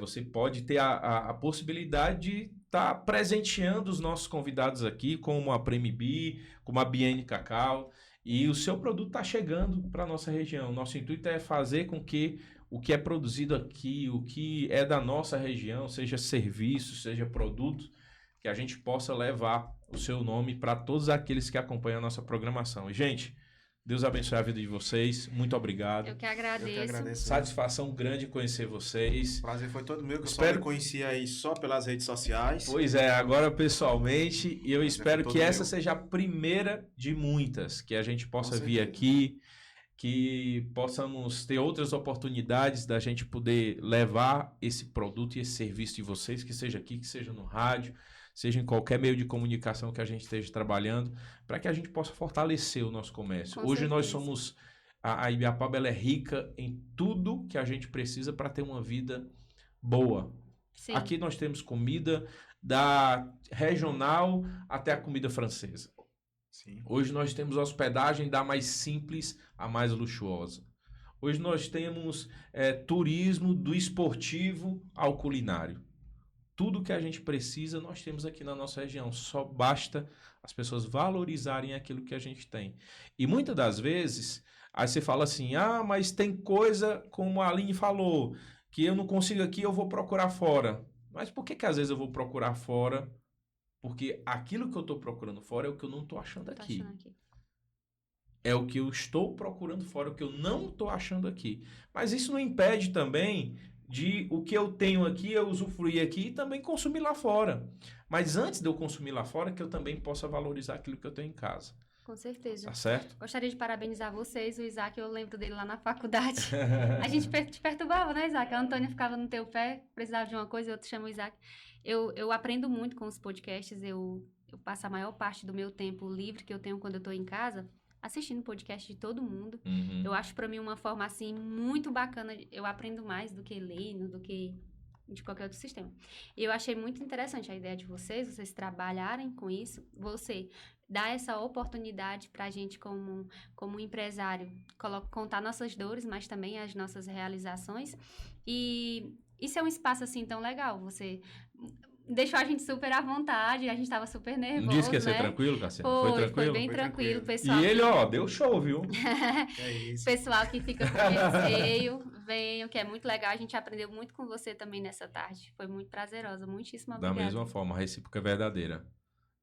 S1: Você pode ter a possibilidade de estar presenteando os nossos convidados aqui, como a Prêmio B, como a BN Cacau. E o seu produto está chegando para a nossa região. Nosso intuito é fazer com que o que é produzido aqui, o que é da nossa região, seja serviço, seja produto, que a gente possa levar o seu nome para todos aqueles que acompanham a nossa programação. E, gente, Deus abençoe a vida de vocês. Muito obrigado.
S2: Eu que agradeço.
S1: Satisfação grande conhecer vocês.
S3: O prazer foi todo meu, que eu só me conhecia aí só pelas redes sociais.
S1: Pois é, agora pessoalmente, e eu espero que essa seja a primeira de muitas, que a gente possa vir aqui, que possamos ter outras oportunidades da gente poder levar esse produto e esse serviço de vocês, que seja aqui, que seja no rádio, seja em qualquer meio de comunicação que a gente esteja trabalhando, para que a gente possa fortalecer o nosso comércio. Hoje nós somos... A Ibiapaba ela é rica em tudo que a gente precisa para ter uma vida boa. Sim. Aqui nós temos comida da regional até a comida francesa. Sim. Hoje nós temos hospedagem da mais simples à mais luxuosa. Hoje nós temos turismo do esportivo ao culinário. Tudo que a gente precisa nós temos aqui na nossa região. Só basta as pessoas valorizarem aquilo que a gente tem. E muitas das vezes, aí você fala assim, mas tem coisa, como a Aline falou, que eu não consigo aqui, eu vou procurar fora. Mas por que às vezes eu vou procurar fora? Porque aquilo que eu estou procurando fora é o que eu não estou achando aqui. É o que eu estou procurando fora, o que eu não estou achando aqui. Mas isso não impede também de o que eu tenho aqui, eu usufruir aqui e também consumir lá fora. Mas antes de eu consumir lá fora, que eu também possa valorizar aquilo que eu tenho em casa.
S2: Com certeza.
S1: Tá certo?
S2: Gostaria de parabenizar vocês, o Isaac, eu lembro dele lá na faculdade. A gente te perturbava, né, Isaac? A Antônia ficava no teu pé, precisava de uma coisa, eu te chamo o Isaac. Eu aprendo muito com os podcasts, eu passo a maior parte do meu tempo livre que eu tenho quando eu tô em casa assistindo podcast de todo mundo. Uhum. Eu acho para mim uma forma, assim, muito bacana. Eu aprendo mais do que lendo, do que de qualquer outro sistema. E eu achei muito interessante a ideia de vocês trabalharem com isso, você dar essa oportunidade para a gente como empresário contar nossas dores, mas também as nossas realizações. E isso é um espaço assim tão legal, você deixou a gente super à vontade, a gente tava super nervoso,
S1: não disse que ia ser tranquilo, Cassiano? Foi tranquilo?
S2: Foi bem tranquilo, pessoal.
S1: E ele, deu show, viu?
S2: É isso. Pessoal que fica com receio, venham, que é muito legal. A gente aprendeu muito com você também nessa tarde. Foi muito prazerosa, muitíssimo obrigada.
S1: Da mesma forma, a recíproca é verdadeira.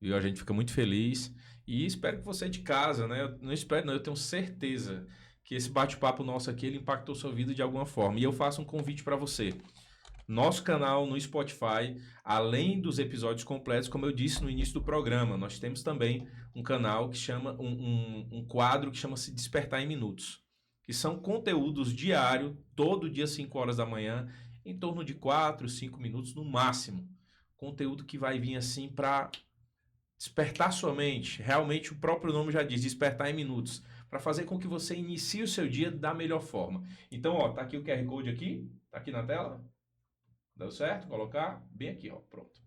S1: E a gente fica muito feliz. E espero que você de casa, né? Eu não espero, não, eu tenho certeza que esse bate-papo nosso aqui, ele impactou sua vida de alguma forma. E eu faço um convite para você. Nosso canal no Spotify, além dos episódios completos, como eu disse no início do programa, nós temos também um canal que chama, um quadro que chama-se Despertar em Minutos, que são conteúdos diários, todo dia 5 horas da manhã, em torno de 4, 5 minutos no máximo. Conteúdo que vai vir assim para despertar sua mente. Realmente o próprio nome já diz, despertar em minutos, para fazer com que você inicie o seu dia da melhor forma. Então, ó, tá aqui o QR Code aqui, tá aqui na tela. Deu certo? Colocar bem aqui, ó, pronto.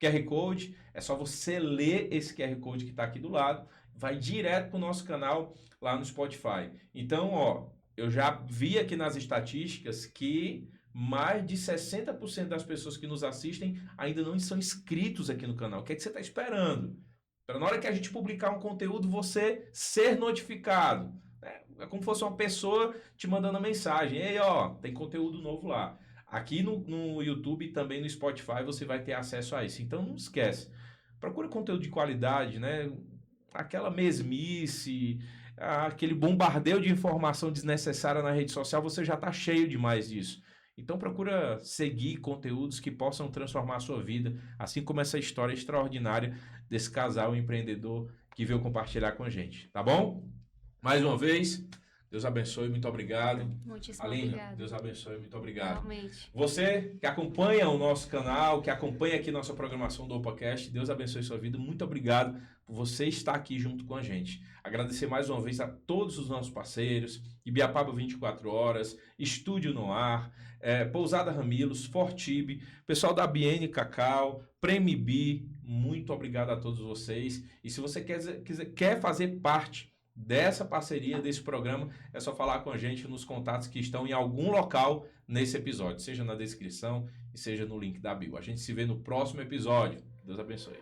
S1: QR Code, é só você ler esse QR Code que está aqui do lado, vai direto para o nosso canal lá no Spotify. Então, ó, eu já vi aqui nas estatísticas que mais de 60% das pessoas que nos assistem ainda não são inscritos aqui no canal. O que é que você está esperando? Para na hora que a gente publicar um conteúdo, você ser notificado. É como se fosse uma pessoa te mandando uma mensagem. Ei, ó, tem conteúdo novo lá. Aqui no YouTube e também no Spotify você vai ter acesso a isso. Então não esquece. Procura conteúdo de qualidade, né? Aquela mesmice, aquele bombardeio de informação desnecessária na rede social, você já está cheio demais disso. Então procura seguir conteúdos que possam transformar a sua vida, assim como essa história extraordinária desse casal empreendedor que veio compartilhar com a gente. Tá bom? Mais uma vez, Deus abençoe, muito obrigado.
S2: Muitíssimo
S1: Aline,
S2: obrigada.
S1: Deus abençoe, muito obrigado.
S2: Realmente.
S1: Você que acompanha o nosso canal, que acompanha aqui nossa programação do OpaCast, Deus abençoe sua vida. Muito obrigado por você estar aqui junto com a gente. Agradecer mais uma vez a todos os nossos parceiros, Ibiapaba 24 Horas, Estúdio No Ar, Pousada Ramilos, Fortib, pessoal da BN Cacau, Premibi, muito obrigado a todos vocês. E se você quer fazer parte dessa parceria, desse programa, é só falar com a gente nos contatos que estão em algum local nesse episódio, seja na descrição e seja no link da bio. A gente se vê no próximo episódio. Deus abençoe.